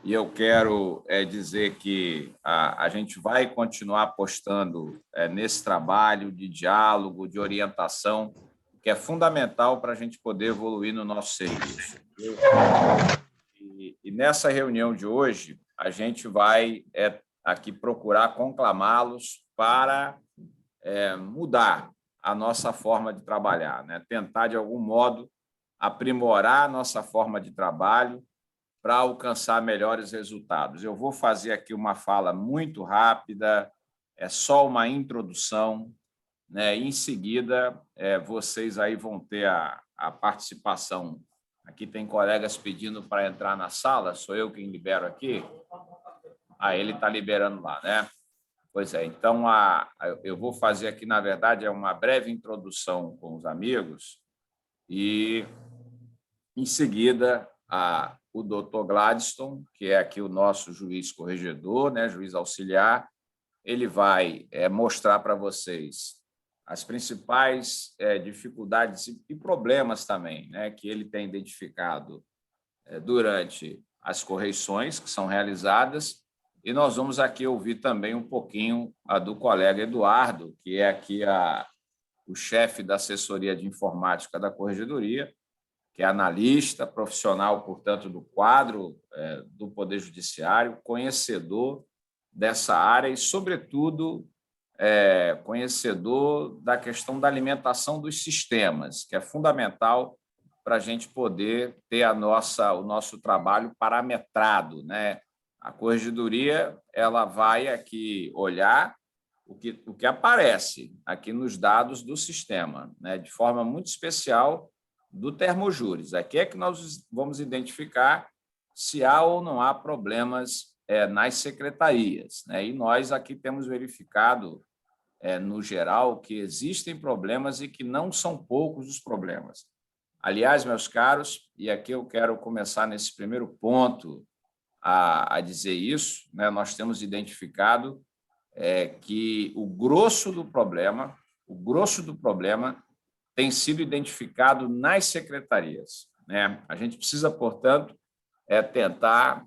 e eu quero dizer que a gente vai continuar apostando nesse trabalho de diálogo, de orientação, que é fundamental para a gente poder evoluir no nosso serviço. E nessa reunião de hoje, a gente vai aqui procurar conclamá-los para mudar a nossa forma de trabalhar, né? Tentar, de algum modo, aprimorar a nossa forma de trabalho para alcançar melhores resultados. Eu vou fazer aqui uma fala muito rápida, é só uma introdução, né? Em seguida, vocês aí vão ter a participação. Aqui tem colegas pedindo para entrar na sala, sou eu quem libero aqui. Ele está liberando lá, né? Pois é, então eu vou fazer aqui, na verdade, uma breve introdução com os amigos e, em seguida, o doutor Gladstone, que é aqui o nosso juiz corregedor, né, juiz auxiliar, ele vai mostrar para vocês as principais dificuldades e problemas também, né, que ele tem identificado durante as correições que são realizadas. E nós vamos aqui ouvir também um pouquinho do colega Eduardo, que é aqui o chefe da assessoria de informática da Corregedoria, que é analista, profissional, portanto, do quadro do Poder Judiciário, conhecedor dessa área e, sobretudo, conhecedor da questão da alimentação dos sistemas, que é fundamental para a gente poder ter o nosso trabalho parametrado, né? A Corregedoria ela vai aqui olhar o que aparece aqui nos dados do sistema, né? De forma muito especial do Termojures. Aqui é que nós vamos identificar se há ou não há problemas nas secretarias, né? E nós aqui temos verificado, no geral, que existem problemas e que não são poucos os problemas. Aliás, meus caros, e aqui eu quero começar nesse primeiro ponto a dizer isso, né? Nós temos identificado que o grosso do problema tem sido identificado nas secretarias, né? A gente precisa, portanto, tentar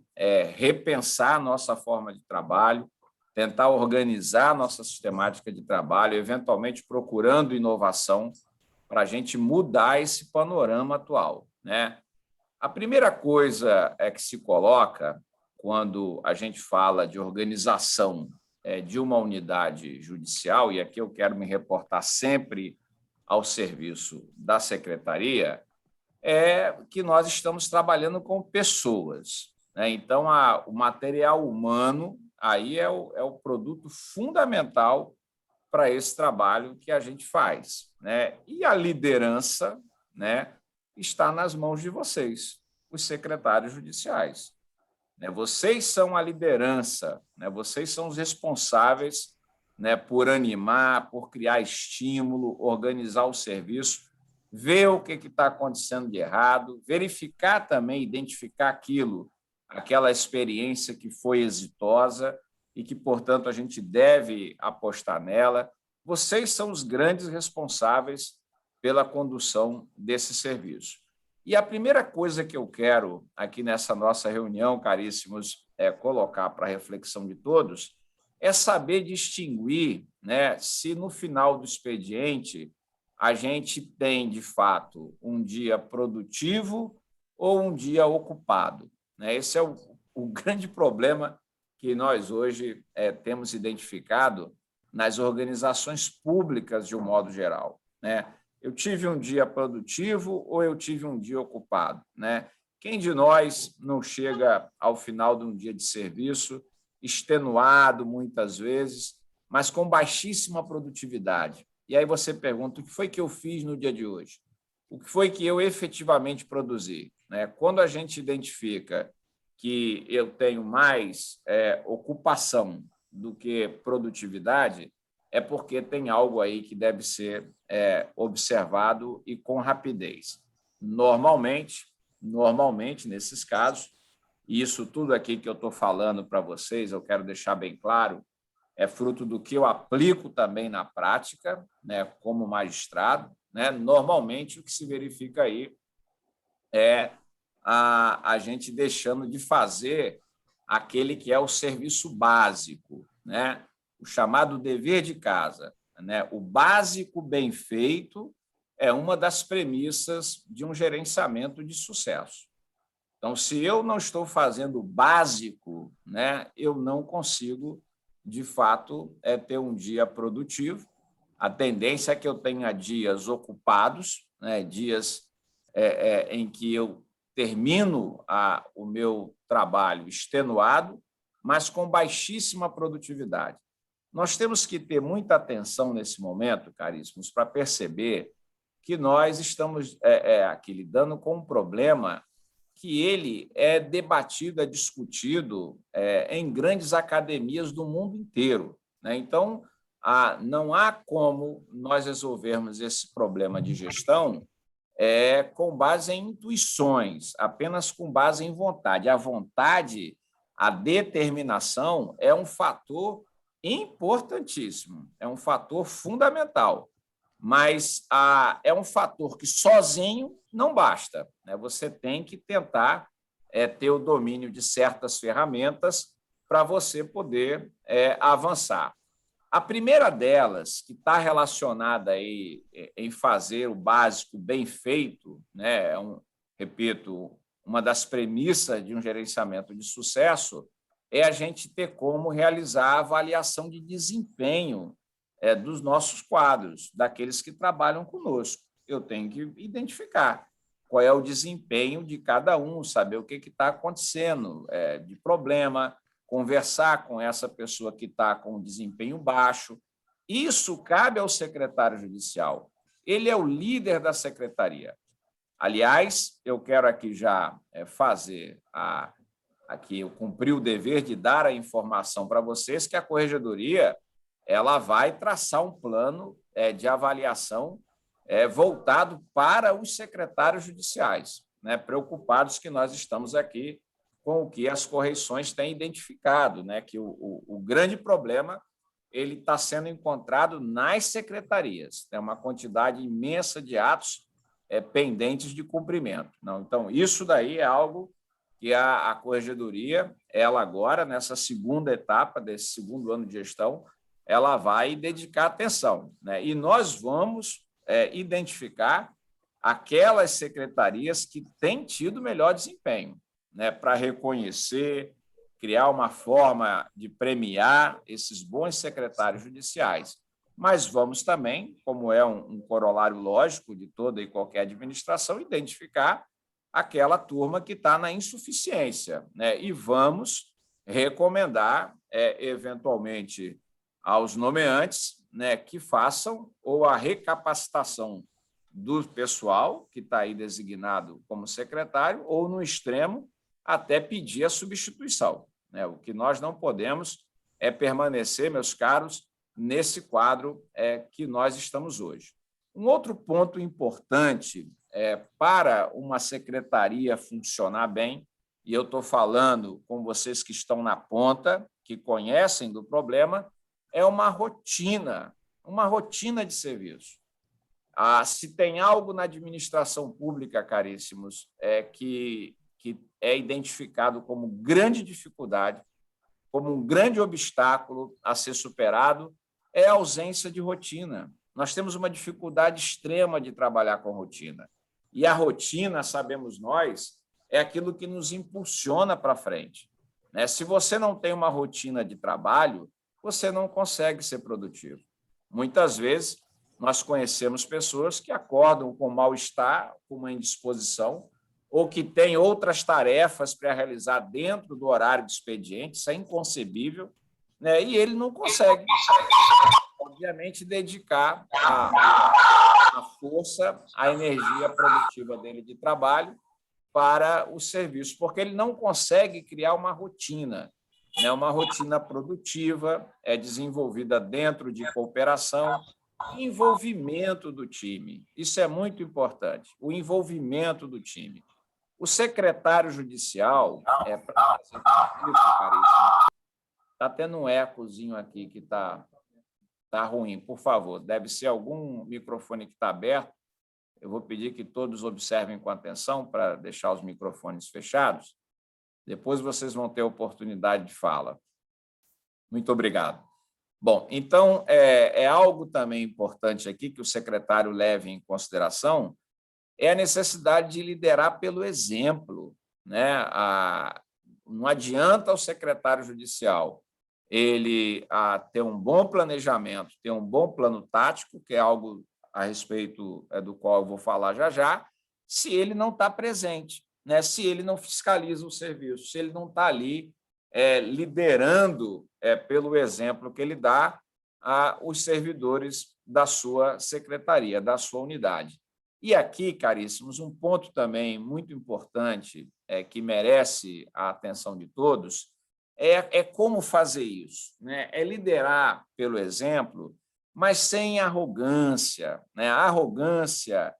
repensar a nossa forma de trabalho, tentar organizar a nossa sistemática de trabalho, eventualmente procurando inovação para a gente mudar esse panorama atual, né? A primeira coisa que se coloca quando a gente fala de organização de uma unidade judicial, e aqui eu quero me reportar sempre ao serviço da secretaria, é que nós estamos trabalhando com pessoas, né? Então, o material humano aí é o produto fundamental para esse trabalho que a gente faz, né? E a liderança, né, está nas mãos de vocês, os secretários judiciais. Vocês são a liderança, né? Vocês são os responsáveis, né, por animar, por criar estímulo, organizar o serviço, ver o que está acontecendo de errado, verificar também, identificar aquela experiência que foi exitosa e que, portanto, a gente deve apostar nela. Vocês são os grandes responsáveis pela condução desse serviço. E a primeira coisa que eu quero aqui nessa nossa reunião, caríssimos, colocar para a reflexão de todos, é saber distinguir, né, se no final do expediente a gente tem, de fato, um dia produtivo ou um dia ocupado, né? Esse é o grande problema que nós hoje temos identificado nas organizações públicas de um modo geral, né? Eu tive um dia produtivo ou eu tive um dia ocupado, né? Quem de nós não chega ao final de um dia de serviço extenuado muitas vezes, mas com baixíssima produtividade? E aí você pergunta, o que foi que eu fiz no dia de hoje? O que foi que eu efetivamente produzi, né? Quando a gente identifica que eu tenho mais ocupação do que produtividade, é porque tem algo aí que deve ser observado e com rapidez. Normalmente, nesses casos, e isso tudo aqui que eu estou falando para vocês, eu quero deixar bem claro, é fruto do que eu aplico também na prática, né, como magistrado, né? Normalmente, o que se verifica aí é a gente deixando de fazer aquele que é o serviço básico, né? O chamado dever de casa, né? O básico bem feito é uma das premissas de um gerenciamento de sucesso. Então, se eu não estou fazendo o básico, né, eu não consigo, de fato, ter um dia produtivo. A tendência é que eu tenha dias ocupados, né, dias em que eu termino o meu trabalho extenuado, mas com baixíssima produtividade. Nós temos que ter muita atenção nesse momento, caríssimos, para perceber que nós estamos aqui lidando com um problema que ele é debatido, é discutido em grandes academias do mundo inteiro, né? Então, não há como nós resolvermos esse problema de gestão com base em intuições, apenas com base em vontade. A vontade, a determinação é um fator importantíssimo, é um fator fundamental, mas é um fator que sozinho não basta, né? Você tem que tentar ter o domínio de certas ferramentas para você poder avançar. A primeira delas, que está relacionada aí em fazer o básico bem feito, né? Repito, uma das premissas de um gerenciamento de sucesso é a gente ter como realizar a avaliação de desempenho dos nossos quadros, daqueles que trabalham conosco. Eu tenho que identificar qual é o desempenho de cada um, saber o que está acontecendo de problema, conversar com essa pessoa que está com desempenho baixo. Isso cabe ao secretário judicial. Ele é o líder da secretaria. Aliás, eu quero aqui já fazer aqui eu cumpri o dever de dar a informação para vocês que a corregedoria ela vai traçar um plano de avaliação voltado para os secretários judiciais, né, preocupados que nós estamos aqui com o que as correições têm identificado, né, que o grande problema ele está sendo encontrado nas secretarias, tem uma quantidade imensa de atos pendentes de cumprimento. Não, então, isso daí é algo que a corregedoria, ela agora, nessa segunda etapa desse segundo ano de gestão, ela vai dedicar atenção, né? E nós vamos identificar aquelas secretarias que têm tido melhor desempenho, né? Para reconhecer, criar uma forma de premiar esses bons secretários judiciais. Mas vamos também, como é um corolário lógico de toda e qualquer administração, identificar aquela turma que está na insuficiência, né? E vamos recomendar, eventualmente, aos nomeantes, né, que façam ou a recapacitação do pessoal que está aí designado como secretário, ou, no extremo, até pedir a substituição, né? O que nós não podemos é permanecer, meus caros, nesse quadro que nós estamos hoje. Um outro ponto importante para uma secretaria funcionar bem, e eu estou falando com vocês que estão na ponta, que conhecem do problema, é uma rotina de serviço. Se tem algo na administração pública, caríssimos, que é identificado como grande dificuldade, como um grande obstáculo a ser superado, é a ausência de rotina. Nós temos uma dificuldade extrema de trabalhar com rotina. E a rotina, sabemos nós, é aquilo que nos impulsiona para frente, né? Se você não tem uma rotina de trabalho, você não consegue ser produtivo. Muitas vezes, nós conhecemos pessoas que acordam com mal-estar, com uma indisposição, ou que têm outras tarefas para realizar dentro do horário de expediente, isso é inconcebível, né? E ele não consegue, obviamente, dedicar a força, a energia produtiva dele de trabalho para o serviço, porque ele não consegue criar uma rotina, né? Uma rotina produtiva, desenvolvida dentro de cooperação, envolvimento do time. Isso é muito importante, o envolvimento do time. O secretário judicial, está tendo um ecozinho aqui que está ruim, por favor, deve ser algum microfone que está aberto. Eu vou pedir que todos observem com atenção para deixar os microfones fechados. Depois vocês vão ter oportunidade de fala. Muito obrigado. Bom, então, é algo também importante aqui que o secretário leve em consideração, é a necessidade de liderar pelo exemplo, né? Não adianta o secretário judicial ele ter um bom planejamento, ter um bom plano tático, que é algo a respeito do qual eu vou falar já já, se ele não está presente, né? Se ele não fiscaliza o serviço, se ele não está ali liderando pelo exemplo que ele dá aos servidores da sua secretaria, da sua unidade. E aqui, caríssimos, um ponto também muito importante que merece a atenção de todos é como fazer isso, né? É liderar pelo exemplo, mas sem arrogância, né? A arrogância,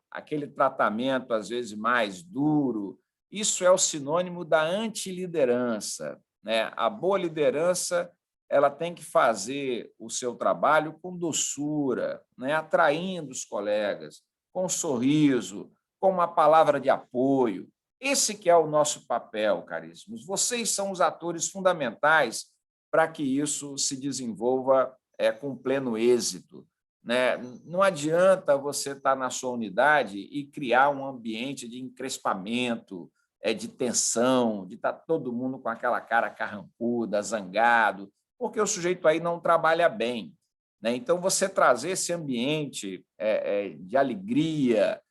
aquele tratamento, às vezes, mais duro, isso é o sinônimo da antiliderança, né? A boa liderança ela tem que fazer o seu trabalho com doçura, né? Atraindo os colegas, com um sorriso, com uma palavra de apoio. Esse que é o nosso papel, caríssimos. Vocês são os atores fundamentais para que isso se desenvolva com pleno êxito, né? Não adianta você estar na sua unidade e criar um ambiente de encrespamento, de tensão, de estar todo mundo com aquela cara carrancuda, zangado, porque o sujeito aí não trabalha bem, né? Então, você trazer esse ambiente de alegria,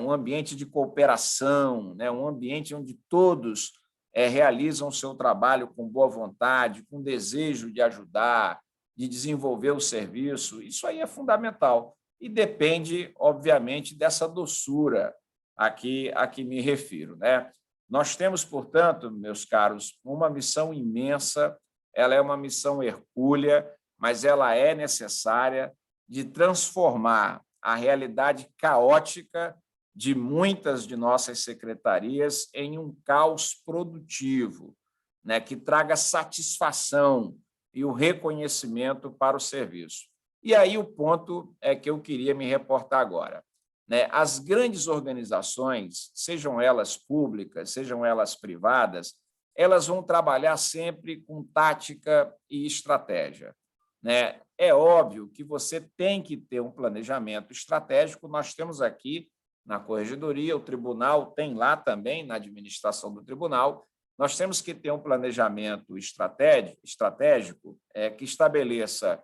um ambiente de cooperação, né? Um ambiente onde todos realizam o seu trabalho com boa vontade, com desejo de ajudar, de desenvolver o serviço, isso aí é fundamental e depende, obviamente, dessa doçura a que me refiro, né? Nós temos, portanto, meus caros, uma missão imensa, ela é uma missão hercúlea, mas ela é necessária de transformar a realidade caótica de muitas de nossas secretarias em um caos produtivo, né, que traga satisfação e o reconhecimento para o serviço. E aí o ponto é que eu queria me reportar agora, né? As grandes organizações, sejam elas públicas, sejam elas privadas, elas vão trabalhar sempre com tática e estratégia, né? É óbvio que você tem que ter um planejamento estratégico. Nós temos aqui na corregedoria, o tribunal tem lá também, na administração do tribunal, nós temos que ter um planejamento estratégico que estabeleça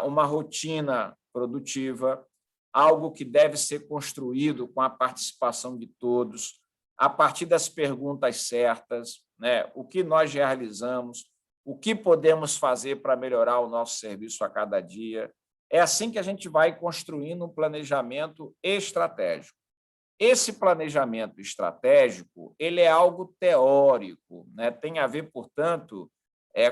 uma rotina produtiva, algo que deve ser construído com a participação de todos, a partir das perguntas certas, né? O que nós realizamos, o que podemos fazer para melhorar o nosso serviço a cada dia. É assim que a gente vai construindo um planejamento estratégico. Esse planejamento estratégico ele é algo teórico, né? Tem a ver, portanto,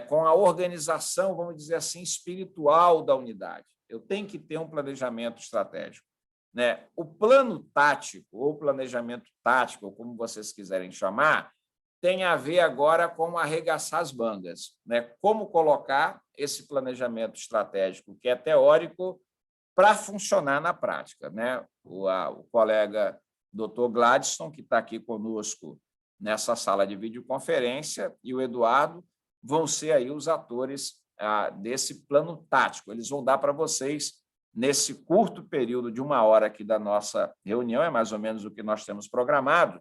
com a organização, vamos dizer assim, espiritual da unidade. Eu tenho que ter um planejamento estratégico, né? O plano tático, ou planejamento tático, como vocês quiserem chamar, tem a ver agora com arregaçar as mangas, né? Como colocar esse planejamento estratégico, que é teórico, para funcionar na prática, né? O colega Dr. Gladstone, que está aqui conosco nessa sala de videoconferência, e o Eduardo vão ser aí os atores desse plano tático. Eles vão dar para vocês, nesse curto período de 1 hora aqui da nossa reunião, é mais ou menos o que nós temos programado,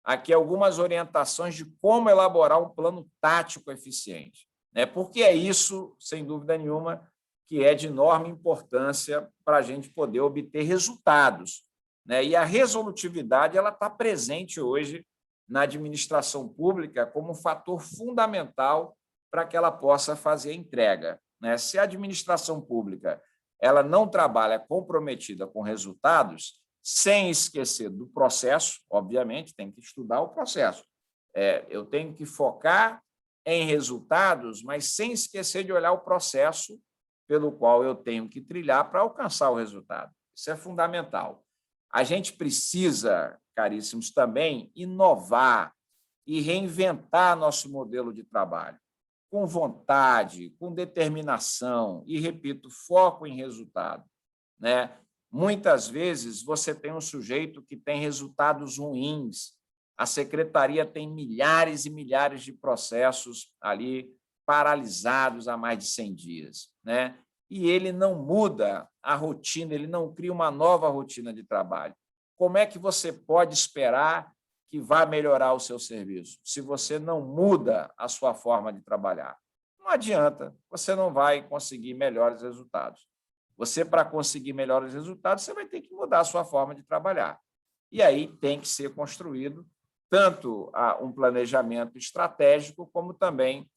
aqui algumas orientações de como elaborar um plano tático eficiente, né? Porque é isso, sem dúvida nenhuma, que é de enorme importância para a gente poder obter resultados, né? E a resolutividade ela está presente hoje na administração pública como um fator fundamental para que ela possa fazer a entrega, né? Se a administração pública ela não trabalha comprometida com resultados, sem esquecer do processo, obviamente, tem que estudar o processo. Eu tenho que focar em resultados, mas sem esquecer de olhar o processo pelo qual eu tenho que trilhar para alcançar o resultado. Isso é fundamental. A gente precisa, caríssimos, também inovar e reinventar nosso modelo de trabalho, com vontade, com determinação e, repito, foco em resultado, né? Muitas vezes você tem um sujeito que tem resultados ruins, A secretaria tem milhares e milhares de processos ali paralisados há mais de 100 dias, né? E ele não muda a rotina, ele não cria uma nova rotina de trabalho. Como é que você pode esperar que vá melhorar o seu serviço se você não muda a sua forma de trabalhar? Não adianta, você não vai conseguir melhores resultados. Você, para conseguir melhores resultados, você vai ter que mudar a sua forma de trabalhar. E aí tem que ser construído tanto um planejamento estratégico, como também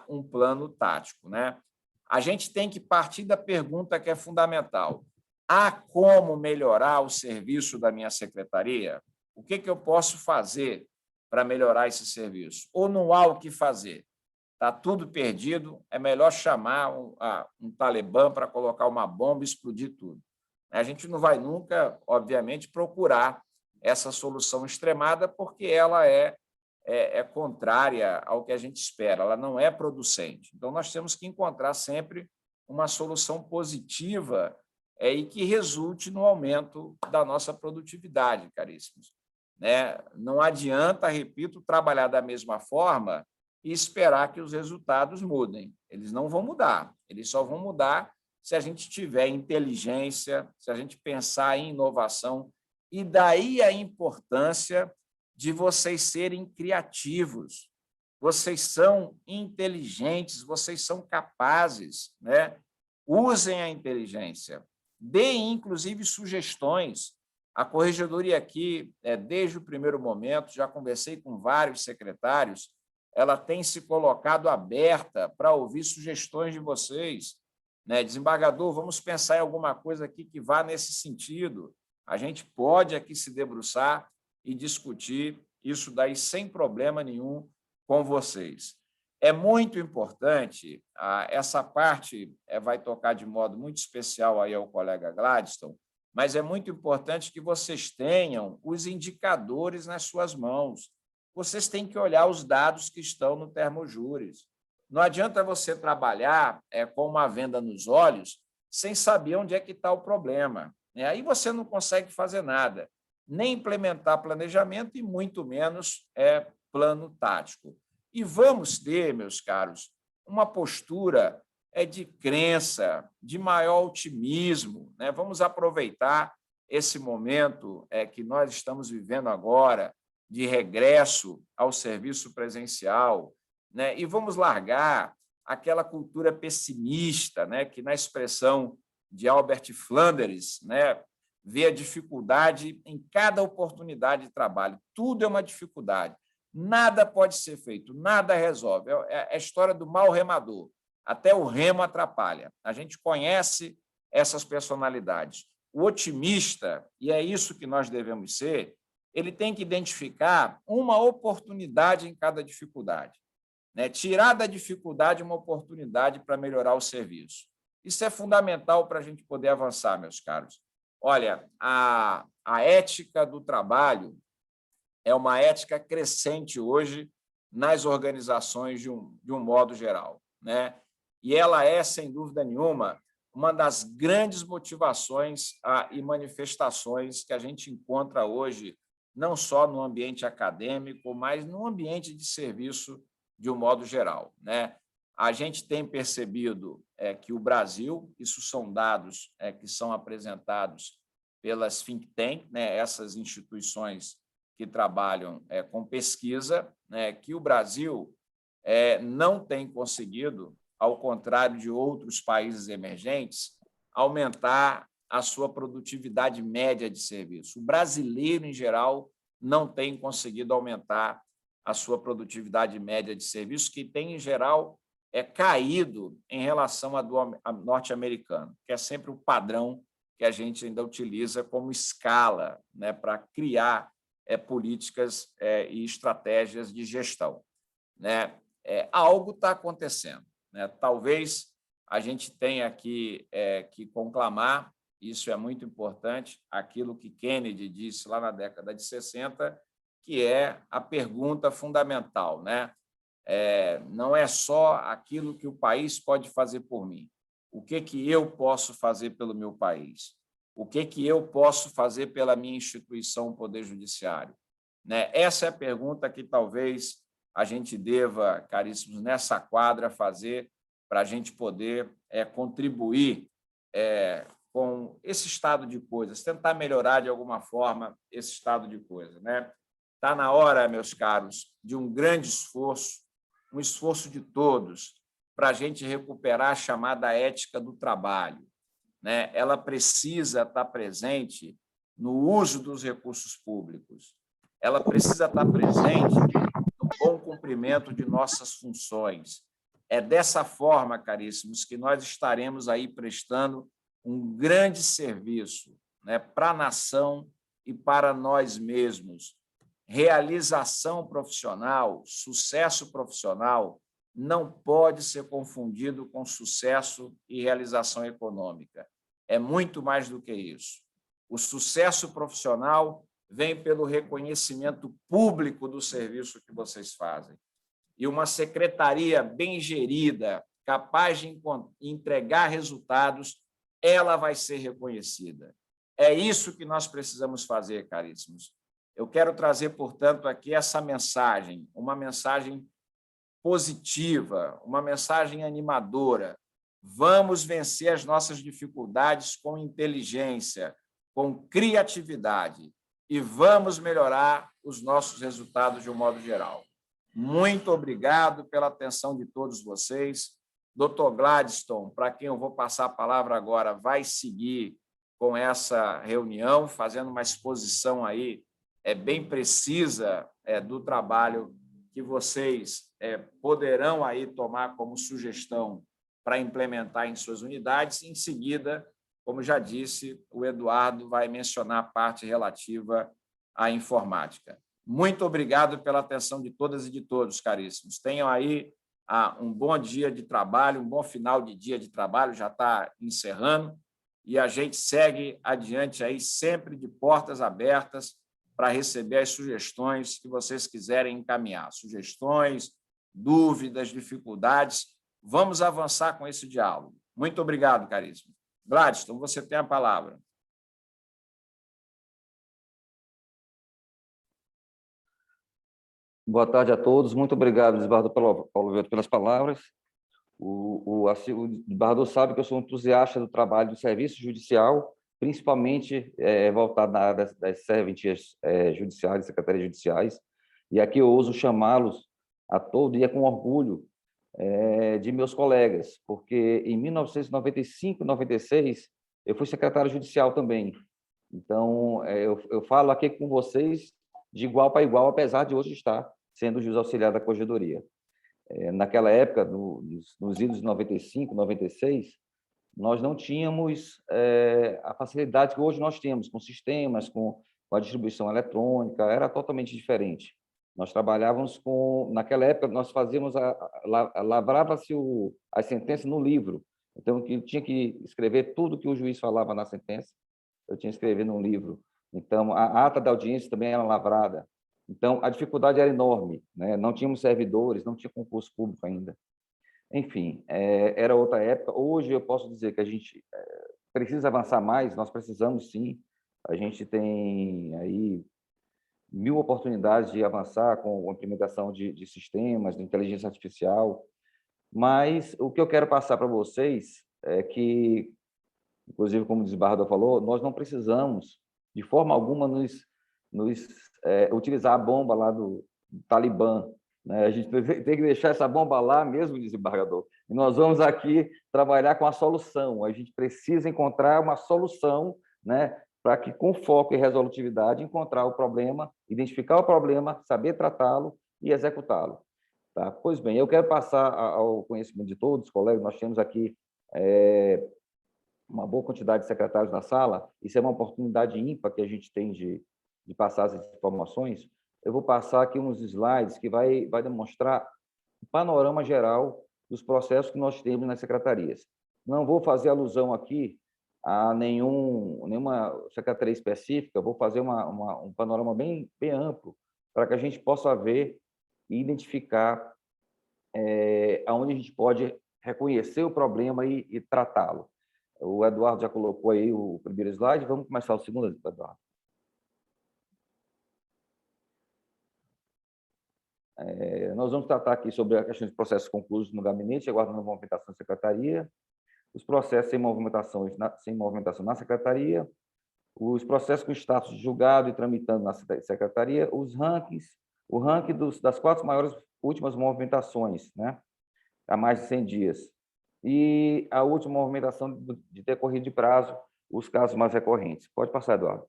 um plano tático, né? A gente tem que partir da pergunta que é fundamental: há como melhorar o serviço da minha secretaria? O que eu posso fazer para melhorar esse serviço? Ou não há o que fazer? Está tudo perdido, é melhor chamar um talibã para colocar uma bomba e explodir tudo. A gente não vai nunca, obviamente, procurar essa solução extremada, porque ela é contrária ao que a gente espera, ela não é producente. Então, nós temos que encontrar sempre uma solução positiva e que resulte no aumento da nossa produtividade, caríssimos. Né? Não adianta, repito, trabalhar da mesma forma e esperar que os resultados mudem. Eles não vão mudar, eles só vão mudar se a gente tiver inteligência, se a gente pensar em inovação, e daí a importância de vocês serem criativos. Vocês são inteligentes, vocês são capazes, né? Usem a inteligência, deem, inclusive, sugestões. A corregedoria aqui, desde o primeiro momento, já conversei com vários secretários, ela tem se colocado aberta para ouvir sugestões de vocês. Né? Desembargador, vamos pensar em alguma coisa aqui que vá nesse sentido. A gente pode aqui se debruçar e discutir isso daí sem problema nenhum com vocês. É muito importante, essa parte vai tocar de modo muito especial aí ao colega Gladstone, mas é muito importante que vocês tenham os indicadores nas suas mãos. Vocês têm que olhar os dados que estão no Termojures. Não adianta você trabalhar com uma venda nos olhos sem saber onde é que está o problema. Aí você não consegue fazer nada, nem implementar planejamento e muito menos plano tático. E vamos ter, meus caros, uma postura de crença, de maior otimismo. Né? Vamos aproveitar esse momento que nós estamos vivendo agora, de regresso ao serviço presencial, né? E vamos largar aquela cultura pessimista, né? Que, na expressão de Albert Flanders, né? Vê a dificuldade em cada oportunidade de trabalho. Tudo é uma dificuldade. Nada pode ser feito, nada resolve. É a história do mau remador. Até o remo atrapalha. A gente conhece essas personalidades. O otimista, e é isso que nós devemos ser, ele tem que identificar uma oportunidade em cada dificuldade. Né? Tirar da dificuldade uma oportunidade para melhorar o serviço. Isso é fundamental para a gente poder avançar, meus caros. Olha, a ética do trabalho é uma ética crescente hoje nas organizações de um modo geral. Né? E ela é, sem dúvida nenhuma, uma das grandes motivações e manifestações que a gente encontra hoje, não só no ambiente acadêmico, mas no ambiente de serviço de um modo geral. Né? A gente tem percebido que o Brasil, isso são dados que são apresentados pelas think tanks, né? Essas instituições que trabalham com pesquisa, né? Que o Brasil não tem conseguido, ao contrário de outros países emergentes, aumentar a sua produtividade média de serviço. O brasileiro, em geral, não tem conseguido aumentar a sua produtividade média de serviço, que tem, em geral, caído em relação à do norte-americano, que é sempre o padrão que a gente ainda utiliza como escala, né, para criar políticas e estratégias de gestão. Né? Algo está acontecendo. Né? Talvez a gente tenha aqui que conclamar, isso é muito importante, aquilo que Kennedy disse lá na década de 60, que é a pergunta fundamental, né? Não é só aquilo que o país pode fazer por mim. O que eu posso fazer pelo meu país? O que eu posso fazer pela minha instituição, o Poder Judiciário? né? Essa é a pergunta que talvez a gente deva, caríssimos, nessa quadra fazer para a gente poder contribuir com esse estado de coisas, tentar melhorar de alguma forma esse estado de coisas, né? Está na hora, meus caros, de um grande esforço, um esforço de todos, para a gente recuperar a chamada ética do trabalho, né? Ela precisa estar presente no uso dos recursos públicos, ela precisa estar presente no bom cumprimento de nossas funções. É dessa forma, caríssimos, que nós estaremos aí prestando um grande serviço, né, para a nação e para nós mesmos. Realização profissional, sucesso profissional, não pode ser confundido com sucesso e realização econômica. É muito mais do que isso. O sucesso profissional vem pelo reconhecimento público do serviço que vocês fazem. E uma secretaria bem gerida, capaz de entregar resultados, ela vai ser reconhecida. É isso que nós precisamos fazer, caríssimos. Eu quero trazer, portanto, aqui essa mensagem, uma mensagem positiva, uma mensagem animadora. Vamos vencer as nossas dificuldades com inteligência, com criatividade, e vamos melhorar os nossos resultados de um modo geral. Muito obrigado pela atenção de todos vocês. Dr. Gladstone, para quem eu vou passar a palavra agora, vai seguir com essa reunião, fazendo uma exposição aí bem precisa do trabalho que vocês poderão aí tomar como sugestão para implementar em suas unidades. Em seguida, como já disse, o Eduardo vai mencionar a parte relativa à informática. Muito obrigado pela atenção de todas e de todos, caríssimos. Tenham aí um bom dia de trabalho, um bom final de dia de trabalho, já está encerrando, e a gente segue adiante aí sempre de portas abertas para receber as sugestões que vocês quiserem encaminhar. Sugestões, dúvidas, dificuldades. Vamos avançar com esse diálogo. Muito obrigado, caríssimo. Gladstone, você tem a palavra. Boa tarde a todos. Muito obrigado, Desbardo, pelas palavras. O Desbardo sabe que eu sou entusiasta do trabalho do serviço judicial, principalmente voltado na área das serventias judiciais, secretarias judiciais, e aqui eu ouso chamá-los a todo dia com orgulho de meus colegas, porque em 1995, 96, eu fui secretário judicial também. Então, eu falo aqui com vocês de igual para igual, apesar de hoje estar sendo juiz auxiliar da Corregedoria. Naquela época, nos idos de 95, 96, nós não tínhamos a facilidade que hoje nós temos com sistemas, com a distribuição eletrônica, era totalmente diferente. Nós trabalhávamos naquela época, nós fazíamos, lavrava-se as sentenças no livro. Então, eu tinha que escrever tudo que o juiz falava na sentença, eu tinha que escrever num livro. Então, a ata da audiência também era lavrada. Então, a dificuldade era enorme, né? Não tínhamos servidores, não tinha concurso público ainda. Enfim, era outra época. Hoje eu posso dizer que a gente precisa avançar mais, nós precisamos sim. A gente tem aí 1000 oportunidades de avançar com a implementação de sistemas, de inteligência artificial, mas o que eu quero passar para vocês é que, inclusive, como o Desbardo falou, nós não precisamos, de forma alguma, utilizar a bomba lá do Talibã, né? A gente tem que deixar essa bomba lá mesmo, desembargador. E nós vamos aqui trabalhar com a solução. A gente precisa encontrar uma solução, né, para que, com foco e resolutividade, encontrar o problema, identificar o problema, saber tratá-lo e executá-lo. Tá? Pois bem, eu quero passar ao conhecimento de todos, colegas. Nós temos aqui uma boa quantidade de secretários na sala. Isso é uma oportunidade ímpar que a gente tem de passar essas informações. Eu vou passar aqui uns slides que vai demonstrar o panorama geral dos processos que nós temos nas secretarias. Não vou fazer alusão aqui a nenhuma secretaria específica, vou fazer um panorama bem amplo para que a gente possa ver e identificar aonde a gente pode reconhecer o problema e tratá-lo. O Eduardo já colocou aí o primeiro slide, vamos começar o segundo, Eduardo. Nós vamos tratar aqui sobre a questão de processos concluídos no gabinete, aguardando a movimentação da secretaria, os processos sem movimentação na secretaria, os processos com status de julgado e tramitando na secretaria, os rankings, o ranking das 4 maiores últimas movimentações, né, há mais de 100 dias, e a última movimentação de decorrido de prazo, os casos mais recorrentes. Pode passar, Eduardo.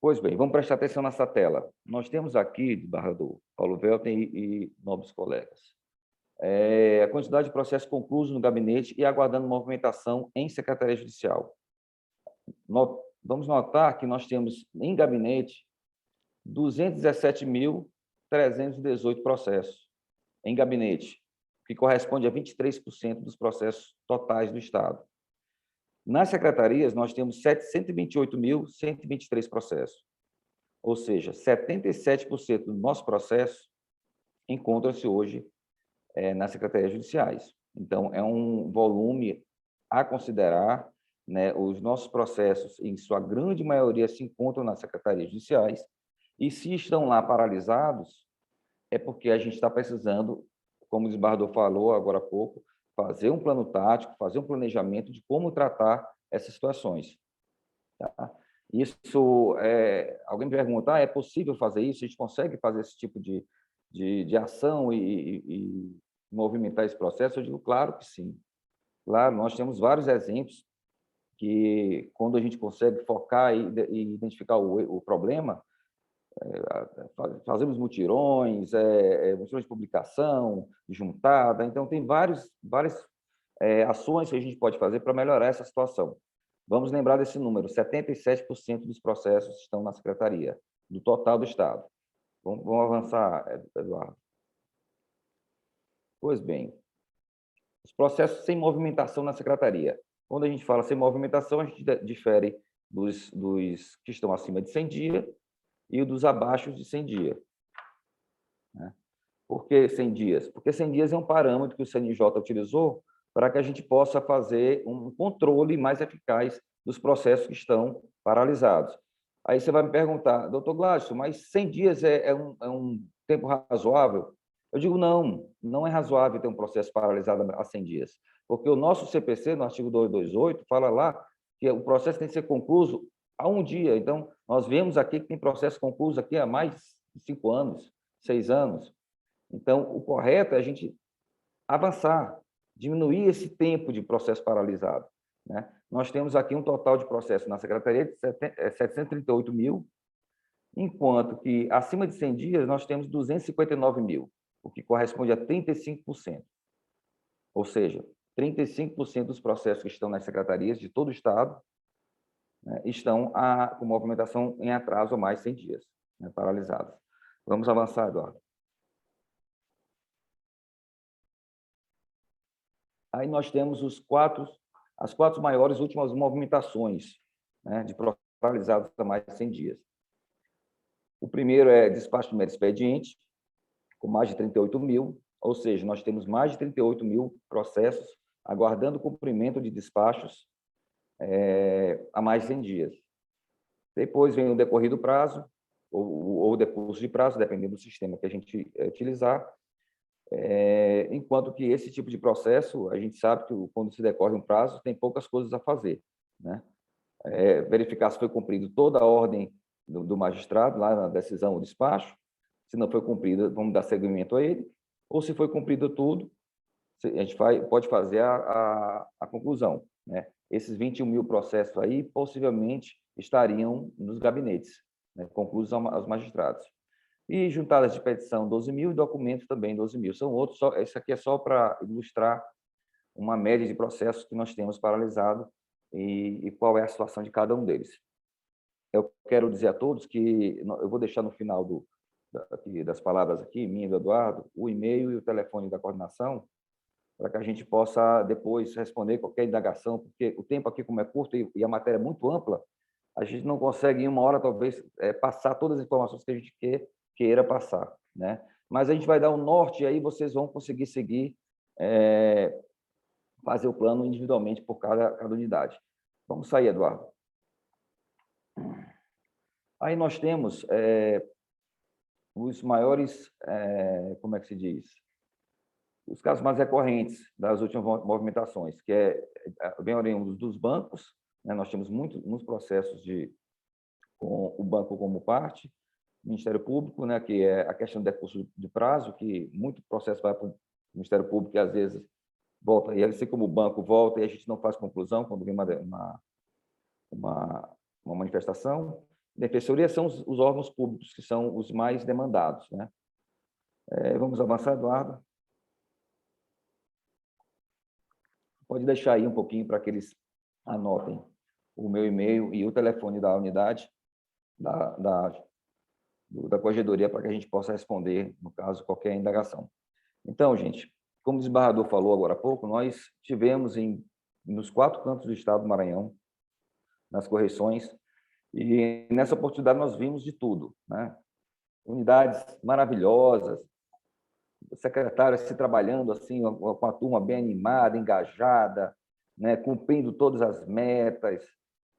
Pois bem, vamos prestar atenção nessa tela. Nós temos aqui, de Barra do Paulo Velten e nobres colegas, a quantidade de processos concluídos no gabinete e aguardando movimentação em secretaria judicial. Vamos notar que nós temos em gabinete 217.318 processos em gabinete, que corresponde a 23% dos processos totais do Estado. Nas secretarias, nós temos 728.123 processos, ou seja, 77% do nosso processo encontra-se hoje nas secretarias judiciais. Então, é um volume a considerar, né? Os nossos processos, em sua grande maioria, se encontram nas secretarias judiciais, e se estão lá paralisados, é porque a gente está precisando, como o desembargador falou agora há pouco, fazer um plano tático, fazer um planejamento de como tratar essas situações. Tá? Isso, alguém me pergunta, é possível fazer isso? A gente consegue fazer esse tipo de ação e movimentar esse processo? Eu digo, claro que sim. Claro, nós temos vários exemplos que, quando a gente consegue focar e identificar o problema, fazemos mutirões, mutirões de publicação, juntada. Então, tem várias ações que a gente pode fazer para melhorar essa situação. Vamos lembrar desse número: 77% dos processos estão na secretaria, do total do Estado. Vamos avançar, Eduardo. Pois bem, os processos sem movimentação na secretaria. Quando a gente fala sem movimentação, a gente difere dos que estão acima de 100 dias e dos abaixo de 100 dias. Por que 100 dias? Porque 100 dias é um parâmetro que o CNJ utilizou para que a gente possa fazer um controle mais eficaz dos processos que estão paralisados. Aí você vai me perguntar, doutor Gladson, mas 100 dias é um tempo razoável? Eu digo, não é razoável ter um processo paralisado a 100 dias, porque o nosso CPC, no artigo 228, fala lá que o processo tem que ser concluído a 1 dia. Então, nós vemos aqui que tem processo concluído aqui há mais de 5 anos, 6 anos. Então, o correto é a gente avançar, diminuir esse tempo de processo paralisado, né? Nós temos aqui um total de processos na secretaria de 738 mil, enquanto que acima de 100 dias nós temos 259 mil, o que corresponde a 35%. Ou seja, 35% dos processos que estão nas secretarias de todo o Estado, né, estão com movimentação em atraso há mais de 100 dias, né, paralisados. Vamos avançar, Eduardo. Aí nós temos as 4 maiores últimas movimentações, né, de paralisados há mais de 100 dias. O primeiro é despacho de mero expediente, com mais de 38 mil, ou seja, nós temos mais de 38 mil processos aguardando cumprimento de despachos há mais de 100 dias. Depois vem o decorrido prazo, ou o decurso de prazo, dependendo do sistema que a gente utilizar. Enquanto que esse tipo de processo, a gente sabe que quando se decorre um prazo, tem poucas coisas a fazer, né? Verificar se foi cumprido toda a ordem do magistrado, lá na decisão ou despacho. Se não foi cumprido, vamos dar seguimento a ele. Ou se foi cumprido tudo, a gente pode fazer a conclusão, né? Esses 21 mil processos aí, possivelmente, estariam nos gabinetes, né, concluídos aos magistrados. E juntadas de petição, 12 mil, e documentos também, 12 mil. São outros, isso aqui é só para ilustrar uma média de processos que nós temos paralisado e qual é a situação de cada um deles. Eu quero dizer a todos que eu vou deixar no final das palavras aqui, minha e do Eduardo, o e-mail e o telefone da coordenação, para que a gente possa depois responder qualquer indagação, porque o tempo aqui, como é curto e a matéria é muito ampla, a gente não consegue em 1 hora, talvez, passar todas as informações que a gente queira passar, né? Mas a gente vai dar um norte e aí vocês vão conseguir seguir, fazer o plano individualmente por cada unidade. Vamos sair, Eduardo. Aí nós temos os maiores, como é que se diz? Os casos mais recorrentes das últimas movimentações, que vem oriundos dos bancos, né? Nós temos muitos processos com o banco como parte, Ministério Público, né, que é a questão do decurso de prazo, que muito processo vai para o Ministério Público e, às vezes, volta, e assim como o banco volta e a gente não faz conclusão quando vem uma manifestação. Defensoria são os órgãos públicos, que são os mais demandados, né? Vamos avançar, Eduardo? Pode deixar aí um pouquinho para que eles anotem o meu e-mail e o telefone da unidade, da corregedoria, para que a gente possa responder, no caso, qualquer indagação. Então, gente, como o desembargador falou agora há pouco, nós tivemos nos 4 cantos do estado do Maranhão, nas correções, e nessa oportunidade nós vimos de tudo, né? Unidades maravilhosas, secretários se trabalhando assim, com a turma bem animada, engajada, né? Cumprindo todas as metas,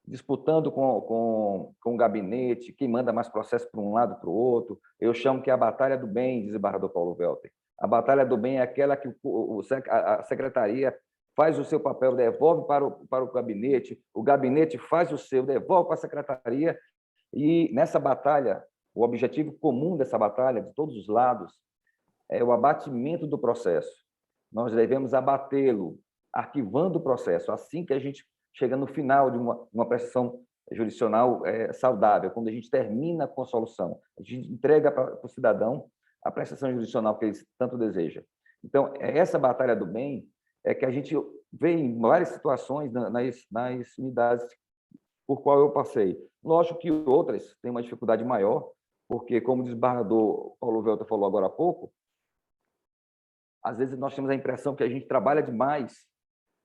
disputando com o gabinete, quem manda mais processo para um lado para o outro. Eu chamo que é a batalha do bem, diz o desembargador Paulo Welter. A batalha do bem é aquela que a secretaria faz o seu papel, devolve para o gabinete faz o seu, devolve para a secretaria, e nessa batalha, o objetivo comum dessa batalha, de todos os lados, é o abatimento do processo. Nós devemos abatê-lo, arquivando o processo, assim que a gente chega no final de uma prestação jurisdicional saudável, quando a gente termina com a solução, a gente entrega para o cidadão a prestação jurisdicional que ele tanto deseja. Então, essa batalha do bem é que a gente vê em várias situações nas unidades por qual eu passei. Lógico que outras têm uma dificuldade maior, porque, como o desembargador Paulo Welter falou agora há pouco, às vezes nós temos a impressão que a gente trabalha demais,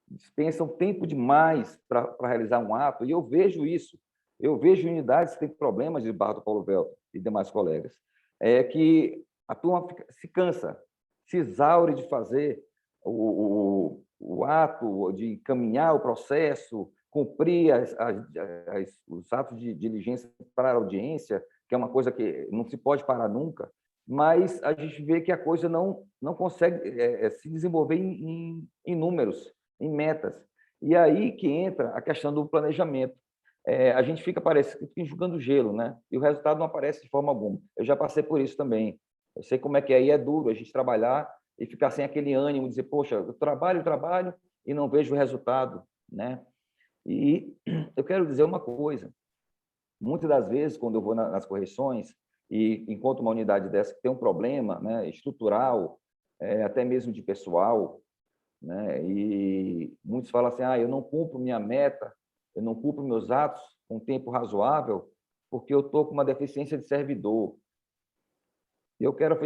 dispensa um tempo demais para realizar um ato, e eu vejo isso. Eu vejo unidades que têm problemas, desembargador Paulo Welter e demais colegas, que a turma se cansa, se exaure de fazer o ato, de encaminhar o processo, cumprir os atos de diligência para a audiência, que é uma coisa que não se pode parar nunca, mas a gente vê que a coisa não consegue se desenvolver em números, em metas. E aí que entra a questão do planejamento. A gente fica enxugando gelo, né? E o resultado não aparece de forma alguma. Eu já passei por isso também. Eu sei como é que é duro a gente trabalhar e ficar sem aquele ânimo, dizer, poxa, eu trabalho e não vejo o resultado, né? E eu quero dizer uma coisa, muitas das vezes, quando eu vou nas correções e encontro uma unidade dessa que tem um problema, né, estrutural, até mesmo de pessoal, né, e muitos falam assim, eu não cumpro minha meta, eu não cumpro meus atos com tempo razoável, porque eu estou com uma deficiência de servidor. Eu quero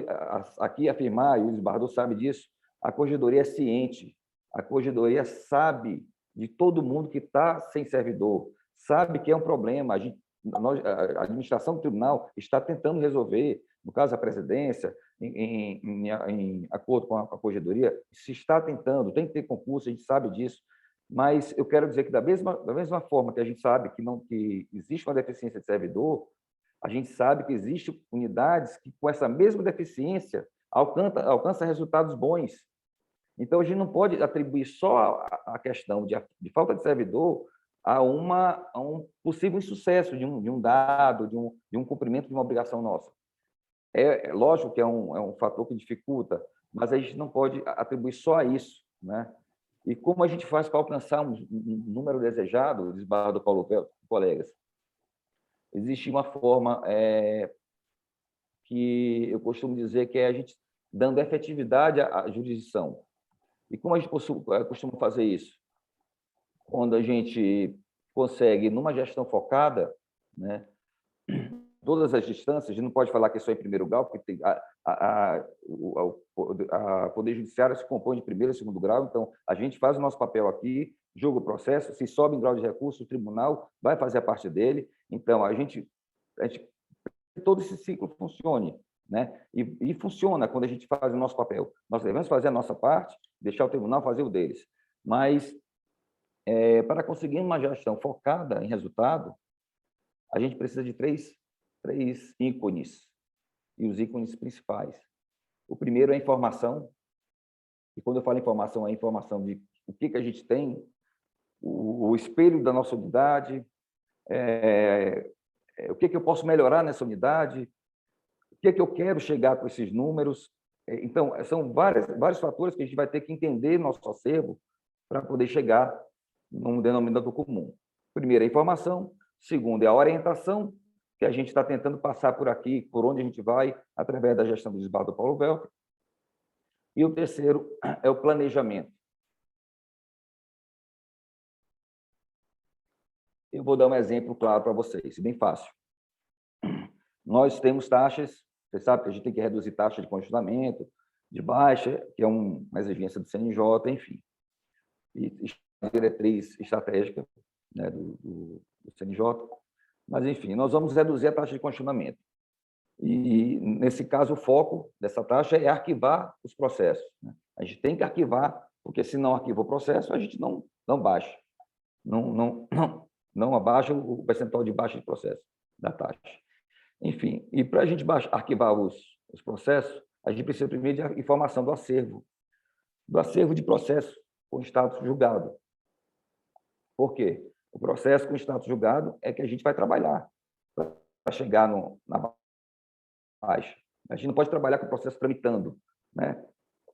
aqui afirmar, e o desembargador sabe disso, a corregedoria é ciente, a corregedoria sabe de todo mundo que está sem servidor, sabe que é um problema, a administração do tribunal está tentando resolver, no caso a presidência, em acordo com a corregedoria, se está tentando, tem que ter concurso, a gente sabe disso, mas eu quero dizer que da mesma forma que a gente sabe que existe uma deficiência de servidor, a gente sabe que existem unidades que, com essa mesma deficiência, alcançam resultados bons. Então, a gente não pode atribuir só a questão de falta de servidor a um possível insucesso de um dado, de um cumprimento de uma obrigação nossa. Lógico que é um fator que dificulta, mas a gente não pode atribuir só a isso, né? E como a gente faz para alcançar um número desejado, desembargador Paulo Welter, colegas? Existe uma forma que eu costumo dizer que é a gente dando efetividade à jurisdição. E como a gente costuma fazer isso? Quando a gente consegue, numa gestão focada, né, todas as distâncias, a gente não pode falar que é só em primeiro grau, porque o Poder Judiciário se compõe de primeiro e segundo grau, então a gente faz o nosso papel aqui, julga o processo, se sobe em grau de recurso, o tribunal vai fazer a parte dele, então a gente todo esse ciclo funcione, né? E funciona quando a gente faz o nosso papel. Nós devemos fazer a nossa parte, deixar o tribunal fazer o deles. Mas, para conseguir uma gestão focada em resultado, a gente precisa de três ícones. e os ícones principais. O primeiro é a informação, e quando eu falo informação, é a informação de o que a gente tem, o espelho da nossa unidade, o que eu posso melhorar nessa unidade, o que eu quero chegar com esses números. Então, são vários fatores que a gente vai ter que entender no nosso acervo para poder chegar num denominador comum. Primeiro, a informação. Segundo, é a orientação, que a gente está tentando passar por aqui, por onde a gente vai, através da gestão do Esbardo Paulo Velter. E o terceiro é o planejamento. Eu vou dar um exemplo claro para vocês, bem fácil. Nós temos taxas, você sabe que a gente tem que reduzir taxa de congestionamento, de baixa, que é uma exigência do CNJ, enfim. E diretriz estratégica, né, do CNJ. Mas, enfim, nós vamos reduzir a taxa de congestionamento. E, nesse caso, o foco dessa taxa é arquivar os processos, né? A gente tem que arquivar, porque se não arquiva o processo, a gente não baixa. Não abaixa o percentual de baixa de processo da taxa. Enfim, e para a gente arquivar os processos, a gente precisa primeiro de informação do acervo de processo com status julgado. Por quê? O processo com status julgado é que a gente vai trabalhar para chegar na baixa. A gente não pode trabalhar com o processo tramitando, né?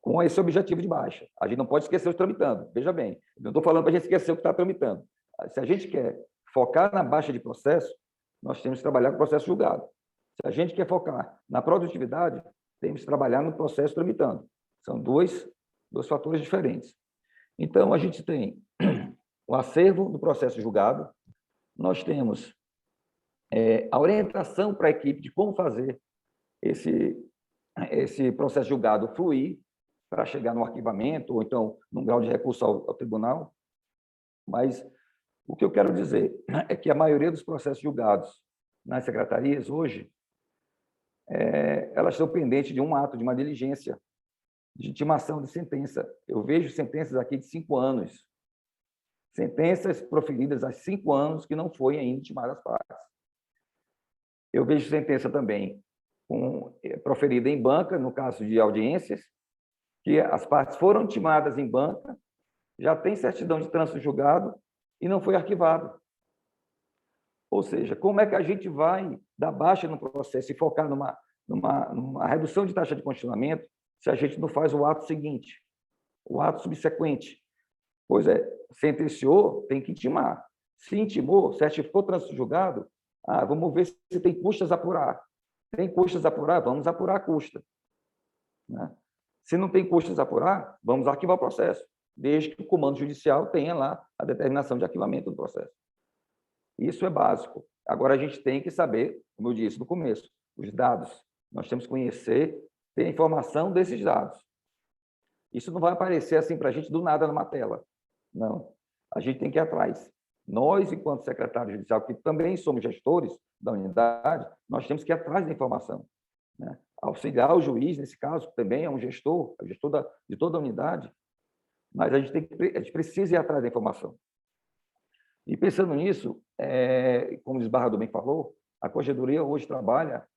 Com esse objetivo de baixa. A gente não pode esquecer os tramitando. Veja bem, eu não estou falando para a gente esquecer o que está tramitando. Se a gente quer focar na baixa de processo, nós temos que trabalhar com o processo julgado. Se a gente quer focar na produtividade, temos que trabalhar no processo tramitando. São dois fatores diferentes. Então, a gente tem o acervo do processo julgado, nós temos a orientação para a equipe de como fazer esse processo julgado fluir para chegar no arquivamento ou então num grau de recurso ao tribunal. Mas o que eu quero dizer é que a maioria dos processos julgados nas secretarias hoje, elas estão pendentes de um ato, de uma diligência, de intimação de sentença. Eu vejo sentenças aqui de 5 anos, sentenças proferidas há 5 anos que não foi ainda intimada as partes. Eu vejo sentença também proferida em banca, no caso de audiências, que as partes foram intimadas em banca, já tem certidão de trânsito julgado e não foi arquivado. Ou seja, como é que a gente vai dar baixa no processo e focar numa redução de taxa de congestionamento se a gente não faz o ato seguinte, o ato subsequente? Pois é, sentenciou, tem que intimar. Se intimou, certificou o trânsito julgado, vamos ver se tem custas a apurar. Tem custas a apurar? Vamos apurar a custa, né? Se não tem custas a apurar, vamos arquivar o processo, desde que o comando judicial tenha lá a determinação de arquivamento do processo. Isso é básico. Agora, a gente tem que saber, como eu disse no começo, os dados. Nós temos que conhecer, ter a informação desses dados. Isso não vai aparecer assim para a gente do nada numa tela. Não. A gente tem que ir atrás. Nós, enquanto secretário judicial, que também somos gestores da unidade, nós temos que ir atrás da informação, né? Auxiliar o juiz, nesse caso, que também é um gestor, é o gestor de toda a unidade, mas a gente precisa ir atrás da informação. E pensando nisso, como o desembargador bem falou, a Corregedoria hoje trabalha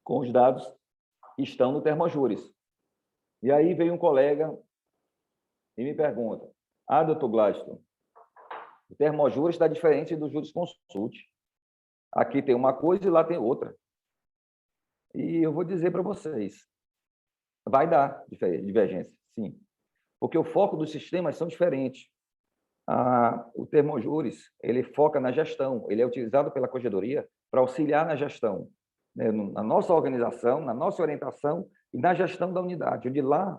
com os dados que estão no Termojures. E aí veio um colega e me pergunta: doutor Gladstone, o Termojures está diferente do jurisconsulte. Aqui tem uma coisa e lá tem outra. E eu vou dizer para vocês, vai dar divergência, sim. Porque o foco dos sistemas são diferentes. O Termojures, ele foca na gestão, ele é utilizado pela Corregedoria para auxiliar na gestão, né? Na nossa organização, na nossa orientação e na gestão da unidade. De lá,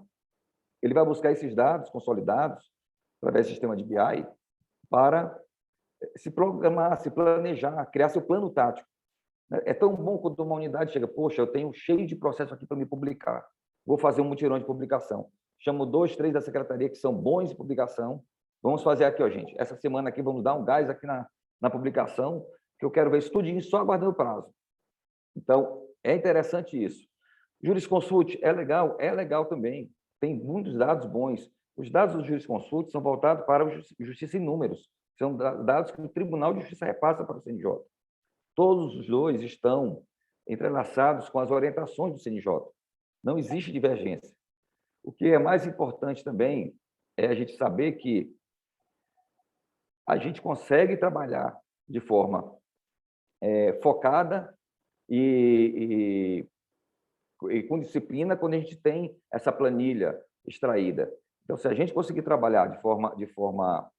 ele vai buscar esses dados consolidados, através do sistema de BI, para se programar, se planejar, criar seu plano tático. É tão bom quando uma unidade chega: poxa, eu tenho cheio de processo aqui para me publicar, vou fazer um mutirão de publicação. Chamo 2, 3 da secretaria que são bons em publicação. Vamos fazer aqui, gente. Essa semana aqui vamos dar um gás aqui na publicação, que eu quero ver isso tudinho só aguardando o prazo. Então, é interessante isso. Jurisconsulte é legal também. Tem muitos dados bons. Os dados do jurisconsulte são voltados para a justiça em números. São dados que o Tribunal de Justiça repassa para o CNJ. Todos os dois estão entrelaçados com as orientações do CNJ. Não existe divergência. O que é mais importante também é a gente saber que a gente consegue trabalhar de forma focada e com disciplina quando a gente tem essa planilha extraída. Então, se a gente conseguir trabalhar de forma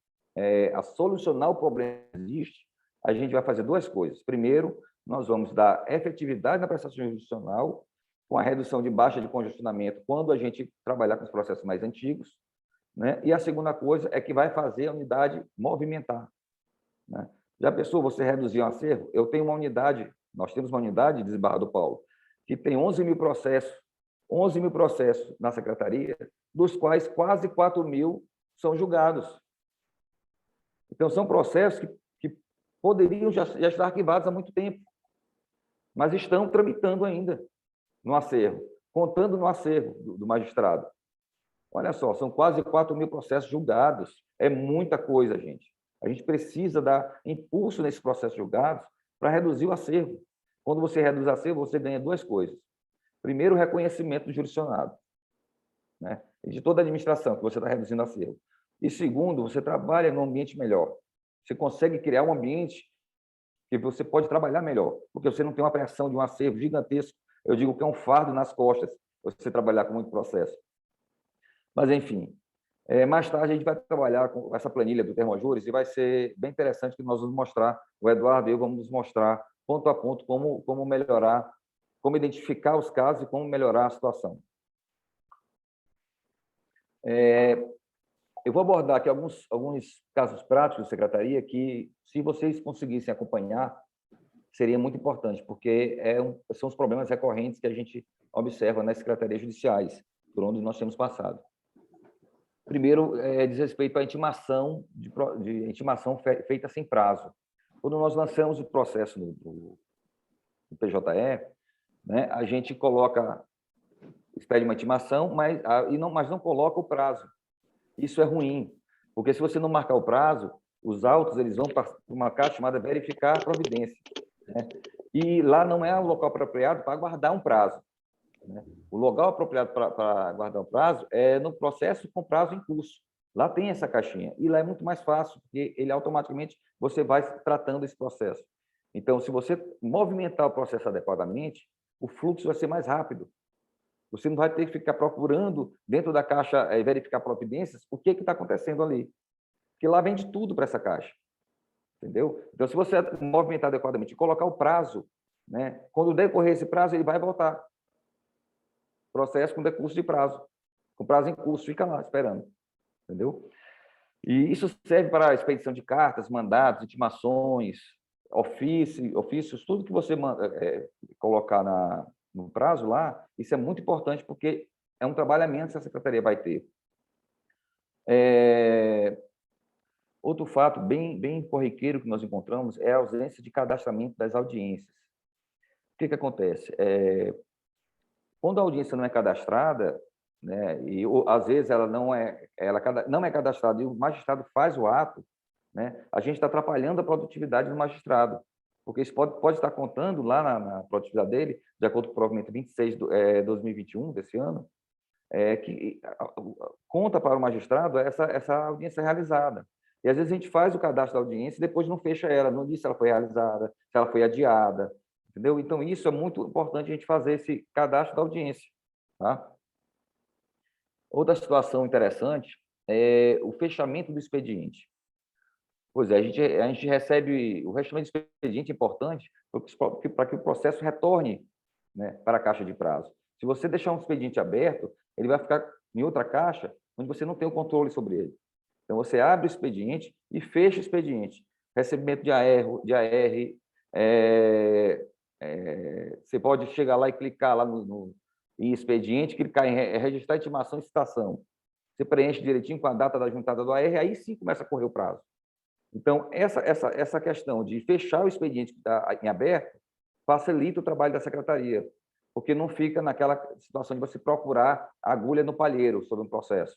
a solucionar o problema que existe, a gente vai fazer duas coisas. Primeiro, nós vamos dar efetividade na prestação jurisdicional, com a redução de baixa de congestionamento, quando a gente trabalhar com os processos mais antigos, né? E a segunda coisa é que vai fazer a unidade movimentar, né? Já pensou você reduzir um acervo? Nós temos uma unidade, desembargador Paulo, que tem 11 mil processos na secretaria, dos quais quase 4 mil são julgados. Então, são processos que poderiam já estar arquivados há muito tempo, mas estão tramitando ainda no acervo, contando no acervo do magistrado. Olha só, são quase 4 mil processos julgados. É muita coisa, gente. A gente precisa dar impulso nesses processos julgados para reduzir o acervo. Quando você reduz o acervo, você ganha duas coisas. Primeiro, o reconhecimento do jurisdicionado, né? De toda a administração, que você está reduzindo o acervo. E segundo, você trabalha num ambiente melhor. Você consegue criar um ambiente que você pode trabalhar melhor, porque você não tem uma pressão de um acervo gigantesco. Eu digo que é um fardo nas costas você trabalhar com muito processo. Mas, enfim, mais tarde a gente vai trabalhar com essa planilha do Termojures e vai ser bem interessante que nós vamos mostrar, o Eduardo e eu vamos mostrar ponto a ponto como melhorar, como identificar os casos e como melhorar a situação. Eu vou abordar aqui alguns casos práticos da secretaria que, se vocês conseguissem acompanhar, seria muito importante, porque são os problemas recorrentes que a gente observa nas secretarias judiciais, por onde nós temos passado. Primeiro, diz respeito à intimação, intimação feita sem prazo. Quando nós lançamos o processo no PJE, né, a gente expede uma intimação, mas não coloca o prazo. Isso é ruim, porque se você não marcar o prazo, os autos eles vão para uma caixa chamada verificar a providência, né? E lá não é o local apropriado para guardar um prazo, né? O local apropriado para guardar um prazo é no processo com prazo em curso. Lá tem essa caixinha, e lá é muito mais fácil, porque ele automaticamente você vai tratando esse processo. Então, se você movimentar o processo adequadamente, o fluxo vai ser mais rápido. Você não vai ter que ficar procurando dentro da caixa verificar providências o que está acontecendo ali. Porque lá vem de tudo para essa caixa. Entendeu? Então, se você movimentar adequadamente e colocar o prazo, né, quando decorrer esse prazo, ele vai voltar. Processo com decurso de prazo. Com prazo em curso, fica lá esperando. Entendeu? E isso serve para a expedição de cartas, mandatos, intimações, ofícios, tudo que você colocar no prazo lá, isso é muito importante, porque é um trabalhamento que a secretaria vai ter. Outro fato bem corriqueiro que nós encontramos é a ausência de cadastramento das audiências. O que acontece? Quando a audiência não é cadastrada, né, e às vezes ela não é cadastrada e o magistrado faz o ato, né, a gente está atrapalhando a produtividade do magistrado, porque isso pode estar contando lá na produtividade dele, de acordo com o provimento 26 de 2021, desse ano, que conta para o magistrado essa audiência realizada. E às vezes a gente faz o cadastro da audiência e depois não fecha ela, não diz se ela foi realizada, se ela foi adiada, entendeu? Então, isso é muito importante a gente fazer esse cadastro da audiência, tá? Outra situação interessante é o fechamento do expediente. Pois é, a gente recebe o fechamento do expediente importante para que o processo retorne, né, para a caixa de prazo. Se você deixar um expediente aberto, ele vai ficar em outra caixa, onde você não tem o controle sobre ele. Então, você abre o expediente e fecha o expediente. Recebimento de AR, você pode chegar lá e clicar lá em expediente, clicar em registrar intimação e citação. Você preenche direitinho com a data da juntada do AR, aí sim começa a correr o prazo. Então, essa questão de fechar o expediente que está em aberto facilita o trabalho da secretaria, porque não fica naquela situação de você procurar agulha no palheiro sobre um processo,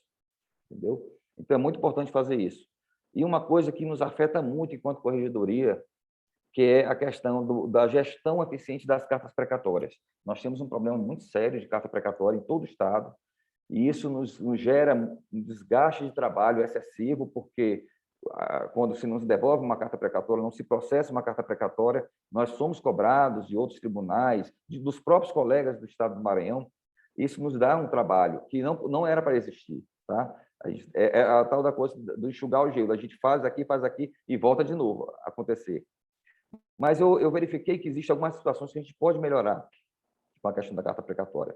entendeu? Então, é muito importante fazer isso. E uma coisa que nos afeta muito enquanto corregedoria, que é a questão da gestão eficiente das cartas precatórias. Nós temos um problema muito sério de carta precatória em todo o Estado, e isso nos gera um desgaste de trabalho excessivo, porque quando se nos devolve uma carta precatória, não se processa uma carta precatória, nós somos cobrados de outros tribunais, dos próprios colegas do Estado do Maranhão. Isso nos dá um trabalho que não era para existir. Tá? É a tal da coisa do enxugar o gelo. A gente faz aqui e volta de novo a acontecer. Mas eu verifiquei que existem algumas situações que a gente pode melhorar com a questão da carta precatória.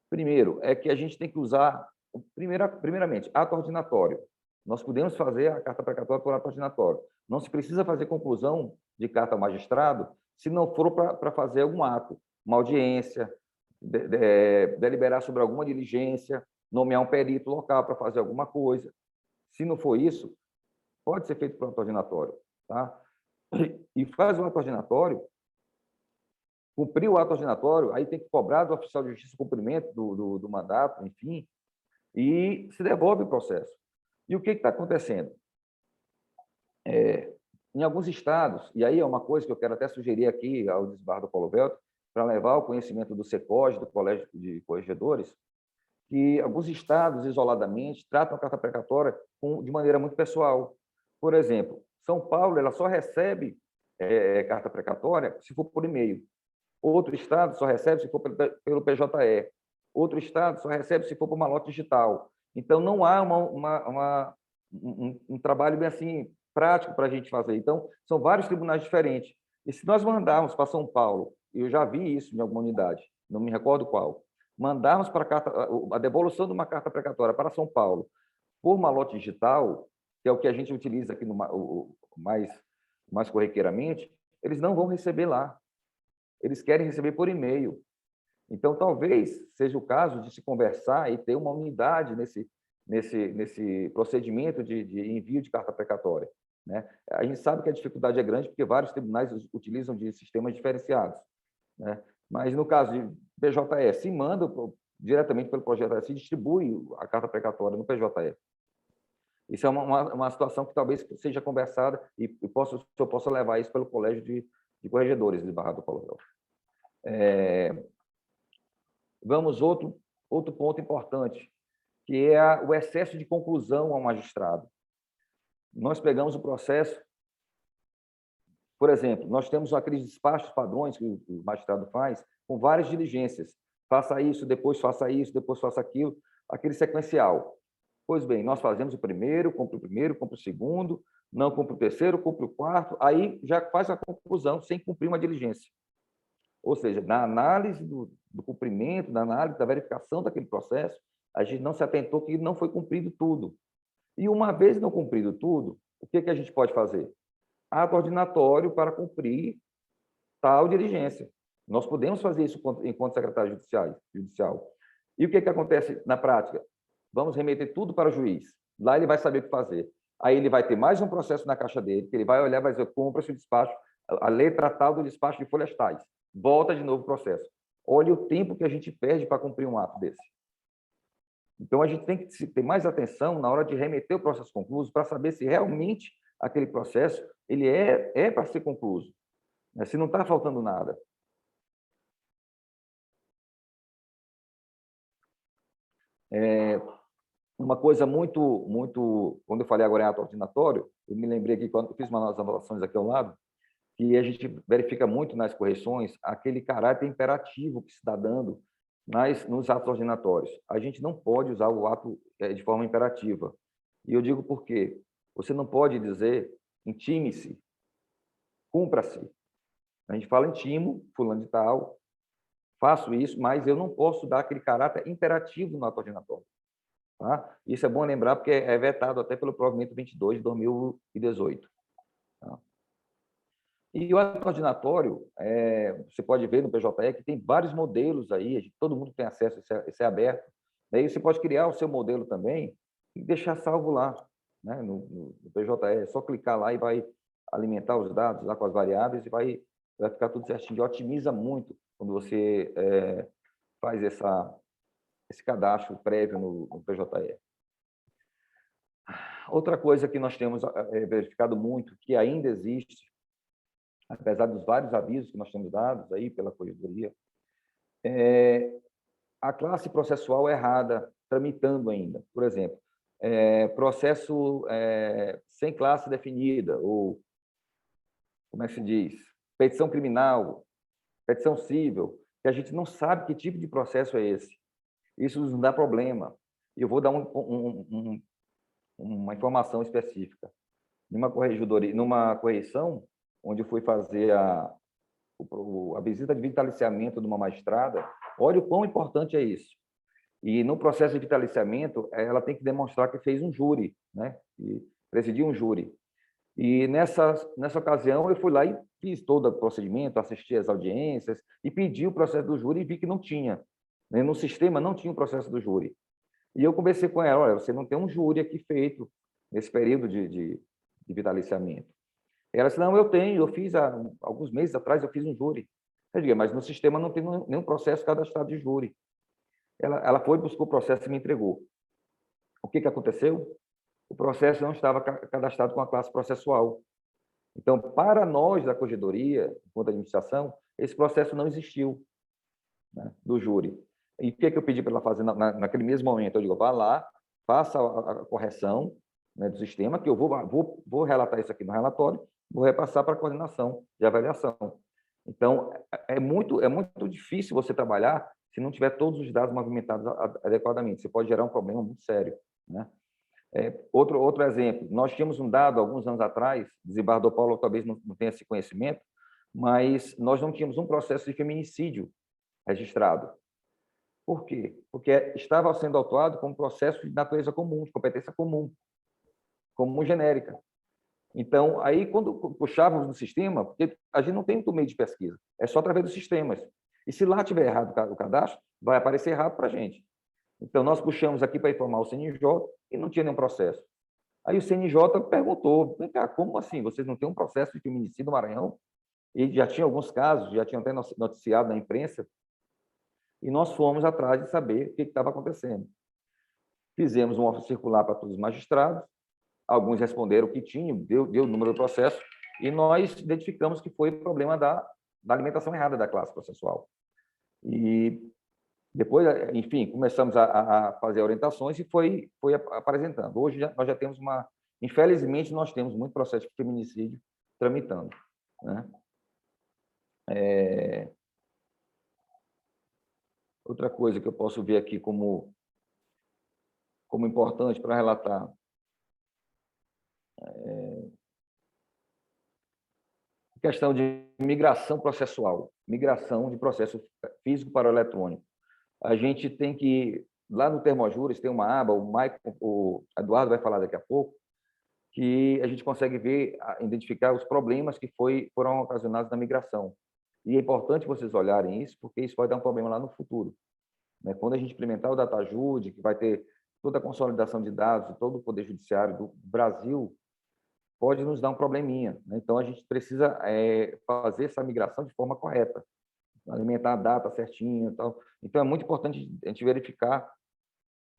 Primeiro, é que a gente tem que usar, primeiramente, ato ordinatório. Nós podemos fazer a carta precatória por ato ordinatório. Não se precisa fazer conclusão de carta ao magistrado se não for para fazer algum ato, uma audiência, deliberar sobre alguma diligência, nomear um perito local para fazer alguma coisa. Se não for isso, pode ser feito por ato ordinatório. Tá? E faz o ato ordinatório, cumpriu o ato ordinatório, aí tem que cobrar do oficial de justiça o cumprimento do mandato, enfim, e se devolve o processo. E o que está acontecendo? Em alguns estados, e aí é uma coisa que eu quero até sugerir aqui ao Desembargador Paulo Velto, para levar ao conhecimento do CECOG, do Colégio de Corregedores, que alguns estados, isoladamente, tratam a carta precatória de maneira muito pessoal. Por exemplo, São Paulo ela só recebe carta precatória se for por e-mail. Outro estado só recebe se for pelo PJE. Outro estado só recebe se for por malote digital. Então, não há um trabalho bem assim prático para a gente fazer. Então, são vários tribunais diferentes. E se nós mandarmos para São Paulo, eu já vi isso em alguma unidade, não me recordo qual, mandarmos para a devolução de uma carta precatória para São Paulo por malote digital, que é o que a gente utiliza aqui mais corriqueiramente, eles não vão receber lá. Eles querem receber por e-mail. Então, talvez seja o caso de se conversar e ter uma unidade nesse procedimento de envio de carta precatória. Né? A gente sabe que a dificuldade é grande porque vários tribunais utilizam de sistemas diferenciados. Né? Mas, no caso de PJE, se manda diretamente pelo projeto, se distribui a carta precatória no PJE. Isso é uma situação que talvez seja conversada e eu possa levar isso pelo Colégio de Corregedores de Barra do Paulo Velto. Vamos outro ponto importante, que é o excesso de conclusão ao magistrado. Nós pegamos o processo, por exemplo, nós temos aqueles despachos padrões que o magistrado faz com várias diligências. Faça isso, depois faça aquilo, aquele sequencial. Pois bem, nós fazemos o primeiro, cumpre o segundo, não cumpre o terceiro, cumpre o quarto, aí já faz a conclusão sem cumprir uma diligência. Ou seja, na análise do cumprimento, na análise da verificação daquele processo, a gente não se atentou que não foi cumprido tudo. E uma vez não cumprido tudo, o que a gente pode fazer? Ato ordinatório para cumprir tal diligência. Nós podemos fazer isso enquanto secretário judicial. E o que acontece na prática? Vamos remeter tudo para o juiz. Lá ele vai saber o que fazer. Aí ele vai ter mais um processo na caixa dele, que ele vai olhar e vai dizer, cumpra-se o despacho, a letra tal do despacho de folhas tais. Volta de novo o processo. Olha o tempo que a gente perde para cumprir um ato desse. Então, a gente tem que ter mais atenção na hora de remeter o processo concluso para saber se realmente aquele processo ele é para ser concluso, né? Se não está faltando nada. Uma coisa muito... Quando eu falei agora em ato ordinatório, eu me lembrei aqui, quando eu fiz umas anotações aqui ao lado, que a gente verifica muito nas correções aquele caráter imperativo que se está dando nos atos ordinatórios. A gente não pode usar o ato de forma imperativa. E eu digo por quê? Você não pode dizer intime-se, cumpra-se. A gente fala intimo, fulano de tal, faço isso, mas eu não posso dar aquele caráter imperativo no ato ordinatório. Tá? Isso é bom lembrar, porque é vetado até pelo provimento 22 de 2018. Tá? E o ato ordinatório, você pode ver no PJE que tem vários modelos aí, todo mundo tem acesso, isso é aberto. Daí você pode criar o seu modelo também e deixar salvo lá, né, no PJE. É só clicar lá e vai alimentar os dados lá com as variáveis e vai ficar tudo certinho. E otimiza muito quando você faz esse cadastro prévio no PJE. Outra coisa que nós temos verificado muito, que ainda existe, apesar dos vários avisos que nós temos dados aí pela Corregedoria, a classe processual errada, tramitando ainda. Por exemplo, processo sem classe definida, ou, como é que se diz? Petição criminal, petição civil, que a gente não sabe que tipo de processo é esse. Isso nos dá problema. E eu vou dar uma informação específica. Numa correição, onde eu fui fazer a visita de vitaliciamento de uma magistrada, olha o quão importante é isso. E no processo de vitaliciamento, ela tem que demonstrar que fez um júri, né? E presidiu um júri. E nessa ocasião, eu fui lá e fiz todo o procedimento, assisti às audiências e pedi o processo do júri e vi que não tinha. Né? No sistema não tinha o processo do júri. E eu conversei com ela, olha, você não tem um júri aqui feito nesse período de vitaliciamento. Ela disse, não, eu tenho, eu fiz há alguns meses atrás, eu fiz um júri. Eu digo, mas no sistema não tem nenhum processo cadastrado de júri. Ela foi, buscou o processo e me entregou. O que aconteceu? O processo não estava cadastrado com a classe processual. Então, para nós da Corregedoria, enquanto administração, esse processo não existiu, né, do júri. E o que eu pedi para ela fazer naquele mesmo momento? Eu digo, vá lá, faça a correção, né, do sistema, que eu vou relatar isso aqui no relatório, vou repassar para a coordenação de avaliação. Então, é muito difícil você trabalhar se não tiver todos os dados movimentados adequadamente. Você pode gerar um problema muito sério, né? Outro exemplo, nós tínhamos um dado, alguns anos atrás, desembargador Paulo talvez não tenha esse conhecimento, mas nós não tínhamos um processo de feminicídio registrado. Por quê? Porque estava sendo autuado como processo de natureza comum, de competência comum genérica. Então, aí, quando puxávamos no sistema, porque a gente não tem muito meio de pesquisa, é só através dos sistemas. E se lá tiver errado o cadastro, vai aparecer errado para a gente. Então, nós puxamos aqui para informar o CNJ e não tinha nenhum processo. Aí o CNJ perguntou, vem cá, como assim? Vocês não têm um processo de feminicídio no Maranhão? E já tinha alguns casos, já tinham até noticiado na imprensa, e nós fomos atrás de saber o que estava acontecendo. Fizemos um ofício circular para todos os magistrados, alguns responderam que tinham, deu o número do processo, e nós identificamos que foi problema da alimentação errada da classe processual. E depois, enfim, começamos a fazer orientações e foi apresentando. Hoje nós já temos infelizmente, nós temos muito processo de feminicídio tramitando, né? Outra coisa que eu posso ver aqui como importante para relatar questão de migração processual, migração de processo físico para o eletrônico. A gente tem que, lá no Termojures, tem uma aba, o Eduardo vai falar daqui a pouco, que a gente consegue ver, identificar os problemas que foram ocasionados na migração. E é importante vocês olharem isso, porque isso vai dar um problema lá no futuro. Né? Quando a gente implementar o DataJude, que vai ter toda a consolidação de dados de todo o Poder Judiciário do Brasil, pode nos dar um probleminha. Né? Então, a gente precisa fazer essa migração de forma correta, alimentar a data certinho e tal. Então, é muito importante a gente verificar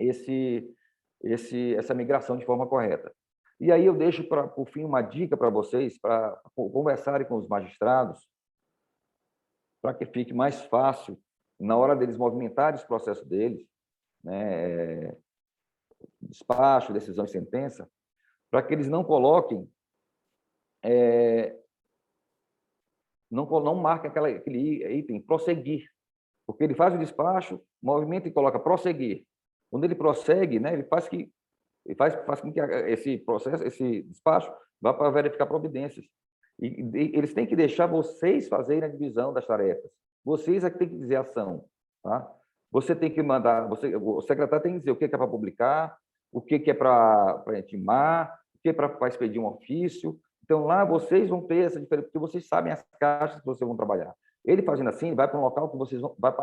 essa migração de forma correta. E aí eu deixo, por fim, uma dica para vocês, para conversarem com os magistrados, para que fique mais fácil, na hora deles movimentarem os processos deles, né, despacho, decisão e sentença, para que eles não coloquem, não marquem aquele item, prosseguir, porque ele faz o despacho, movimenta e coloca prosseguir. Quando ele prossegue, né, ele faz com que esse processo, esse despacho, vá para verificar providências. E eles têm que deixar vocês fazerem a divisão das tarefas. Vocês é que têm que dizer a ação. Tá? Você tem que mandar, o secretário tem que dizer o que é para publicar, o que é para intimar, o que é para expedir um ofício. Então, lá vocês vão ter essa diferença, porque vocês sabem as caixas que vocês vão trabalhar. Ele fazendo assim, vai para um local que vocês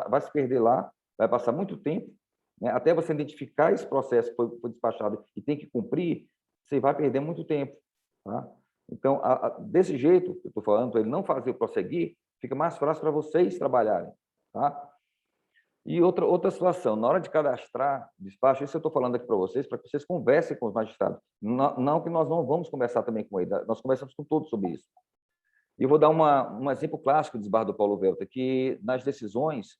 vai se perder lá, vai passar muito tempo, né? Até você identificar esse processo que foi despachado e tem que cumprir, você vai perder muito tempo. Tá? Então, desse jeito, que eu estou falando, para ele não fazer o prosseguir, fica mais fácil para vocês trabalharem. Tá? E outra situação, na hora de cadastrar despacho, isso eu estou falando aqui para vocês vocês conversem com os magistrados. Não que nós não vamos conversar também com ele, nós conversamos com todos sobre isso. E eu vou dar um exemplo clássico do desembargador Paulo Velter, que nas decisões,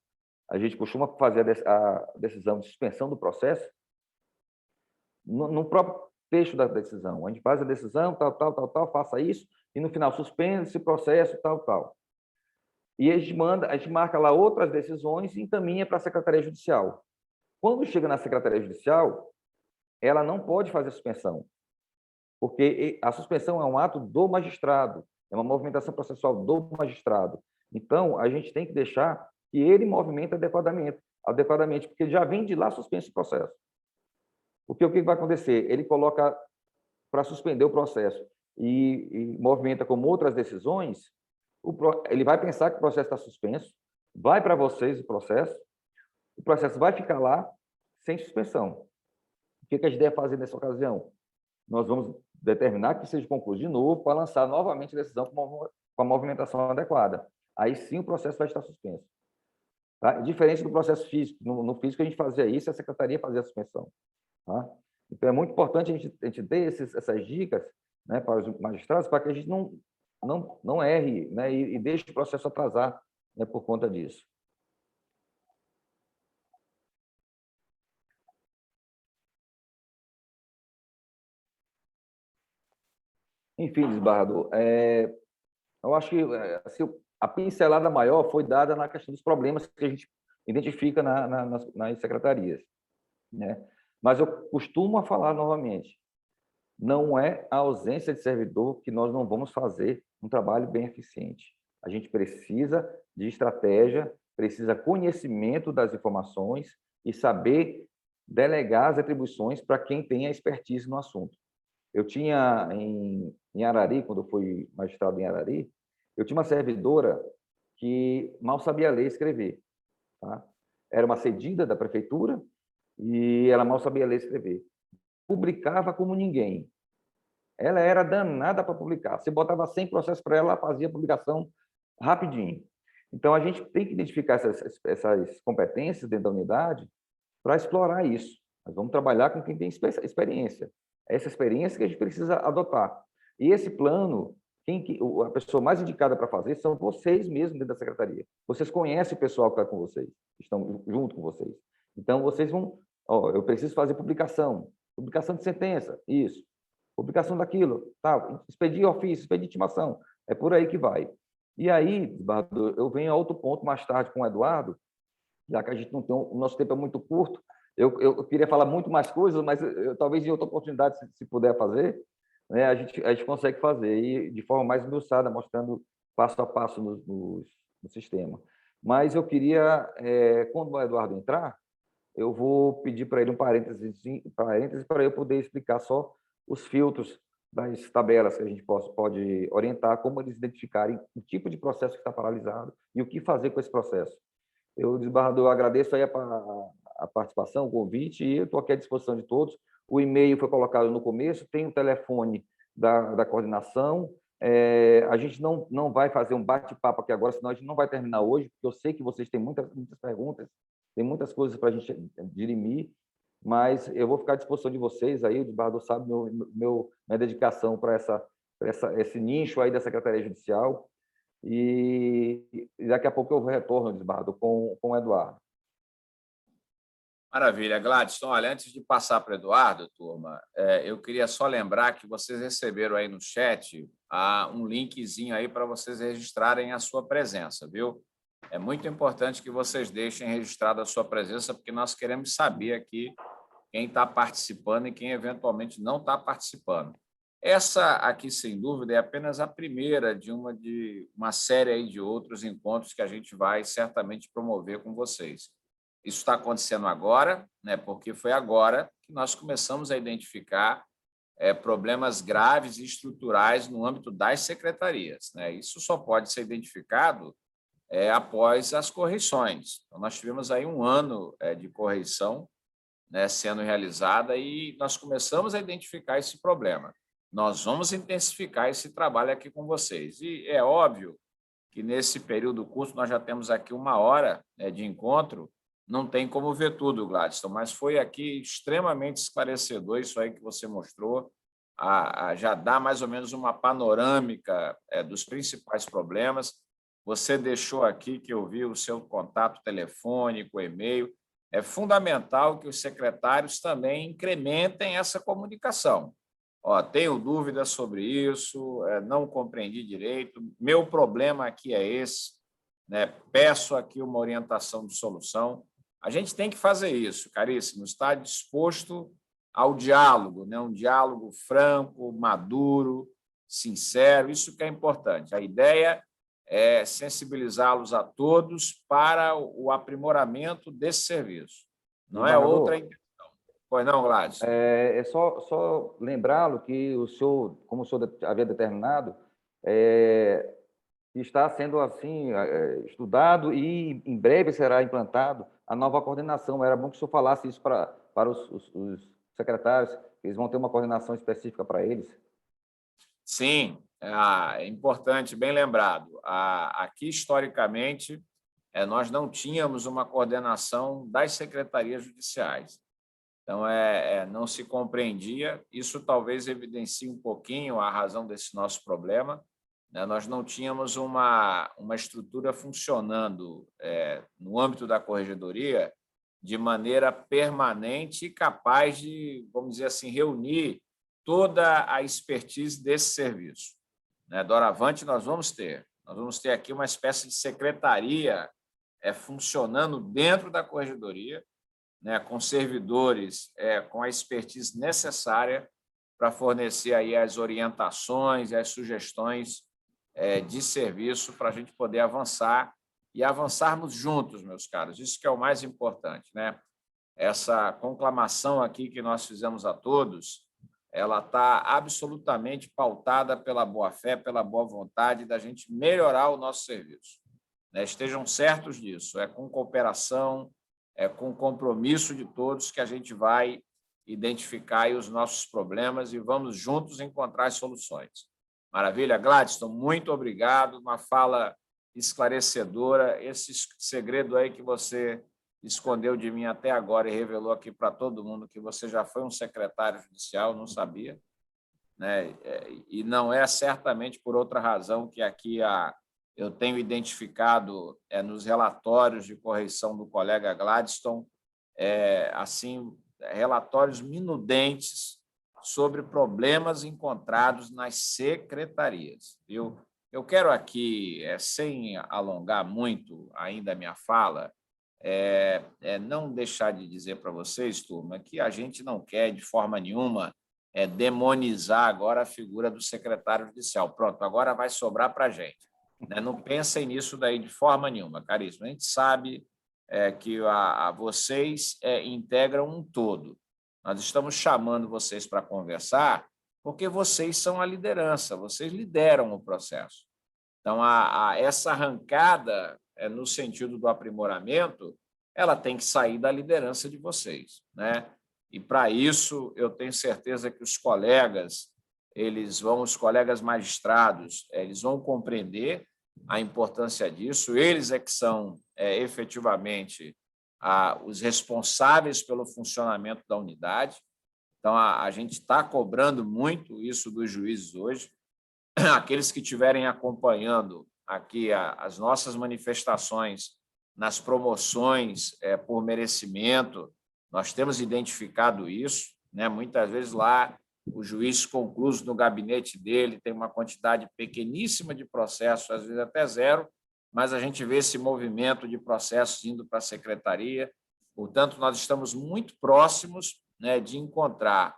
a gente costuma fazer a decisão de suspensão do processo no próprio texto da decisão. A gente faz a decisão, tal, faça isso, e no final suspende esse processo, tal. E a gente marca lá outras decisões e encaminha para a Secretaria Judicial. Quando chega na Secretaria Judicial, ela não pode fazer suspensão, porque a suspensão é um ato do magistrado, é uma movimentação processual do magistrado. Então, a gente tem que deixar que ele movimente adequadamente, porque já vem de lá suspenso o processo. Porque o que vai acontecer? Ele coloca para suspender o processo e movimenta como outras decisões, ele vai pensar que o processo está suspenso, vai para vocês o processo vai ficar lá sem suspensão. O que a gente deve fazer nessa ocasião? Nós vamos determinar que seja concluído de novo para lançar novamente a decisão com a movimentação adequada. Aí sim o processo vai estar suspenso. Tá? Diferente do processo físico. No físico a gente fazia isso, a secretaria fazia a suspensão. Tá? Então é muito importante a gente ter essas dicas, né, para os magistrados, para que a gente não erre, né, e deixe o processo atrasar, né, por conta disso. Enfim, desembargador, eu acho que assim, a pincelada maior foi dada na questão dos problemas que a gente identifica nas secretarias, né? Mas eu costumo falar novamente, não é a ausência de servidor que nós não vamos fazer um trabalho bem eficiente. A gente precisa de estratégia, precisa conhecimento das informações e saber delegar as atribuições para quem tem a expertise no assunto. Eu tinha em Arari, quando eu fui magistrado em Arari, eu tinha uma servidora que mal sabia ler e escrever. Tá? Era uma cedida da prefeitura e ela mal sabia ler e escrever. Publicava como ninguém. Ela era danada para publicar. Você botava 100 processos para ela, ela fazia a publicação rapidinho. Então, a gente tem que identificar essas competências dentro da unidade para explorar isso. Nós vamos trabalhar com quem tem experiência. É essa experiência que a gente precisa adotar. E esse plano, a pessoa mais indicada para fazer são vocês mesmos dentro da secretaria. Vocês conhecem o pessoal que está com vocês, que estão junto com vocês. Então, vocês vão... eu preciso fazer publicação de sentença, isso. Publicação daquilo, tá? Expedir ofício, expedir intimação. É por aí que vai. E aí, eu venho a outro ponto mais tarde com o Eduardo, já que a gente não tem... O nosso tempo é muito curto. Eu queria falar muito mais coisas, mas talvez em outra oportunidade, se puder fazer, né, a gente consegue fazer, e de forma mais esmiuçada, mostrando passo a passo no sistema. Mas eu queria, quando o Eduardo entrar, eu vou pedir para ele um parêntese para eu poder explicar só os filtros das tabelas que a gente pode orientar, como eles identificarem o tipo de processo que está paralisado e o que fazer com esse processo. Desembargador, eu agradeço aí a participação, o convite, e eu estou aqui à disposição de todos. O e-mail foi colocado no começo, tem o telefone da coordenação. A gente não vai fazer um bate-papo aqui agora, senão a gente não vai terminar hoje, porque eu sei que vocês têm muitas perguntas, tem muitas coisas para a gente dirimir, mas eu vou ficar à disposição de vocês aí, o desembargador sabe minha dedicação para esse nicho aí da Secretaria Judicial, e daqui a pouco eu retorno, desembargador, com o Eduardo. Maravilha, Gladson. Olha, antes de passar para o Eduardo, turma, eu queria só lembrar que vocês receberam aí no chat um linkzinho aí para vocês registrarem a sua presença, viu? É muito importante que vocês deixem registrada a sua presença, porque nós queremos saber aqui quem está participando e quem eventualmente não está participando. Essa aqui, sem dúvida, é apenas a primeira de uma série aí de outros encontros que a gente vai certamente promover com vocês. Isso está acontecendo agora, né, porque foi agora que nós começamos a identificar problemas graves e estruturais no âmbito das secretarias, né? Isso só pode ser identificado após as correições. Então, nós tivemos aí um ano de correição, né, sendo realizada, e nós começamos a identificar esse problema. Nós vamos intensificar esse trabalho aqui com vocês. E é óbvio que, nesse período curto, nós já temos aqui 1 hora de encontro, não tem como ver tudo, Gladson, mas foi aqui extremamente esclarecedor isso aí que você mostrou, já dar mais ou menos uma panorâmica dos principais problemas. Você deixou aqui, que eu vi, o seu contato telefônico, e-mail. É fundamental que os secretários também incrementem essa comunicação. Tenho dúvidas sobre isso, não compreendi direito, meu problema aqui é esse, né? Peço aqui uma orientação de solução. A gente tem que fazer isso, caríssimo, estar disposto ao diálogo, né? Um diálogo franco, maduro, sincero, isso que é importante. A ideia é sensibilizá-los a todos para o aprimoramento desse serviço. Não é outra intenção. Pois não, Gladys? É só lembrá-lo que o senhor, como o senhor havia determinado, está sendo assim estudado e em breve será implantado a nova coordenação. Era bom que o senhor falasse isso para os secretários, eles vão ter uma coordenação específica para eles. Sim, é importante, bem lembrado. Aqui, historicamente, nós não tínhamos uma coordenação das secretarias judiciais. Então, não se compreendia. Isso talvez evidencie um pouquinho a razão desse nosso problema. Nós não tínhamos uma estrutura funcionando no âmbito da corregedoria de maneira permanente e capaz de, vamos dizer assim, reunir toda a expertise desse serviço. Doravante, nós vamos ter aqui uma espécie de secretaria funcionando dentro da corregedoria, com servidores com a expertise necessária para fornecer aí as orientações e as sugestões de serviço para a gente poder avançar e avançarmos juntos, meus caros. Isso que é o mais importante, né? Essa conclamação aqui que nós fizemos a todos, ela está absolutamente pautada pela boa-fé, pela boa vontade da gente melhorar o nosso serviço. Estejam certos disso. É com cooperação, com compromisso de todos que a gente vai identificar aí os nossos problemas e vamos juntos encontrar as soluções. Maravilha? Gladstone, muito obrigado. Uma fala esclarecedora. Esse segredo aí que você escondeu de mim até agora e revelou aqui para todo mundo que você já foi um secretário judicial, não sabia, né? E não é certamente por outra razão que aqui eu tenho identificado nos relatórios de correição do colega Gladstone, assim, relatórios minudentes sobre problemas encontrados nas secretarias. Eu quero aqui, sem alongar muito ainda a minha fala, não deixar de dizer para vocês, turma, que a gente não quer, de forma nenhuma, demonizar agora a figura do secretário judicial. Pronto, agora vai sobrar para a gente. Não pensem nisso daí de forma nenhuma, caríssimo. A gente sabe que vocês integram um todo. Nós estamos chamando vocês para conversar porque vocês são a liderança, vocês lideram o processo. Então, essa arrancada, no sentido do aprimoramento, ela tem que sair da liderança de vocês, né? E, para isso, eu tenho certeza que os colegas magistrados, eles vão compreender a importância disso, eles que são efetivamente os responsáveis pelo funcionamento da unidade. Então, a gente está cobrando muito isso dos juízes hoje. Aqueles que estiverem acompanhando aqui as nossas manifestações nas promoções por merecimento, nós temos identificado isso, né? Muitas vezes lá o juiz concluso no gabinete dele tem uma quantidade pequeníssima de processos, às vezes até zero, mas a gente vê esse movimento de processos indo para a secretaria. Portanto, nós estamos muito próximos, né, de encontrar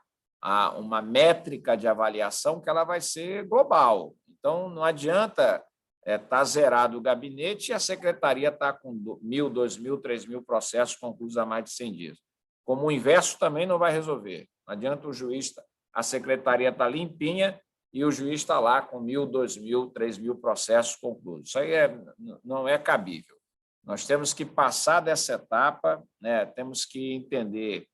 uma métrica de avaliação que ela vai ser global. Então, não adianta estar zerado o gabinete e a secretaria estar com 1.000, 2.000, 3.000 processos concluídos há mais de 100 dias. Como o inverso também não vai resolver. Não adianta a secretaria estar limpinha e o juiz está lá com 1.000, 2.000, 3.000 processos concluídos. Isso aí não é cabível. Nós temos que passar dessa etapa, né? Temos que entender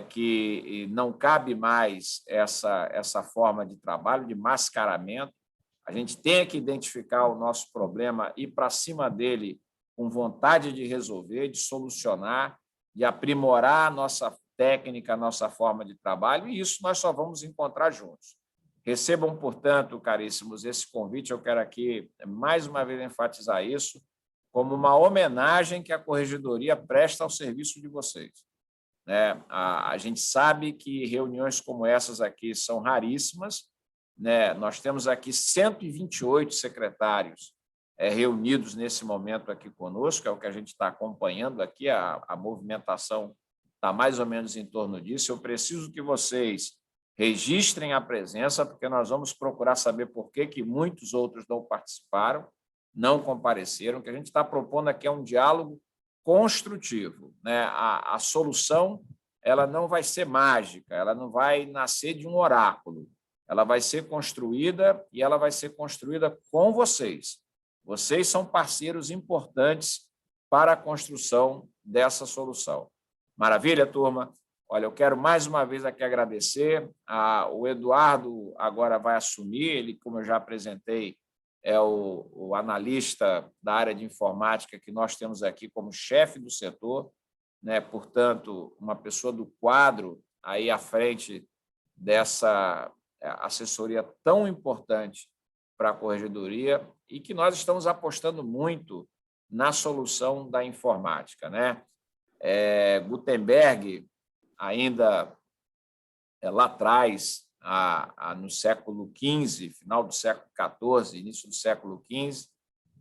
que não cabe mais essa forma de trabalho, de mascaramento. A gente tem que identificar o nosso problema, ir para cima dele com vontade de resolver, de solucionar, de aprimorar técnica, a nossa forma de trabalho, e isso nós só vamos encontrar juntos. Recebam, portanto, caríssimos, esse convite. Eu quero aqui, mais uma vez, enfatizar isso como uma homenagem que a Corregedoria presta ao serviço de vocês. Né? A gente sabe que reuniões como essas aqui são raríssimas, né? Nós temos aqui 128 secretários reunidos nesse momento aqui conosco, é o que a gente está acompanhando aqui, a movimentação está mais ou menos em torno disso. Eu preciso que vocês registrem a presença, porque nós vamos procurar saber por que muitos outros não participaram, não compareceram. O que a gente está propondo aqui é um diálogo construtivo, né? A solução ela não vai ser mágica, ela não vai nascer de um oráculo, ela vai ser construída e ela vai ser construída com vocês. Vocês são parceiros importantes para a construção dessa solução. Maravilha, turma? Olha, eu quero mais uma vez aqui agradecer. O Eduardo agora vai assumir, ele, como eu já apresentei, é o analista da área de informática que nós temos aqui como chefe do setor, né? Portanto, uma pessoa do quadro aí à frente dessa assessoria tão importante para a Corregedoria e que nós estamos apostando muito na solução da informática, né? Gutenberg, ainda lá atrás, no século XV, final do século XIV, início do século XV,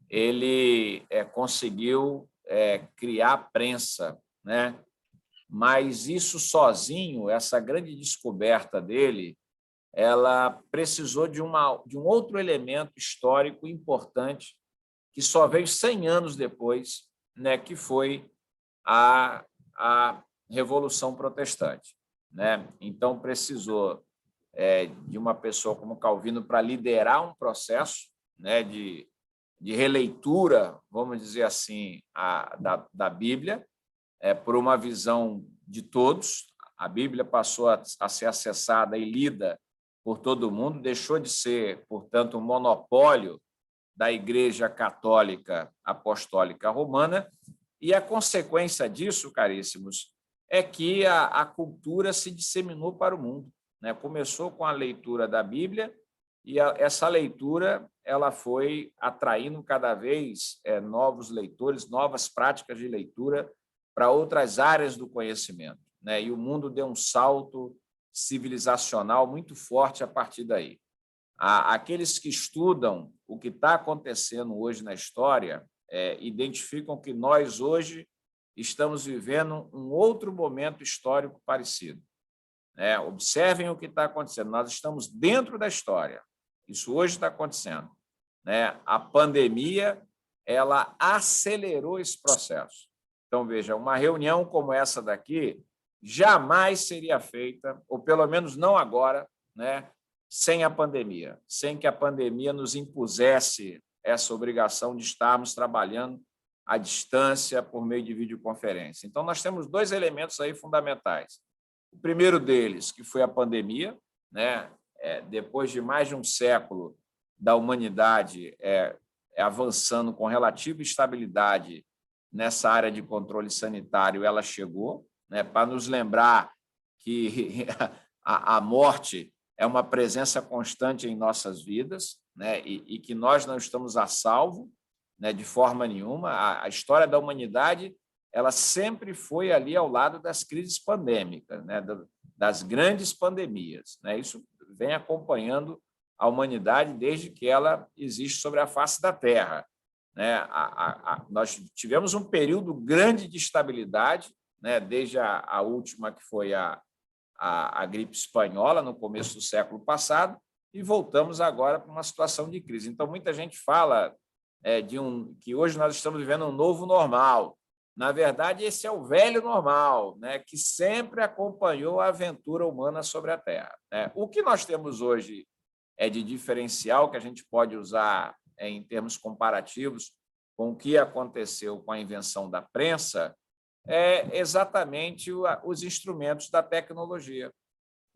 ele conseguiu criar a prensa, né? Mas isso sozinho, essa grande descoberta dele, ela precisou de um outro elemento histórico importante que só veio 100 anos depois, né? Que foi a Revolução Protestante, né? Então, precisou de uma pessoa como Calvino para liderar um processo, né, de releitura, vamos dizer assim, da Bíblia, por uma visão de todos. A Bíblia passou a ser acessada e lida por todo mundo, deixou de ser, portanto, um monopólio da Igreja Católica Apostólica Romana, e a consequência disso, caríssimos, é que a cultura se disseminou para o mundo, né? Começou com a leitura da Bíblia e essa leitura ela foi atraindo cada vez novos leitores, novas práticas de leitura para outras áreas do conhecimento, né? E o mundo deu um salto civilizacional muito forte a partir daí. Aqueles que estudam o que está acontecendo hoje na história identificam que nós, hoje, estamos vivendo um outro momento histórico parecido. Observem o que está acontecendo. Nós estamos dentro da história. Isso hoje está acontecendo, né? A pandemia ela acelerou esse processo. Então, veja, uma reunião como essa daqui jamais seria feita, ou pelo menos não agora, né, sem a pandemia, sem que a pandemia nos impusesse essa obrigação de estarmos trabalhando à distância por meio de videoconferência. Então, nós temos dois elementos aí fundamentais. O primeiro deles, que foi a pandemia, né? Depois de mais de um século da humanidade avançando com relativa estabilidade nessa área de controle sanitário, ela chegou, né, para nos lembrar que a morte é uma presença constante em nossas vidas, né, e que nós não estamos a salvo, né, de forma nenhuma. A história da humanidade ela sempre foi ali ao lado das crises pandêmicas, né, das grandes pandemias, né? Isso vem acompanhando a humanidade desde que ela existe sobre a face da Terra, né? Nós tivemos um período grande de estabilidade, né, desde a última, que foi a gripe espanhola, no começo do século passado, e voltamos agora para uma situação de crise. Então, muita gente fala que hoje nós estamos vivendo um novo normal. Na verdade, esse é o velho normal, né, que sempre acompanhou a aventura humana sobre a Terra, né? O que nós temos hoje de diferencial, que a gente pode usar em termos comparativos com o que aconteceu com a invenção da prensa, é exatamente os instrumentos da tecnologia,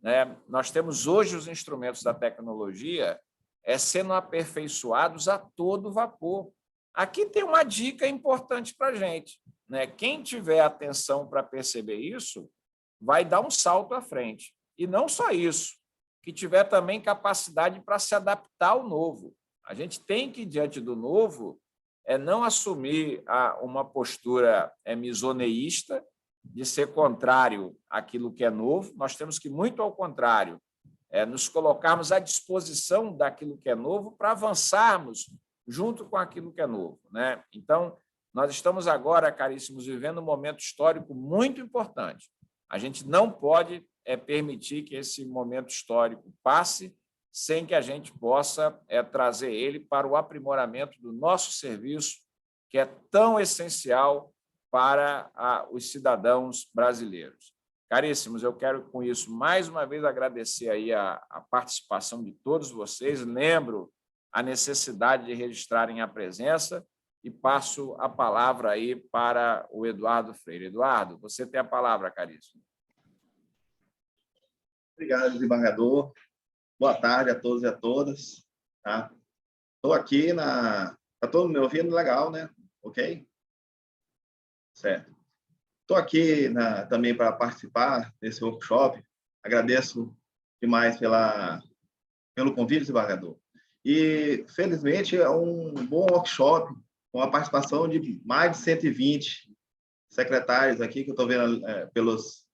né? Nós temos hoje os instrumentos da tecnologia sendo aperfeiçoados a todo vapor. Aqui tem uma dica importante para a gente, né? Quem tiver atenção para perceber isso, vai dar um salto à frente. E não só isso, que tiver também capacidade para se adaptar ao novo. A gente tem que, diante do novo, não assumir uma postura misoneísta, de ser contrário àquilo que é novo. Nós temos que, muito ao contrário, nos colocarmos à disposição daquilo que é novo para avançarmos junto com aquilo que é novo, né? Então, nós estamos agora, caríssimos, vivendo um momento histórico muito importante. A gente não pode permitir que esse momento histórico passe sem que a gente possa trazer ele para o aprimoramento do nosso serviço, que é tão essencial para os cidadãos brasileiros. Caríssimos, eu quero, com isso, mais uma vez agradecer aí a participação de todos vocês. Lembro a necessidade de registrarem a presença e passo a palavra aí para o Eduardo Freire. Eduardo, você tem a palavra, caríssimo. Obrigado, desembargador. Boa tarde a todos e a todas. Estou aqui na... Está todo mundo me ouvindo? Legal, né? Ok? Certo. Estou aqui também para participar desse workshop. Agradeço demais pelo convite, desembargador. E, felizmente, é um bom workshop com a participação de mais de 120 secretários aqui, que eu estou vendo pelos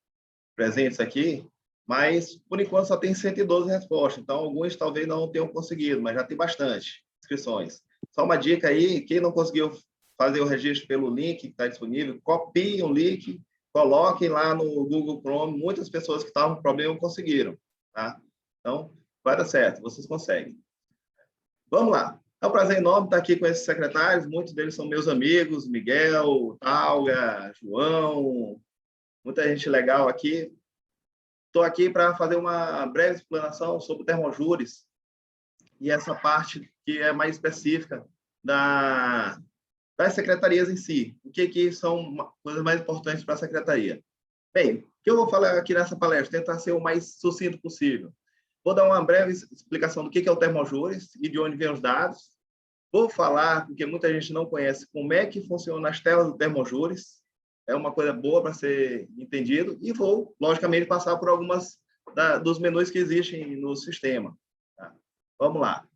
presentes aqui, mas, por enquanto, só tem 112 respostas. Então, alguns talvez não tenham conseguido, mas já tem bastante inscrições. Só uma dica aí, quem não conseguiu fazer o registro pelo link que está disponível, copiem o link, coloquem lá no Google Chrome. Muitas pessoas que estavam com problema conseguiram. Tá? Então, vai dar certo, vocês conseguem. Vamos lá. É um prazer enorme estar aqui com esses secretários. Muitos deles são meus amigos, Miguel, Talga, João, muita gente legal aqui. Estou aqui para fazer uma breve explanação sobre o Termojures e essa parte que é mais específica das secretarias em si. O que são coisas mais importantes para a secretaria? Bem, o que eu vou falar aqui nessa palestra? Tentar ser o mais sucinto possível. Vou dar uma breve explicação do que é o Termojures e de onde vêm os dados. Vou falar, porque muita gente não conhece, como é que funcionam as telas do Termojures. É uma coisa boa para ser entendido. E vou, logicamente, passar por algumas dos menus que existem no sistema. Tá? Vamos lá.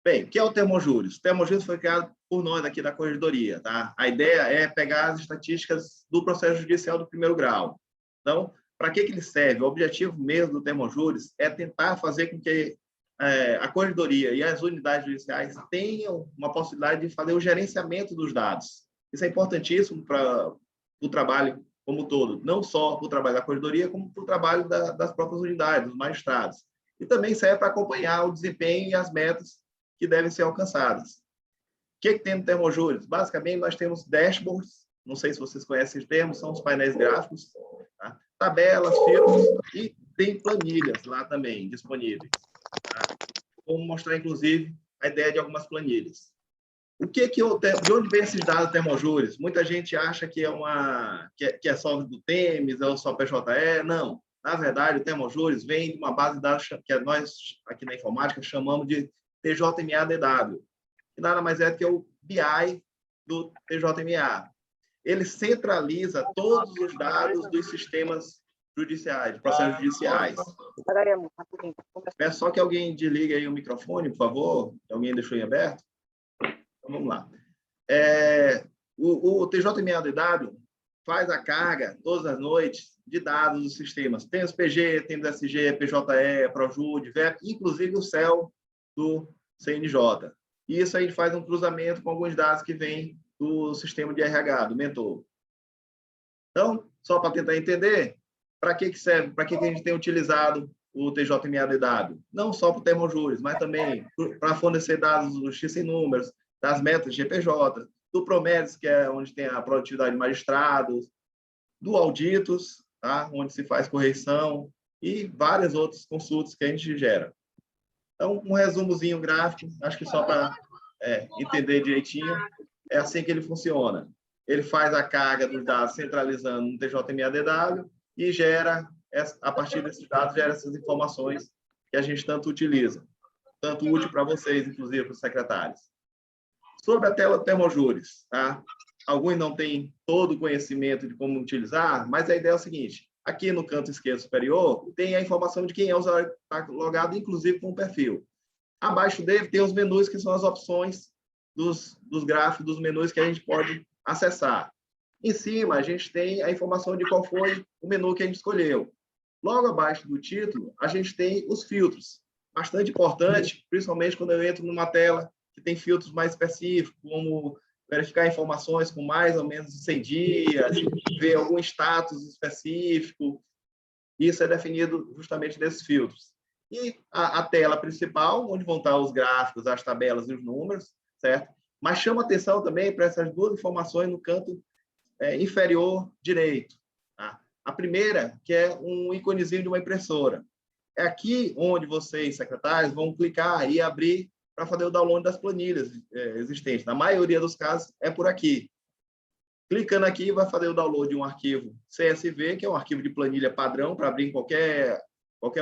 Bem, o que é o Termojures? O Termojures foi criado por nós aqui da Corregedoria. Tá? A ideia é pegar as estatísticas do processo judicial do primeiro grau. Então, para que ele serve? O objetivo mesmo do Termojures é tentar fazer com que a Corregedoria e as unidades judiciais tenham uma possibilidade de fazer o gerenciamento dos dados. Isso é importantíssimo para o trabalho como um todo, não só para o trabalho da Corregedoria, como para o trabalho das próprias unidades, dos magistrados. E também serve para acompanhar o desempenho e as metas que devem ser alcançadas. O que tem no Termojures? Basicamente, nós temos dashboards, não sei se vocês conhecem os termos, são os painéis gráficos, tá? Tabelas, filtros e tem planilhas lá também disponíveis. Tá? Vou mostrar, inclusive, a ideia de algumas planilhas. De onde vem esses dados do Termojures? Muita gente acha que é só do Temes, é só PJE. Não. Na verdade, o Termojures vem de uma base de dados que nós, aqui na informática, chamamos de TJMA-DW, que nada mais é do que o BI do TJMA. Ele centraliza todos os dados dos sistemas judiciais, de processos judiciais. Peço só que alguém desligue aí o microfone, por favor. Alguém deixou em aberto? Então, vamos lá. O TJMA-DW faz a carga, todas as noites, de dados dos sistemas. Tem os PG, tem os SG, PJE, Projude, VEP, inclusive o CEL do CNJ. E isso a gente faz um cruzamento com alguns dados que vêm do sistema de RH, do mentor. Então, só para tentar entender, para que serve, para que a gente tem utilizado o TJMA-DW? Não só para o Termojures, mas também para fornecer dados dos X em números, das metas de GPJ, do Promedes, que é onde tem a produtividade de magistrados, do Auditos, tá? Onde se faz correção, e várias outras consultas que a gente gera. Então, um resumozinho gráfico, acho que só para entender direitinho, é assim que ele funciona. Ele faz a carga dos dados centralizando no TJMA-DW e gera, a partir desses dados, gera essas informações que a gente tanto utiliza. Tanto útil para vocês, inclusive para os secretários. Sobre a tela do Termojures, tá? Alguns não têm todo o conhecimento de como utilizar, mas a ideia é o seguinte: aqui no canto esquerdo superior, tem a informação de quem é o usuário que está logado, inclusive com o perfil. Abaixo dele tem os menus, que são as opções dos gráficos, dos menus que a gente pode acessar. Em cima, a gente tem a informação de qual foi o menu que a gente escolheu. Logo abaixo do título, a gente tem os filtros. Bastante importante, principalmente quando eu entro numa tela que tem filtros mais específicos, como verificar informações com mais ou menos de 100 dias, ver algum status específico. Isso é definido justamente desses filtros. E a tela principal, onde vão estar os gráficos, as tabelas e os números, certo? Mas chama atenção também para essas duas informações no canto inferior direito. Tá? A primeira, que é um íconezinho de uma impressora. É aqui onde vocês, secretários, vão clicar e abrir para fazer o download das planilhas existentes. Na maioria dos casos, é por aqui. Clicando aqui, vai fazer o download de um arquivo CSV, que é um arquivo de planilha padrão para abrir em qualquer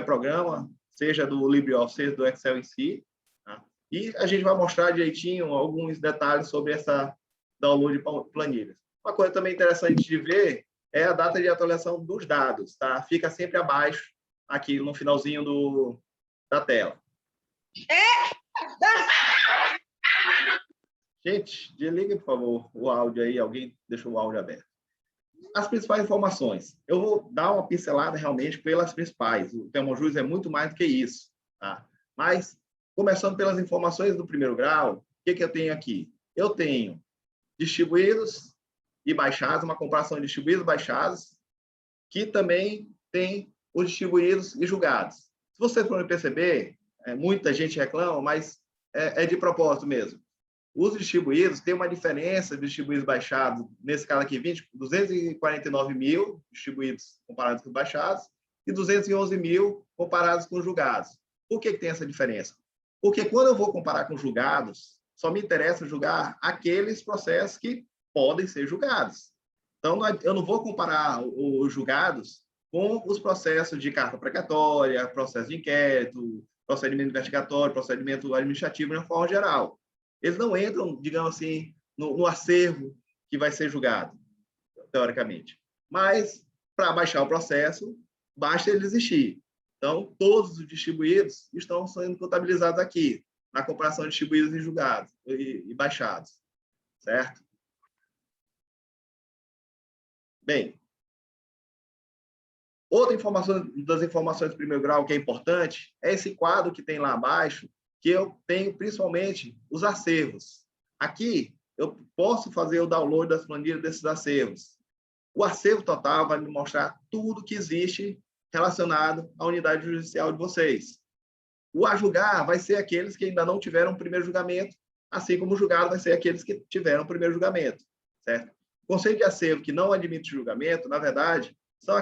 programa, seja do LibreOffice, seja do Excel em si. Tá? E a gente vai mostrar direitinho alguns detalhes sobre essa download de planilhas. Uma coisa também interessante de ver é a data de atualização dos dados. Tá? Fica sempre abaixo, aqui no finalzinho da tela. Gente, desliga, por favor, o áudio aí. Alguém deixou o áudio aberto. As principais informações. Eu vou dar uma pincelada realmente pelas principais. O ThermoJuice é muito mais do que isso. Tá? Mas, começando pelas informações do primeiro grau, o que eu tenho aqui? Eu tenho distribuídos e baixados, uma comparação de distribuídos e baixados, que também tem os distribuídos e julgados. Se vocês forem perceber, muita gente reclama, mas é de propósito mesmo. Os distribuídos têm uma diferença de distribuídos baixados, nesse caso aqui, 249 mil distribuídos comparados com baixados e 211 mil comparados com julgados. Por que tem essa diferença? Porque quando eu vou comparar com julgados, só me interessa julgar aqueles processos que podem ser julgados. Então, eu não vou comparar os julgados com os processos de carta precatória, processo de inquérito, procedimento investigatório, procedimento administrativo de uma forma geral. Eles não entram, digamos assim, no acervo que vai ser julgado, teoricamente. Mas, para baixar o processo, basta ele existir. Então, todos os distribuídos estão sendo contabilizados aqui, na comparação de distribuídos e julgados e baixados, certo? Bem, outra informação das informações do primeiro grau que é importante é esse quadro que tem lá abaixo, que eu tenho principalmente os acervos. Aqui, eu posso fazer o download das planilhas desses acervos. O acervo total vai me mostrar tudo que existe relacionado à unidade judicial de vocês. O a julgar vai ser aqueles que ainda não tiveram o primeiro julgamento, assim como o julgado vai ser aqueles que tiveram o primeiro julgamento, certo? O conceito de acervo que não admite julgamento, na verdade, são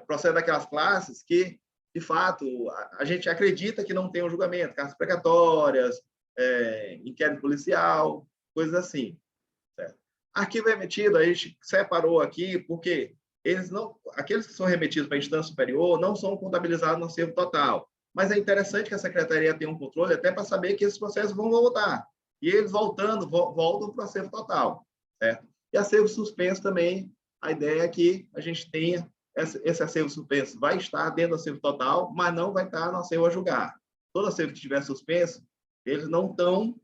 processos daquelas classes que, de fato, a gente acredita que não tem um julgamento, cartas precatórias, inquérito policial, coisas assim. Certo? Arquivo remetido, a gente separou aqui, porque aqueles que são remetidos para a instância superior não são contabilizados no acervo total. Mas é interessante que a Secretaria tenha um controle até para saber que esses processos vão voltar. E eles voltando, voltam para o acervo total. Certo? E acervo suspenso também, a ideia é que a gente tenha esse acervo suspenso vai estar dentro do acervo total, mas não vai estar no acervo a julgar. Todo acervo que tiver suspenso, eles não estão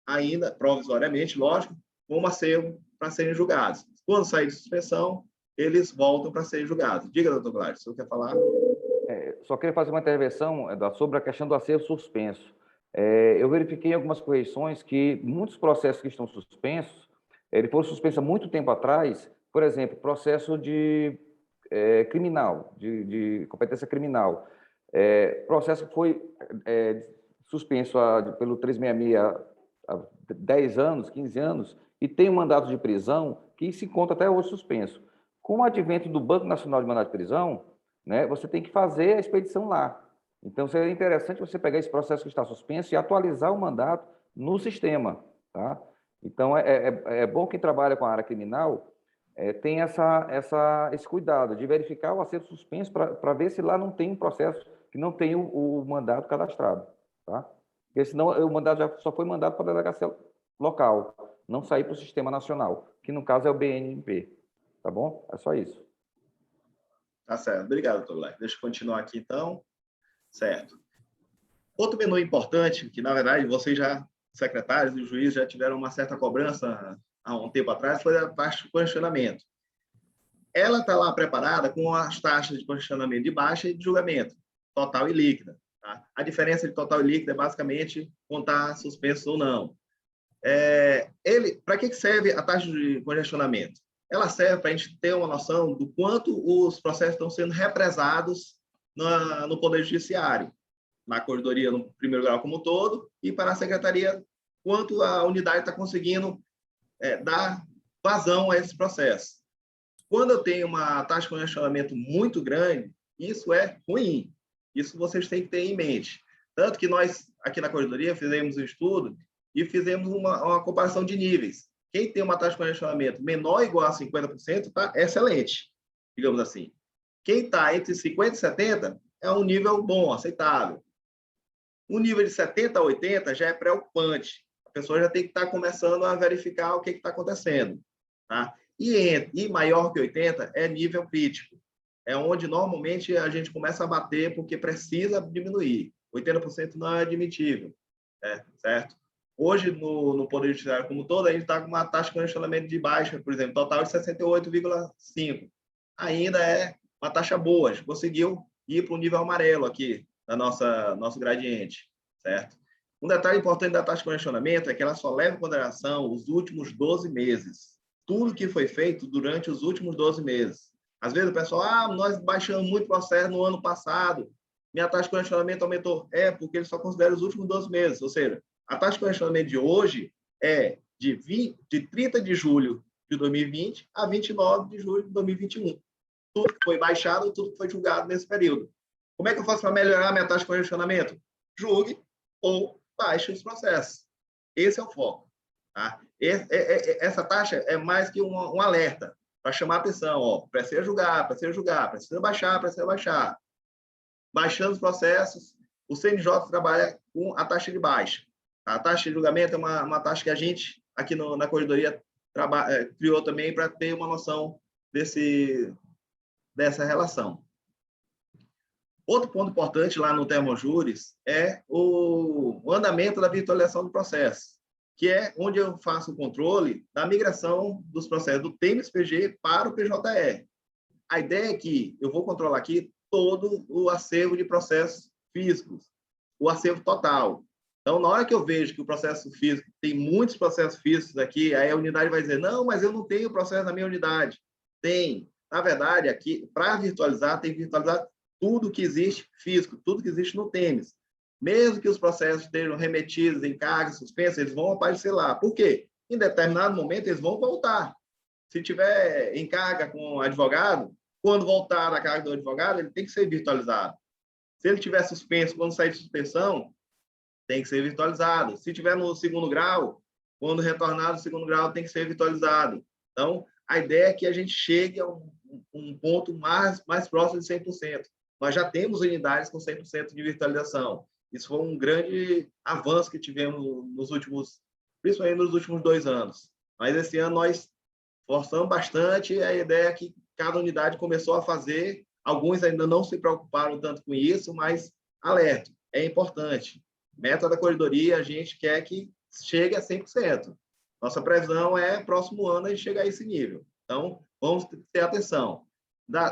ainda, provisoriamente, lógico, como acervo para serem julgados. Quando sair de suspensão, eles voltam para serem julgados. Diga, doutor Gladys, se você quer falar. Só queria fazer uma intervenção sobre a questão do acervo suspenso. Eu verifiquei algumas correções que muitos processos que estão suspensos, eles foram suspensos há muito tempo atrás, por exemplo, processo de criminal, de competência criminal. Processo que foi suspenso pelo 366 há 10 anos, 15 anos, e tem um mandato de prisão que se encontra até hoje suspenso. Com o advento do Banco Nacional de Mandato de Prisão, né, você tem que fazer a expedição lá. Então, seria interessante você pegar esse processo que está suspenso e atualizar o mandato no sistema. Tá? Então, é bom quem trabalha com a área criminal tem esse cuidado de verificar o acervo suspenso para ver se lá não tem um processo que não tem o mandato cadastrado. Tá? Porque senão o mandato já só foi mandado para a delegacia local, não sair para o Sistema Nacional, que no caso é o BNMP. Tá bom? É só isso. Tá certo. Obrigado, doutor Black. Deixa eu continuar aqui, então. Certo. Outro menu importante, que, na verdade, vocês já, secretários e juízes, já tiveram uma certa cobrança há um tempo atrás, foi a taxa de congestionamento. Ela está lá preparada com as taxas de congestionamento de baixa e de julgamento, total e líquida. Tá? A diferença de total e líquida é basicamente contar suspenso ou não. Para que serve a taxa de congestionamento? Ela serve para a gente ter uma noção do quanto os processos estão sendo represados no Poder Judiciário, na corredoria no primeiro grau como um todo, e para a secretaria, quanto a unidade está conseguindo dar vazão a esse processo. Quando eu tenho uma taxa de congestionamento muito grande, isso é ruim. Isso vocês têm que ter em mente. Tanto que nós, aqui na corredoria, fizemos um estudo e fizemos uma comparação de níveis. Quem tem uma taxa de congestionamento menor ou igual a 50% está excelente, digamos assim. Quem está entre 50% e 70% é um nível bom, aceitável. O nível de 70% a 80% já é preocupante. A pessoa já tem que estar começando a verificar o que está acontecendo. Tá? E maior que 80% é nível crítico. É onde normalmente a gente começa a bater porque precisa diminuir. 80% não é admitível. Certo? Hoje, no Poder Judiciário como todo, a gente está com uma taxa de congestionamento de baixa, por exemplo, total de 68,5%. Ainda é uma taxa boa, a gente conseguiu ir para o nível amarelo aqui, da nosso gradiente, certo? Um detalhe importante da taxa de congestionamento é que ela só leva em consideração os últimos 12 meses. Tudo que foi feito durante os últimos 12 meses. Às vezes o pessoal, nós baixamos muito processo no ano passado, minha taxa de congestionamento aumentou. Porque ele só considera os últimos 12 meses, ou seja, a taxa de congestionamento de hoje é de 30 de julho de 2020 a 29 de julho de 2021. Tudo que foi baixado, tudo que foi julgado nesse período. Como é que eu faço para melhorar a minha taxa de congestionamento? Julgue ou baixe os processos. Esse é o foco. Tá? Essa taxa é mais que um alerta para chamar a atenção. Precisa julgar, precisa baixar. Baixando os processos, o CNJ trabalha com a taxa de baixa. A taxa de julgamento é uma taxa que a gente, aqui na corredoria, criou também para ter uma noção dessa relação. Outro ponto importante lá no Termojures é o andamento da virtualização do processo, que é onde eu faço o controle da migração dos processos do TMS-PG para o PJE. A ideia é que eu vou controlar aqui todo o acervo de processos físicos, o acervo total. Então, na hora que eu vejo que o processo físico, tem muitos processos físicos aqui, aí a unidade vai dizer, não, mas eu não tenho processo na minha unidade. Tem. Na verdade, aqui, para virtualizar, tem que virtualizar tudo que existe físico, tudo que existe no TEMES. Mesmo que os processos estejam remetidos em carga suspensa, eles vão aparecer lá. Por quê? Em determinado momento, eles vão voltar. Se tiver em carga com o advogado, quando voltar a carga do advogado, ele tem que ser virtualizado. Se ele tiver suspenso, quando sair de suspensão, tem que ser virtualizado. Se tiver no segundo grau, quando retornar do segundo grau, tem que ser virtualizado. Então, a ideia é que a gente chegue a um ponto mais próximo de 100%. Nós já temos unidades com 100% de virtualização. Isso foi um grande avanço que tivemos principalmente nos últimos 2 anos. Mas esse ano nós forçamos bastante e a ideia é que cada unidade começou a fazer. Alguns ainda não se preocuparam tanto com isso, mas alerta, é importante. Meta da corredoria, a gente quer que chegue a 100%. Nossa previsão é, próximo ano, a gente chegar a esse nível. Então, vamos ter atenção.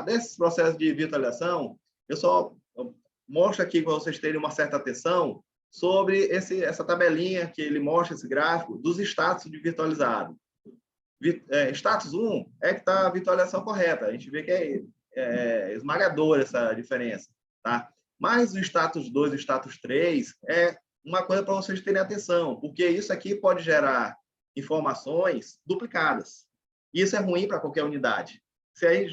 Desses processos de virtualização, eu mostro aqui para vocês terem uma certa atenção sobre essa tabelinha que ele mostra, esse gráfico, dos status de virtualizado. Status 1 é que está a virtualização correta. A gente vê que é esmagadora essa diferença. Tá? Mas o status 2 e o status 3 é uma coisa para vocês terem atenção, porque isso aqui pode gerar informações duplicadas. Isso é ruim para qualquer unidade. Se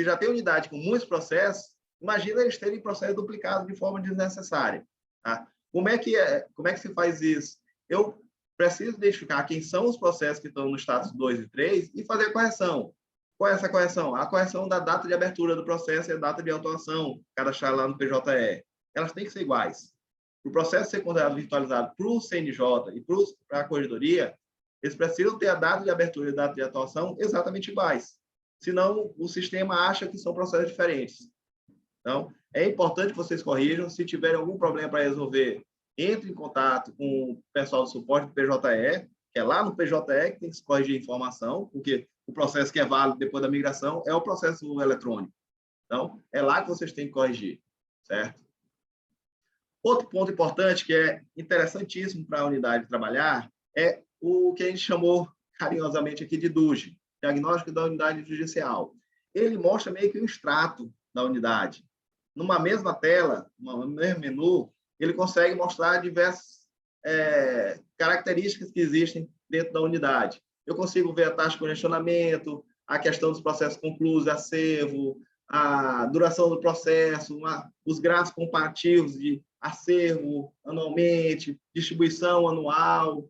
já tem unidade com muitos processos, imagina eles terem processo duplicado de forma desnecessária. Tá? Como é que se faz isso? Eu preciso identificar quem são os processos que estão no status 2 e 3 e fazer a correção. Qual é essa correção? A correção da data de abertura do processo e a data de autuação cadastrada lá no PJE. Elas têm que ser iguais. Para o processo ser considerado virtualizado para o CNJ e para a corredoria, eles precisam ter a data de abertura e a data de atuação exatamente iguais. Senão, o sistema acha que são processos diferentes. Então, é importante que vocês corrijam. Se tiverem algum problema para resolver, entre em contato com o pessoal do suporte do PJE, que é lá no PJE que tem que se corrigir a informação, porque o processo que é válido depois da migração é o processo eletrônico. Então, é lá que vocês têm que corrigir, certo? Outro ponto importante, que é interessantíssimo para a unidade trabalhar, é o que a gente chamou carinhosamente aqui de DUG, Diagnóstico da Unidade Judicial. Ele mostra meio que um extrato da unidade. Numa mesma tela, no mesmo menu, ele consegue mostrar diversas características que existem dentro da unidade. Eu consigo ver a taxa de congestionamento, a questão dos processos conclusos, acervo, a duração do processo, os gráficos comparativos de acervo anualmente, distribuição anual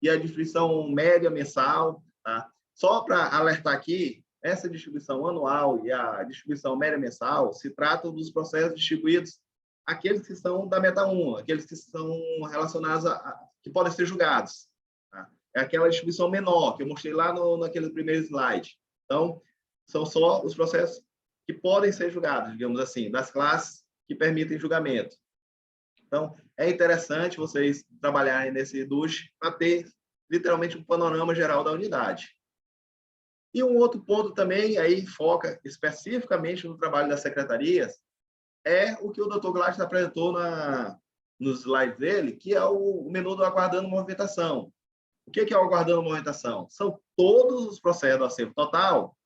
e a distribuição média mensal. Tá? Só para alertar aqui, essa distribuição anual e a distribuição média mensal se tratam dos processos distribuídos, aqueles que são da meta 1, aqueles que são relacionados que podem ser julgados. Tá? É aquela distribuição menor que eu mostrei lá naquele primeiro slide. Então, são só os processos que podem ser julgados, digamos assim, das classes que permitem julgamento. Então, é interessante vocês trabalharem nesse DUG para ter, literalmente, um panorama geral da unidade. E um outro ponto também, aí foca especificamente no trabalho das secretarias, é o que o Dr. Gladys apresentou nos slides dele, que é o menu do aguardando movimentação. O que é o aguardando movimentação? São todos os processos do acervo total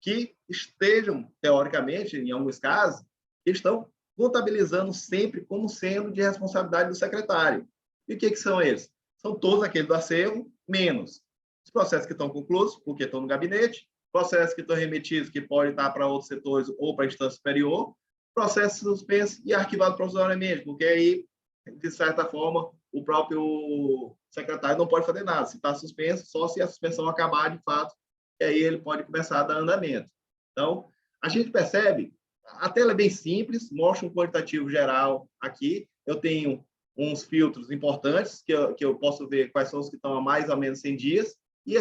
que estejam, teoricamente, em alguns casos, estão contabilizando sempre como sendo de responsabilidade do secretário. E o que são eles? São todos aqueles do acervo, menos os processos que estão concluídos, porque estão no gabinete, processos que estão remetidos, que podem estar para outros setores ou para a instância superior, processos suspensos e arquivados provisoriamente, porque aí, de certa forma, o próprio secretário não pode fazer nada. Se está suspenso, só se a suspensão acabar de fato, e aí ele pode começar a dar andamento. Então, a gente percebe, a tela é bem simples, mostra um quantitativo geral aqui. Eu tenho uns filtros importantes, que eu posso ver quais são os que estão há mais ou menos 100 dias, e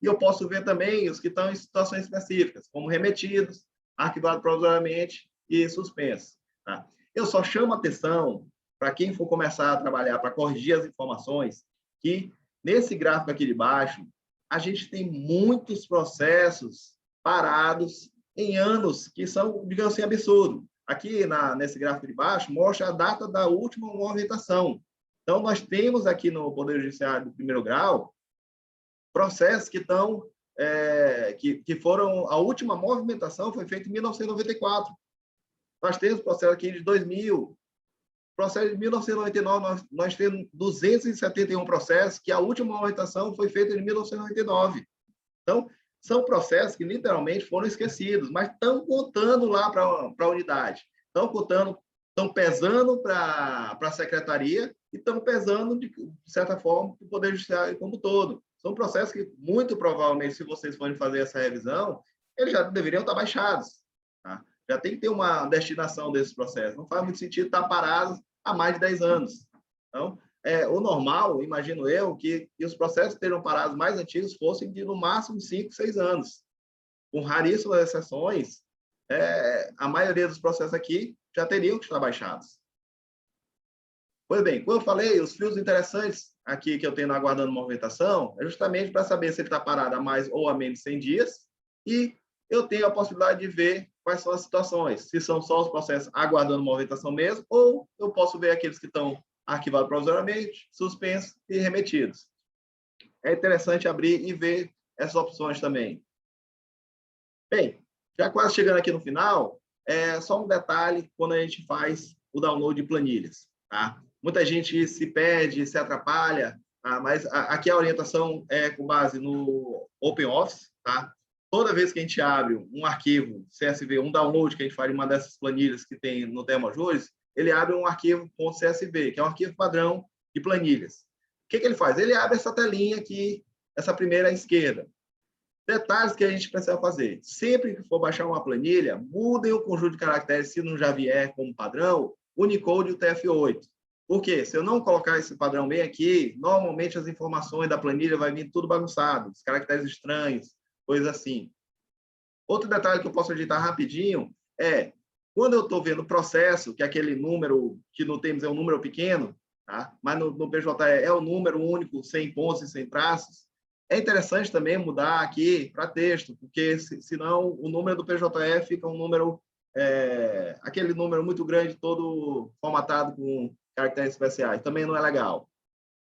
eu posso ver também os que estão em situações específicas, como remetidos, arquivados provisoriamente e suspensos. Tá? Eu só chamo atenção para quem for começar a trabalhar para corrigir as informações, que nesse gráfico aqui de baixo, a gente tem muitos processos parados em anos que são, digamos assim, absurdos. Aqui, nesse gráfico de baixo, mostra a data da última movimentação. Então, nós temos aqui no Poder Judiciário do primeiro grau processos que estão, que foram, a última movimentação foi feita em 1994. Nós temos processo aqui de 2000, processo de 1999, nós temos 271 processos que a última movimentação foi feita em 1999. Então, são processos que literalmente foram esquecidos, mas estão contando lá para a unidade. Estão contando, estão pesando para a secretaria e estão pesando, de certa forma, para o Poder Judiciário como um todo. São processos que, muito provavelmente, se vocês forem fazer essa revisão, eles já deveriam estar baixados. Tá? Já tem que ter uma destinação desses processos. Não faz muito sentido estar parados há mais de 10 anos. Então, o normal, imagino eu, que os processos que estejam parados mais antigos fossem de, no máximo, 5, 6 anos. Com raríssimas exceções, a maioria dos processos aqui já teriam que estar baixados. Pois bem, como eu falei, os fios interessantes aqui que eu tenho aguardando movimentação é justamente para saber se ele está parado há mais ou a menos 100 dias e eu tenho a possibilidade de ver quais são as situações, se são só os processos aguardando movimentação mesmo, ou eu posso ver aqueles que estão arquivados provisoriamente, suspensos e remetidos. É interessante abrir e ver essas opções também. Bem, já quase chegando aqui no final, só um detalhe quando a gente faz o download de planilhas. Tá? Muita gente se perde, se atrapalha, tá? Mas aqui a orientação é com base no OpenOffice. Tá? Toda vez que a gente abre um arquivo CSV, um download que a gente faz de uma dessas planilhas que tem no Termojures, ele abre um arquivo .csv, que é um arquivo padrão de planilhas. O que ele faz? Ele abre essa telinha aqui, essa primeira à esquerda. Detalhes que a gente precisa fazer. Sempre que for baixar uma planilha, mudem o conjunto de caracteres, se não já vier como padrão, Unicode e o TF8. Por quê? Se eu não colocar esse padrão bem aqui, normalmente as informações da planilha vai vir tudo bagunçado, os caracteres estranhos, coisa assim. Outro detalhe que eu posso editar rapidinho é Quando eu estou vendo o processo, que é aquele número que no Teams é um número pequeno, tá? Mas no PJE é o número único, sem pontos e sem traços, é interessante também mudar aqui para texto, porque senão o número do PJE fica um número, aquele número muito grande, todo formatado com caracteres especiais. Também não é legal.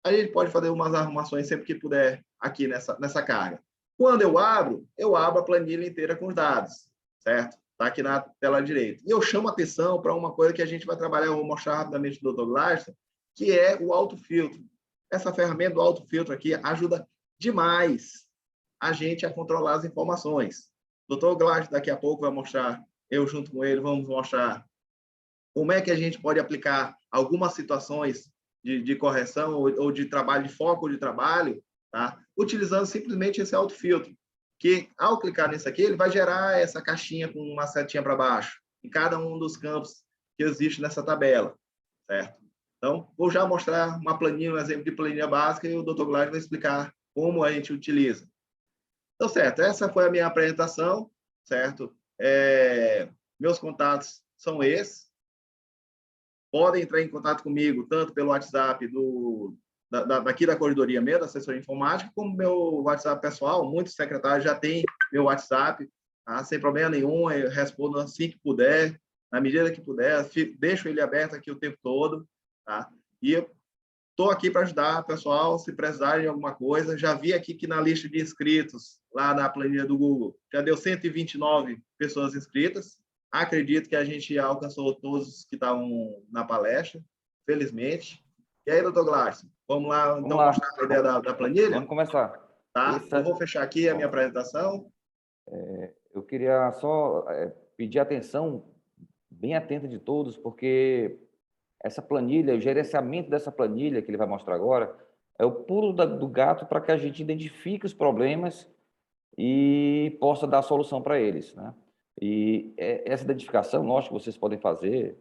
Aí ele pode fazer umas arrumações sempre que puder aqui nessa carga. Quando eu abro a planilha inteira com os dados, certo? Está aqui na tela direita. E eu chamo atenção para uma coisa que a gente vai trabalhar, eu vou mostrar rapidamente do Dr. Glaston, que é o autofiltro. Essa ferramenta do autofiltro aqui ajuda demais a gente a controlar as informações. O Dr. Glaston daqui a pouco vai mostrar, eu junto com ele, vamos mostrar como é que a gente pode aplicar algumas situações de correção ou de trabalho, de foco de trabalho, tá? Utilizando simplesmente esse autofiltro, que ao clicar nisso aqui, ele vai gerar essa caixinha com uma setinha para baixo, em cada um dos campos que existe nessa tabela, certo? Então, vou já mostrar uma planilha, um exemplo de planilha básica, e o Dr. Gladys vai explicar como a gente utiliza. Então, certo, essa foi a minha apresentação, certo? Meus contatos são esses. Podem entrar em contato comigo, tanto pelo WhatsApp daqui da corredoria mesmo, da assessoria informática, como meu WhatsApp pessoal. Muitos secretários já têm meu WhatsApp, tá? Sem problema nenhum, eu respondo assim que puder, na medida que puder, deixo ele aberto aqui o tempo todo, tá? E eu estou aqui para ajudar, pessoal, se precisarem de alguma coisa. Já vi aqui que na lista de inscritos, lá na planilha do Google, já deu 129 pessoas inscritas. Acredito que a gente alcançou todos que estavam na palestra, felizmente. E aí, doutor Glaston, vamos lá, então, mostrar a ideia da planilha? Vamos começar. Tá? Eu vou fechar aqui a minha apresentação. Eu queria só pedir atenção bem atenta de todos, porque essa planilha, o gerenciamento dessa planilha que ele vai mostrar agora, é o pulo do gato para que a gente identifique os problemas e possa dar a solução para eles, né? E essa identificação, lógico, vocês podem fazer,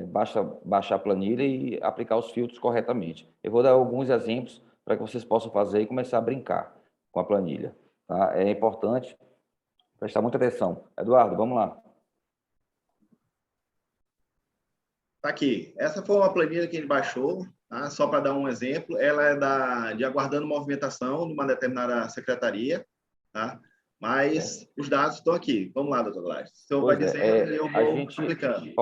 basta baixar a planilha e aplicar os filtros corretamente. Eu vou dar alguns exemplos para que vocês possam fazer e começar a brincar com a planilha, tá? É importante prestar muita atenção. Eduardo, vamos lá. Tá aqui. Essa foi uma planilha que ele baixou, tá? Só para dar um exemplo. Ela é de aguardando movimentação de uma determinada secretaria, tá? Mas os dados estão aqui. Vamos lá, doutor Gladys. O senhor vai dizendo e eu vou aplicando.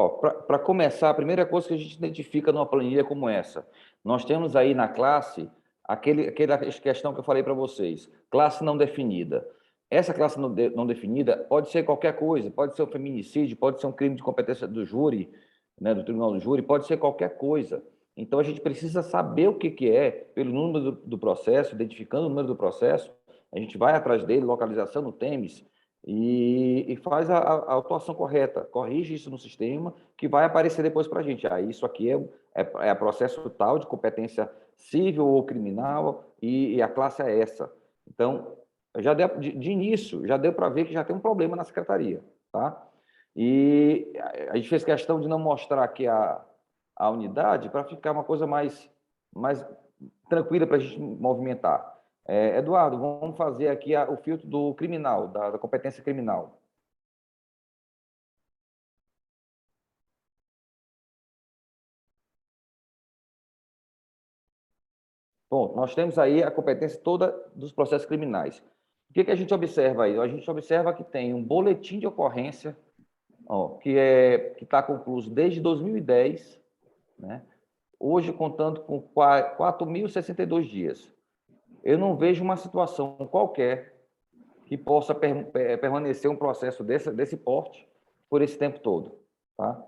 Para começar, a primeira coisa que a gente identifica numa planilha como essa, nós temos aí na classe aquela questão que eu falei para vocês, classe não definida. Essa classe não definida pode ser qualquer coisa, pode ser um feminicídio, pode ser um crime de competência do júri, né, do tribunal do júri, pode ser qualquer coisa. Então, a gente precisa saber o que é, pelo número do processo, identificando o número do processo, a gente vai atrás dele, localização no TEMES, e faz a autuação correta, corrige isso no sistema, que vai aparecer depois para a gente. Isso aqui é processo tal de competência civil ou criminal, e a classe é essa. Então, já deu, de início, já deu para ver que já tem um problema na secretaria, tá? E a gente fez questão de não mostrar aqui a unidade para ficar uma coisa mais tranquila para a gente movimentar. Eduardo, vamos fazer aqui o filtro do criminal, da competência criminal. Bom, nós temos aí a competência toda dos processos criminais. O que a gente observa aí? A gente observa que tem um boletim de ocorrência, que está concluído desde 2010, né? Hoje contando com 4.062 dias. Eu não vejo uma situação qualquer que possa permanecer um processo desse porte por esse tempo todo, tá?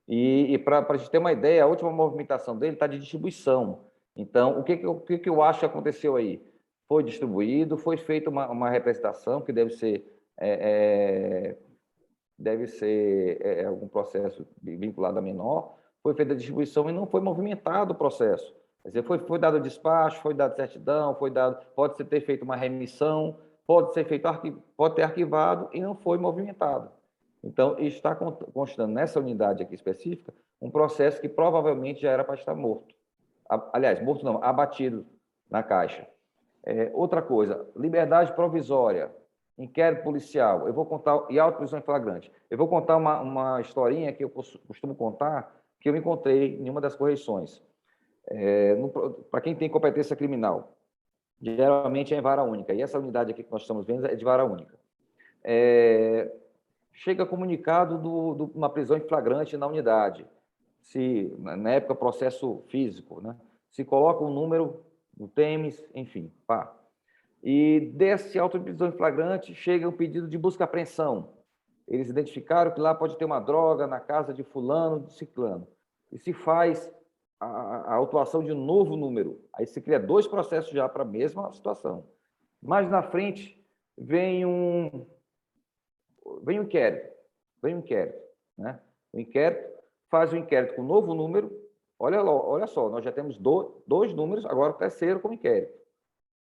E para a gente ter uma ideia, a última movimentação dele está de distribuição. Então, o que eu acho que aconteceu aí? Foi distribuído, foi feita uma representação que deve ser algum processo vinculado a menor, foi feita a distribuição e não foi movimentado o processo. Quer dizer, foi dado despacho, foi dado certidão, pode ter feito uma remissão, pode ter arquivado e não foi movimentado. Então, está constando nessa unidade aqui específica um processo que provavelmente já era para estar morto. Aliás, morto não, abatido na caixa. Outra coisa, liberdade provisória. inquérito policial, eu vou contar, e auto-prisão em flagrante. Eu vou contar uma historinha que eu costumo contar, que eu encontrei em uma das correições. Para quem tem competência criminal, geralmente é em vara única, e essa unidade aqui que nós estamos vendo é de vara única. Chega comunicado de uma prisão em flagrante na unidade, se na época processo físico, né? Se coloca um número do TEMES, enfim, pá. E desse auto de prisão em flagrante chega um pedido de busca e apreensão. Eles identificaram que lá pode ter uma droga na casa de fulano, de ciclano. E se faz a autuação de um novo número. Aí se cria 2 processos já para a mesma situação. Mais na frente vem um inquérito. Né? O inquérito faz o inquérito com um novo número. Olha só, nós já temos 2 números, agora o terceiro com inquérito.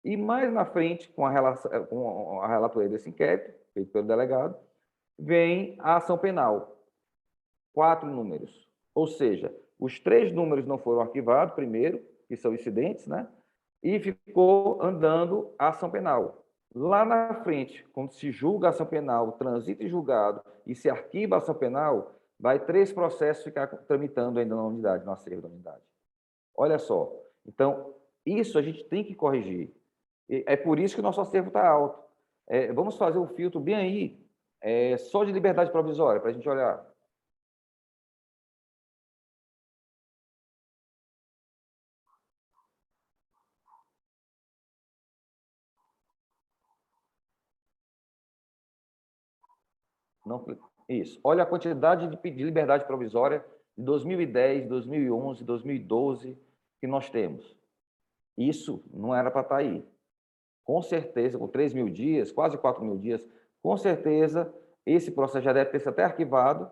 E mais na frente, com a relatoria desse inquérito, feito pelo delegado, vem a ação penal. 4 números. Ou seja, os 3 números não foram arquivados primeiro, que são incidentes, né? E ficou andando a ação penal. Lá na frente, quando se julga a ação penal, transita em julgado e se arquiva a ação penal, vai 3 processos ficar tramitando ainda na unidade, no acervo da unidade. Olha só. Então, isso a gente tem que corrigir. É por isso que o nosso acervo está alto. Vamos fazer um filtro bem aí, só de liberdade provisória, para a gente olhar. Não, isso. Olha a quantidade de liberdade provisória de 2010, 2011, 2012 que nós temos. Isso não era para estar aí. Com certeza, com 3.000 dias, quase 4.000 dias, com certeza, esse processo já deve ter sido até arquivado,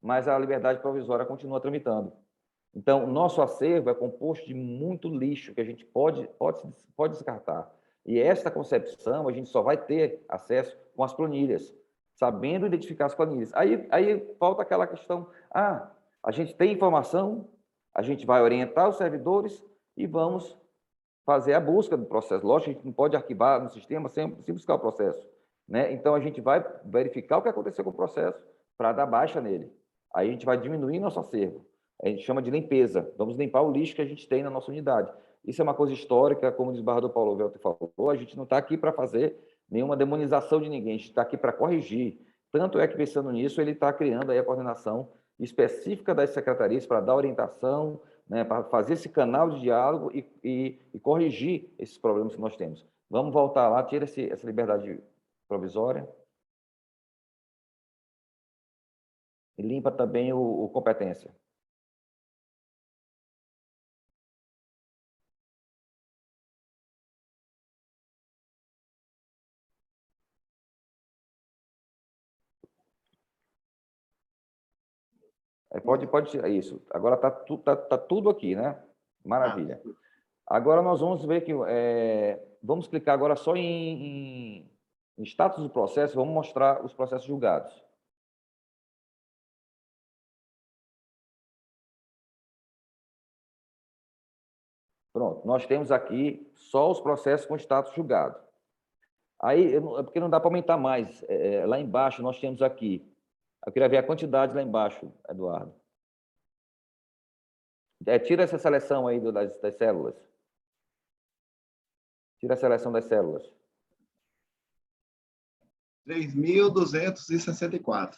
mas a liberdade provisória continua tramitando. Então, o nosso acervo é composto de muito lixo que a gente pode descartar. E esta concepção a gente só vai ter acesso com as planilhas, sabendo identificar as planilhas. Aí falta aquela questão, a gente tem informação, a gente vai orientar os servidores e vamos fazer a busca do processo. Lógico, a gente não pode arquivar no sistema sem buscar o processo, né? Então, a gente vai verificar o que aconteceu com o processo para dar baixa nele. Aí a gente vai diminuir nosso acervo. A gente chama de limpeza. Vamos limpar o lixo que a gente tem na nossa unidade. Isso é uma coisa histórica, como o desembargador Paulo Velter falou, a gente não está aqui para fazer nenhuma demonização de ninguém, a gente está aqui para corrigir. Tanto é que, pensando nisso, ele está criando aí a coordenação específica das secretarias para dar orientação, né, para fazer esse canal de diálogo e corrigir esses problemas que nós temos. Vamos voltar lá, tira essa liberdade provisória. E limpa também o competência. Pode tirar isso. Agora tá tudo aqui, né? Maravilha. Agora nós vamos ver que vamos clicar agora só em status do processo, vamos mostrar os processos julgados. Pronto, nós temos aqui só os processos com status julgado. Aí, porque não dá para aumentar mais. Lá embaixo nós temos aqui. Eu queria ver a quantidade lá embaixo, Eduardo. Tira essa seleção aí das células. Tira a seleção das células. 3.264.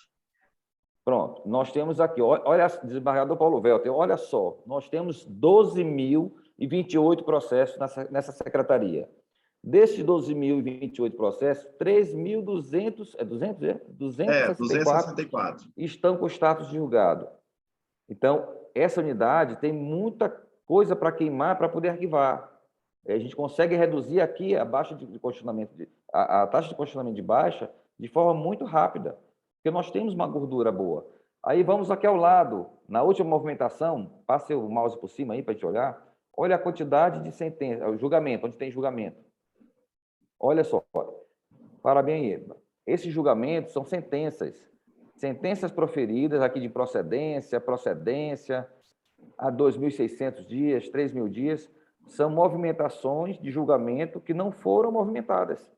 Pronto, nós temos aqui, olha, desembargador Paulo Velter, olha só, nós temos 12.028 processos nessa secretaria. Desses 12.028 processos, 3.200, 264 estão com status de julgado. Então, essa unidade tem muita coisa para queimar para poder arquivar. A gente consegue reduzir aqui a taxa de questionamento de baixa de forma muito rápida, porque nós temos uma gordura boa. Aí vamos aqui ao lado, na última movimentação, passe o mouse por cima aí para a gente olhar, olha a quantidade de sentenças, o julgamento, onde tem julgamento. Olha só, parabéns aí. Esses julgamentos são sentenças proferidas aqui de procedência a 2.600 dias, 3.000 dias, são movimentações de julgamento que não foram movimentadas.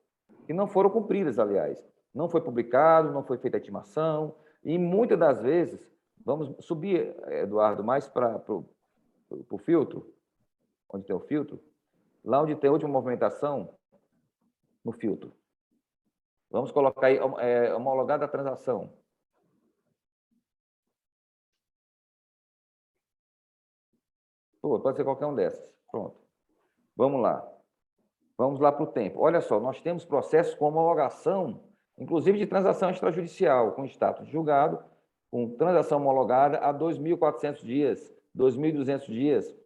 que não foram cumpridas, aliás. Não foi publicado, não foi feita a intimação, e muitas das vezes, vamos subir, Eduardo, mais para o filtro, onde tem o filtro, lá onde tem a última movimentação, no filtro. Vamos colocar aí homologada a transação. Pô, pode ser qualquer um dessas. Pronto. Vamos lá. Vamos lá para o tempo. Olha só, nós temos processos com homologação, inclusive de transação extrajudicial, com status de julgado, com transação homologada a 2.400 dias, 2.200 dias.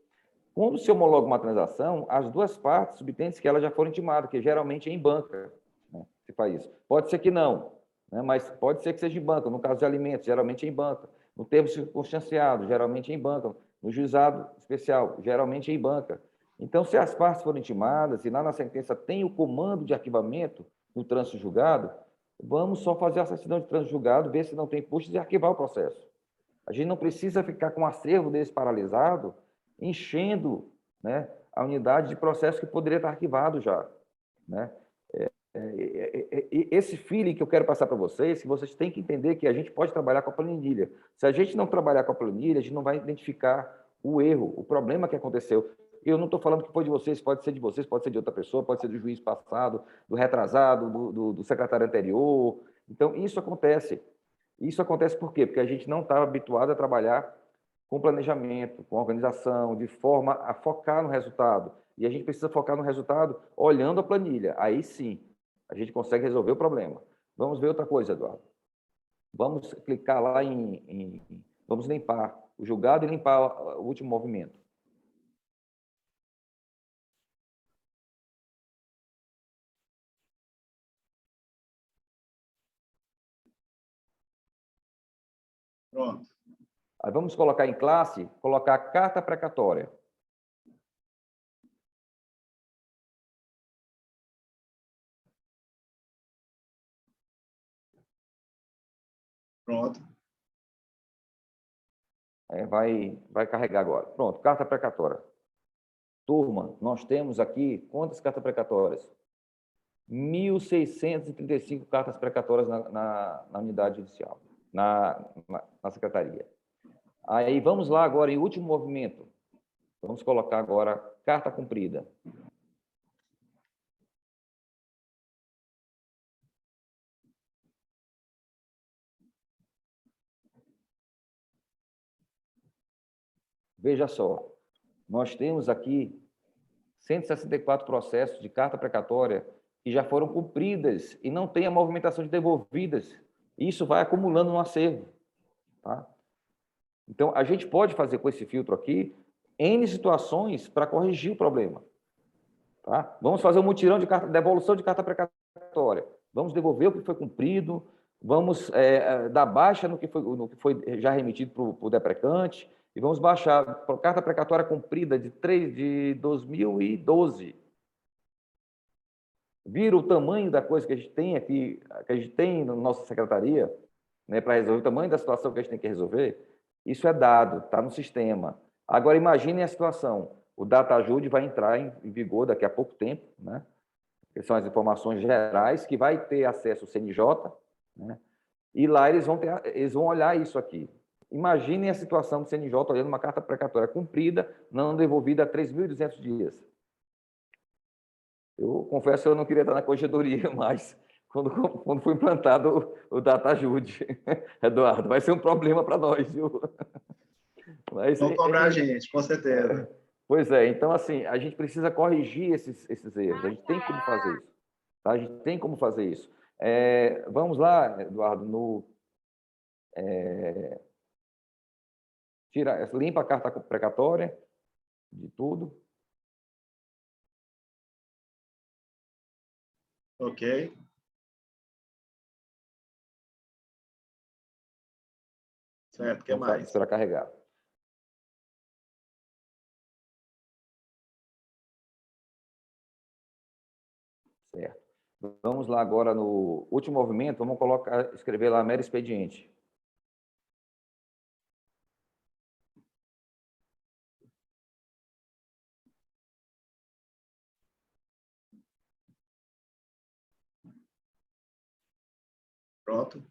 Quando se homologa uma transação, as duas partes subtendem que elas já foram intimadas, que geralmente é em banca, né, se faz isso. Pode ser que não, né, mas pode ser que seja em banca. No caso de alimentos, geralmente é em banca. No termo circunstanciado, geralmente é em banca. No juizado especial, geralmente é em banca. Então, se as partes forem intimadas e lá na sentença tem o comando de arquivamento no trânsito julgado, vamos só fazer a certidão de trânsito julgado, ver se não tem custos e arquivar o processo. A gente não precisa ficar com o acervo desse paralisado, enchendo, né, a unidade de processo que poderia estar arquivado já, né? Esse feeling que eu quero passar para vocês, que vocês têm que entender que a gente pode trabalhar com a planilha. Se a gente não trabalhar com a planilha, a gente não vai identificar o erro, o problema que aconteceu. Eu não estou falando que foi de vocês, pode ser de vocês, pode ser de outra pessoa, pode ser do juiz passado, do retrasado, do secretário anterior. Então, isso acontece. Isso acontece por quê? Porque a gente não está habituado a trabalhar com planejamento, com organização, de forma a focar no resultado. E a gente precisa focar no resultado olhando a planilha. Aí sim, a gente consegue resolver o problema. Vamos ver outra coisa, Eduardo. Vamos clicar lá vamos limpar o julgado e limpar o último movimento. Pronto. Aí vamos colocar em classe, colocar carta precatória. Pronto. Vai carregar agora. Pronto, carta precatória. Turma, nós temos aqui quantas cartas precatórias? 1.635 cartas precatórias na unidade judicial, na secretaria. Aí vamos lá agora em último movimento. Vamos colocar agora carta cumprida. Veja só, nós temos aqui 164 processos de carta precatória que já foram cumpridas e não tem a movimentação de devolvidas. Isso vai acumulando no acervo. Tá? Então, a gente pode fazer com esse filtro aqui N situações para corrigir o problema. Tá? Vamos fazer um mutirão de devolução de carta precatória. Vamos devolver o que foi cumprido, vamos dar baixa no que foi já remetido para o deprecante, e vamos baixar a carta precatória cumprida de 2012. Vira o tamanho da coisa que a gente tem aqui, que a gente tem na nossa secretaria, né, para resolver o tamanho da situação que a gente tem que resolver? Isso é dado, está no sistema. Agora, imaginem a situação. O DataJude vai entrar em vigor daqui a pouco tempo, né? Que são as informações gerais, que vai ter acesso ao CNJ, né? E lá eles vão olhar isso aqui. Imaginem a situação do CNJ olhando uma carta precatória cumprida, não devolvida há 3.200 dias. Eu confesso que eu não queria estar na corregedoria, mas quando foi implantado o DataJude, Eduardo, vai ser um problema para nós, viu? Mas, vão cobrar a gente, com certeza. Pois é, então, assim, a gente precisa corrigir esses erros, a gente tem como fazer isso. Tá? A gente tem como fazer isso. Vamos lá, Eduardo, limpa a carta precatória de tudo. Ok. Certo, o que mais? Esperar carregar. Certo. Vamos lá agora no último movimento, vamos escrever lá mero expediente. Pronto.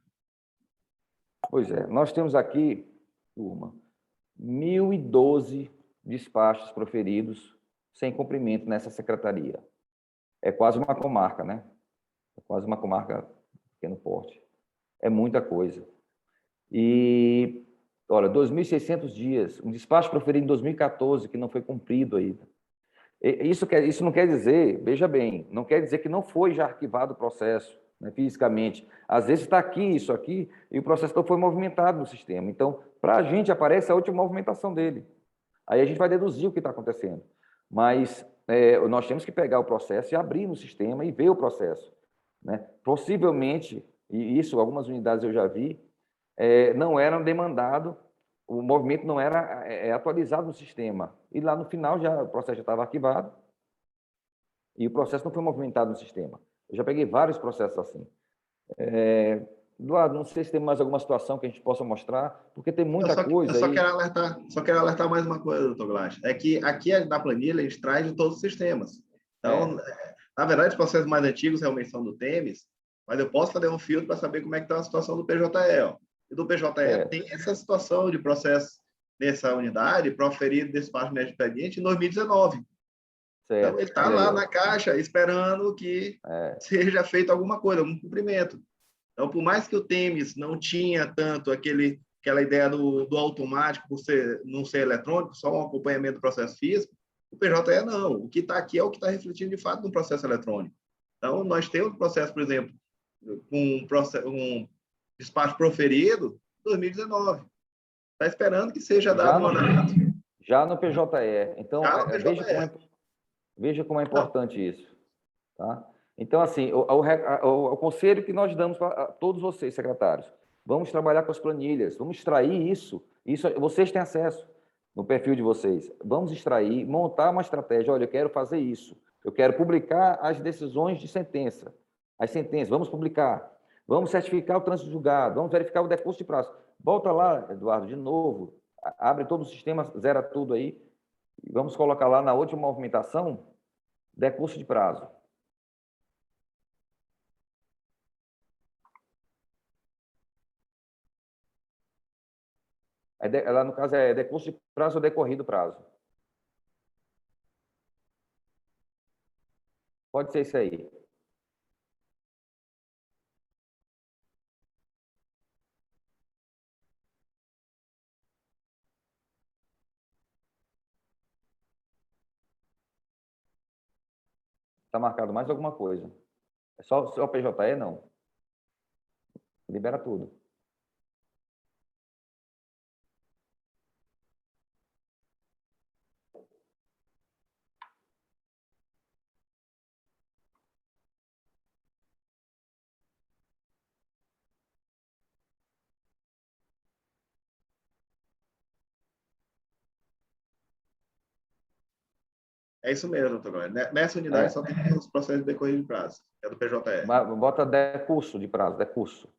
Pois é, nós temos aqui, turma, 1.012 despachos proferidos sem cumprimento nessa secretaria. É quase uma comarca, né? É quase uma comarca de pequeno porte. É muita coisa. E, olha, 2.600 dias, um despacho proferido em 2014 que não foi cumprido ainda. Isso não quer dizer, veja bem, não quer dizer que não foi já arquivado o processo, né, fisicamente. Às vezes está aqui, isso aqui, e o processo não foi movimentado no sistema. Então, para a gente aparece a última movimentação dele. Aí a gente vai deduzir o que está acontecendo. Mas nós temos que pegar o processo e abrir no sistema e ver o processo, né? Possivelmente, e isso algumas unidades eu já vi, não eram demandado, o movimento não era atualizado no sistema. E lá no final o processo já estava arquivado e o processo não foi movimentado no sistema. Eu já peguei vários processos assim. Eduardo, não sei se tem mais alguma situação que a gente possa mostrar, porque tem muita coisa eu aí. Só quero alertar mais uma coisa, doutor Glass. É que aqui na planilha a gente traz de todos os sistemas. Então, na verdade, os processos mais antigos realmente são do TEMES, mas eu posso fazer um filtro para saber como é que está a situação do PJE. Ó. E do PJE tem essa situação de processo nessa unidade proferido despacho de expediente em 2019. Então, ele está lá na caixa esperando que seja feito alguma coisa, algum cumprimento. Então, por mais que o TEMES não tinha tanto aquela ideia do automático, por não ser eletrônico, só um acompanhamento do processo físico, o PJE não. O que está aqui é o que está refletindo, de fato, no processo eletrônico. Então, nós temos um processo, por exemplo, um despacho proferido em 2019. Está esperando que seja dado um andamento. Já no PJE. Então, PJE. Veja como é importante isso. Tá? Então, assim, o conselho que nós damos para todos vocês, secretários, vamos trabalhar com as planilhas, vamos extrair isso vocês têm acesso no perfil de vocês. Vamos extrair, montar uma estratégia. Olha, eu quero fazer isso. Eu quero publicar as decisões de sentença. As sentenças, vamos publicar. Vamos certificar o trânsito julgado, vamos verificar o decurso de prazo. Volta lá, Eduardo, de novo. Abre todo o sistema, zera tudo aí. E vamos colocar lá na última movimentação, decurso de prazo. Lá, no caso, é decurso de prazo ou decorrido prazo. Pode ser isso aí. Está marcado mais alguma coisa. É só o PJE, não. Libera tudo. É isso mesmo, doutor Glória. Nessa unidade só tem os processos de decorrido de prazo, é do PJE. Bota decurso de prazo, decurso.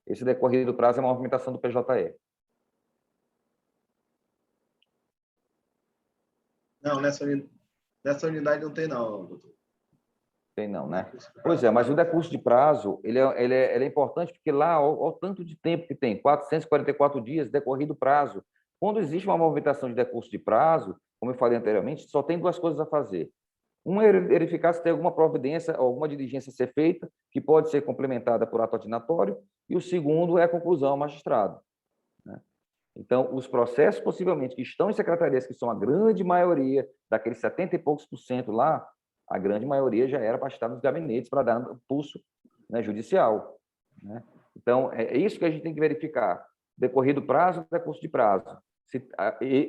Esse decorrido do prazo é uma movimentação do PJE. Não, nessa unidade não tem, não, doutor. Tem não, né? Pois é, mas o decurso de prazo, ele é importante porque lá, olha o tanto de tempo que tem, 444 dias decorrido prazo. Quando existe uma movimentação de decurso de prazo, como eu falei anteriormente, só tem duas coisas a fazer. Uma é verificar se tem alguma providência, alguma diligência a ser feita, que pode ser complementada por ato ordinatório, e o segundo é a conclusão ao magistrado. Né? Então, os processos, possivelmente, que estão em secretarias, que são a grande maioria, daqueles 70 e poucos por cento lá, a grande maioria já era para estar nos gabinetes, para dar pulso, né, judicial. Né? Então, é isso que a gente tem que verificar. Decorrido prazo, decurso de prazo.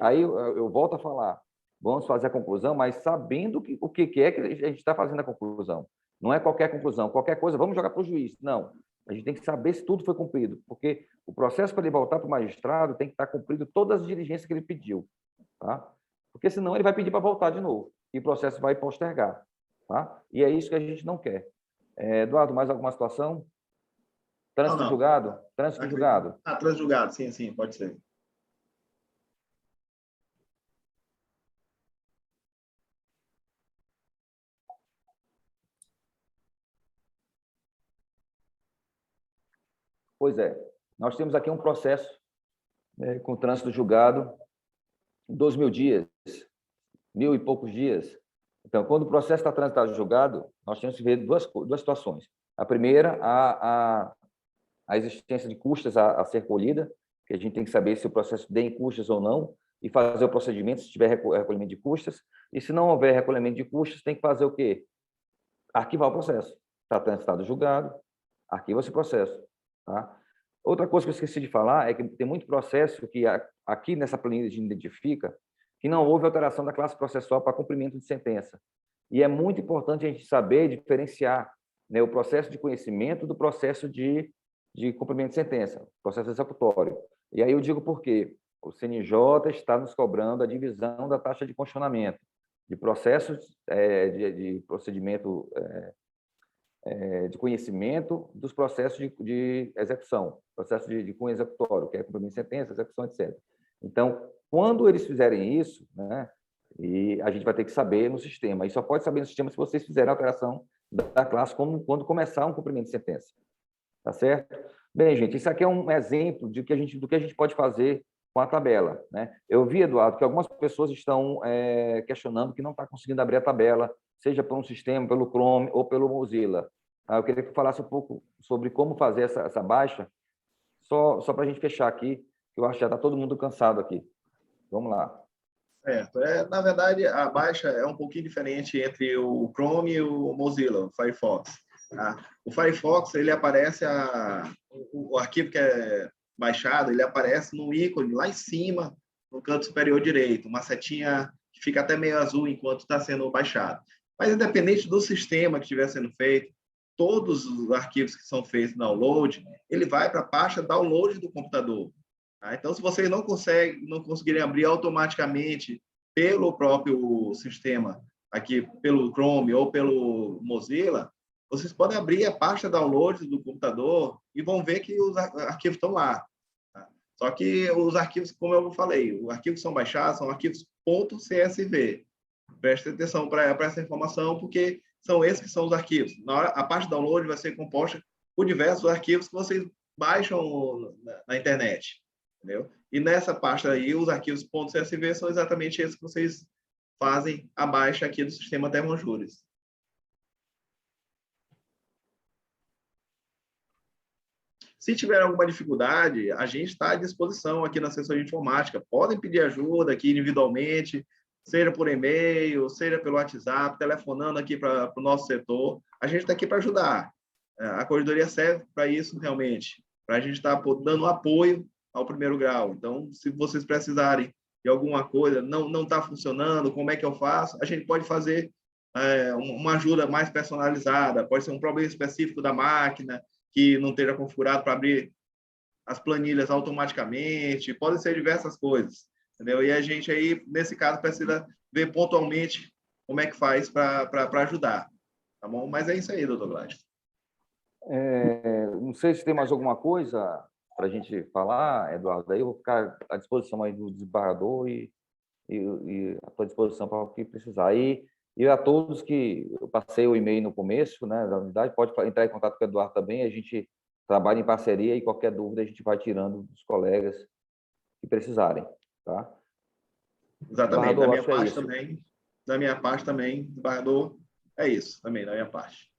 Aí eu volto a falar, vamos fazer a conclusão, mas sabendo o que é que a gente está fazendo a conclusão. Não é qualquer conclusão, qualquer coisa, vamos jogar para o juiz. Não, a gente tem que saber se tudo foi cumprido, porque o processo para ele voltar para o magistrado tem que estar cumprido todas as diligências que ele pediu. Tá? Porque senão ele vai pedir para voltar de novo, e o processo vai postergar. Tá? E é isso que a gente não quer. Eduardo, mais alguma situação? Trânsito julgado? Trânsito julgado. Trânsito julgado, sim, pode ser. Pois é, nós temos aqui um processo, né, com trânsito julgado, 2.000 dias, 1.000 e poucos dias. Então, quando o processo está transitado julgado, nós temos que ver duas situações. A primeira, a existência de custas a ser colhida, que a gente tem que saber se o processo tem custas ou não, e fazer o procedimento se tiver recolhimento de custas. E se não houver recolhimento de custas, tem que fazer o quê? Arquivar o processo. Está transitado julgado, arquiva esse processo. Tá? Outra coisa que eu esqueci de falar é que tem muito processo que aqui nessa planilha a gente identifica que não houve alteração da classe processual para cumprimento de sentença. E é muito importante a gente saber diferenciar, né, o processo de conhecimento do processo de cumprimento de sentença, processo executório. E aí eu digo por quê? O CNJ está nos cobrando a divisão da taxa de condicionamento, de processos de procedimento de conhecimento dos processos de execução, processo de cunho executório, que é cumprimento de sentença, execução, etc. Então, quando eles fizerem isso, né, e a gente vai ter que saber no sistema, e só pode saber no sistema se vocês fizerem a alteração da classe quando começar um cumprimento de sentença. Tá certo? Bem, gente, isso aqui é um exemplo do que a gente pode fazer com a tabela, né? Eu vi, Eduardo, que algumas pessoas estão questionando que não está conseguindo abrir a tabela, seja por um sistema, pelo Chrome ou pelo Mozilla. Eu queria que tu falasse um pouco sobre como fazer essa baixa, só para a gente fechar aqui, que eu acho que já está todo mundo cansado aqui. Vamos lá. Certo. Na verdade, a baixa é um pouquinho diferente entre o Chrome e o Mozilla, o Firefox. Tá? O Firefox, ele aparece, o arquivo que é baixado, ele aparece no ícone lá em cima, no canto superior direito, uma setinha que fica até meio azul enquanto está sendo baixado. Mas, independente do sistema que estiver sendo feito, todos os arquivos que são feitos download, ele vai para a pasta download do computador. Tá? Então, se vocês não conseguirem abrir automaticamente pelo próprio sistema, aqui pelo Chrome ou pelo Mozilla, vocês podem abrir a pasta download do computador e vão ver que os arquivos estão lá. Tá? Só que os arquivos, como eu falei, os arquivos que são baixados são arquivos .csv. Preste atenção para essa informação, porque são esses que são os arquivos. A pasta download vai ser composta por diversos arquivos que vocês baixam na internet. Entendeu? E nessa pasta aí, os arquivos .csv são exatamente esses que vocês fazem a baixa aqui do sistema Thermojuris. Se tiver alguma dificuldade, a gente está à disposição aqui na assessoria de informática. Podem pedir ajuda aqui individualmente, seja por e-mail, seja pelo WhatsApp, telefonando aqui para o nosso setor. A gente está aqui para ajudar. A corredoria serve para isso realmente, para a gente estar dando apoio ao primeiro grau. Então, se vocês precisarem de alguma coisa, não está funcionando, como é que eu faço? A gente pode fazer uma ajuda mais personalizada, pode ser um problema específico da máquina, que não esteja configurado para abrir as planilhas automaticamente, podem ser diversas coisas, entendeu? E a gente aí, nesse caso, precisa ver pontualmente como é que faz para ajudar, tá bom? Mas é isso aí, doutor Gladys. Não sei se tem mais alguma coisa para a gente falar, Eduardo, aí eu vou ficar à disposição aí do desembargador e à tua disposição para o que precisar. E a todos que eu passei o e-mail no começo, né, da unidade, pode entrar em contato com o Eduardo também, a gente trabalha em parceria e qualquer dúvida a gente vai tirando dos colegas que precisarem, tá? Exatamente, da minha parte também, desembargador, é isso também, da minha parte.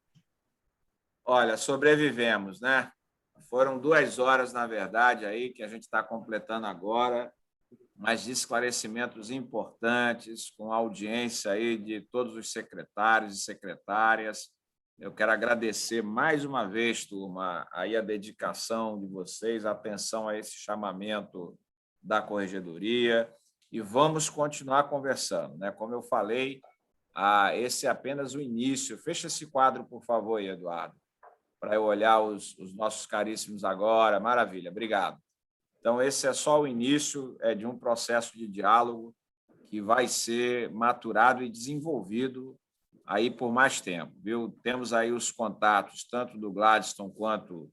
Olha, sobrevivemos, né? Foram 2 horas, na verdade, aí que a gente está completando agora, mas de esclarecimentos importantes, com audiência aí de todos os secretários e secretárias. Eu quero agradecer mais uma vez, turma, aí a dedicação de vocês, a atenção a esse chamamento da Corregedoria, e vamos continuar conversando, né? Como eu falei, esse é apenas o início. Fecha esse quadro, por favor, aí, Eduardo, para eu olhar os nossos caríssimos agora. Maravilha, obrigado. Então, esse é só o início de um processo de diálogo que vai ser maturado e desenvolvido aí por mais tempo, viu? Temos aí os contatos, tanto do Gladstone quanto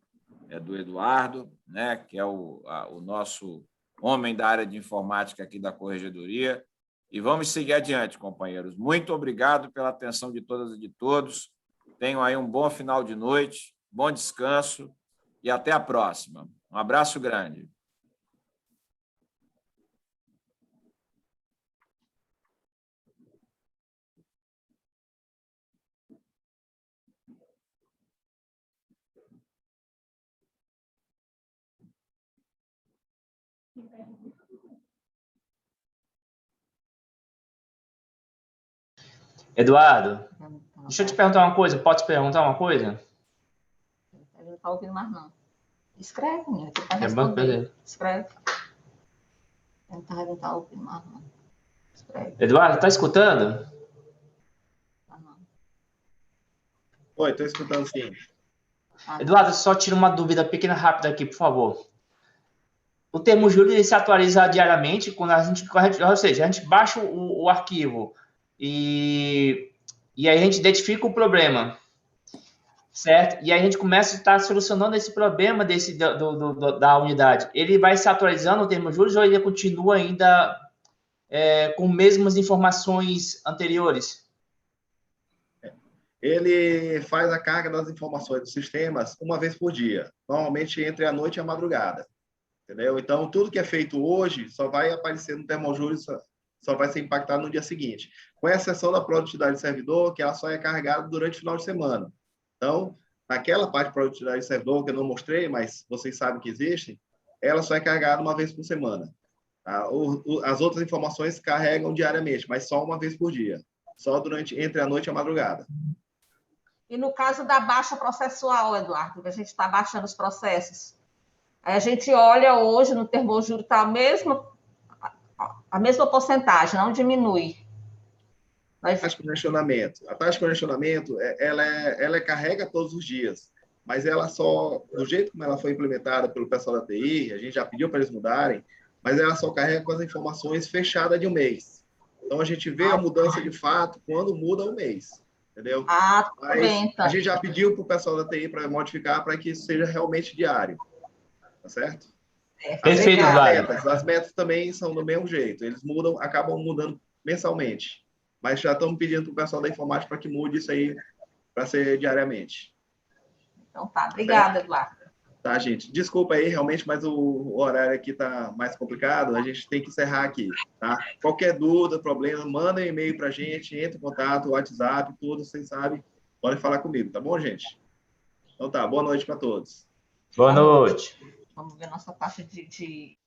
do Eduardo, né, que é o nosso homem da área de informática aqui da Corregedoria. E vamos seguir adiante, companheiros. Muito obrigado pela atenção de todas e de todos. Tenham aí um bom final de noite, bom descanso e até a próxima. Um abraço grande. Eduardo, deixa eu te perguntar uma coisa. Pode te perguntar uma coisa? Ele não está ouvindo mais, não. Escreve, menina, que para É bom responder. fazer. Escreve. Ele não está ouvindo mais, não. Escreve. Eduardo, tá escutando? Tá, não. Oi, estou escutando sim. Tá, não. Eduardo, só tira uma dúvida pequena rápida aqui, por favor. O termo júri ele se atualiza diariamente quando ou seja, a gente baixa o arquivo e aí a gente identifica o problema, certo? E aí a gente começa a estar solucionando esse problema da unidade. Ele vai se atualizando o termo juros ou ele continua ainda com mesmas informações anteriores? Ele faz a carga das informações dos sistemas uma vez por dia, normalmente entre a noite e a madrugada. Entendeu? Então, tudo que é feito hoje só vai aparecer no Termojúri, só vai ser impactado no dia seguinte. Com exceção da produtividade de servidor, que ela só é carregada durante o final de semana. Então, naquela parte de produtividade de servidor, que eu não mostrei, mas vocês sabem que existe, ela só é carregada uma vez por semana. Tá? As outras informações carregam diariamente, mas só uma vez por dia. Só entre a noite e a madrugada. E no caso da baixa processual, Eduardo, que a gente está baixando os processos, a gente olha hoje no Termojúri, está a mesma porcentagem, não diminui. A taxa de congestionamento. A taxa de congestionamento, ela carrega todos os dias, mas ela só, do jeito como ela foi implementada pelo pessoal da TI, a gente já pediu para eles mudarem, mas ela só carrega com as informações fechadas de um mês. Então, a gente vê a mudança de fato quando muda o mês, entendeu? Ah, tudo Mas bem, então. a gente já pediu para o pessoal da TI para modificar para que isso seja realmente diário, tá certo? Perfeito, Eduardo. As metas também são do mesmo jeito, eles acabam mudando mensalmente. Mas já estamos pedindo para o pessoal da informática para que mude isso aí para ser diariamente. Então tá, obrigada, Eduardo. Tá, gente? Desculpa aí, realmente, mas o horário aqui está mais complicado, a gente tem que encerrar aqui, tá? Qualquer dúvida, problema, manda um e-mail para a gente, entre em contato, WhatsApp, tudo, vocês sabem, podem falar comigo, tá bom, gente? Então tá, boa noite para todos. Boa noite. Vamos ver nossa parte de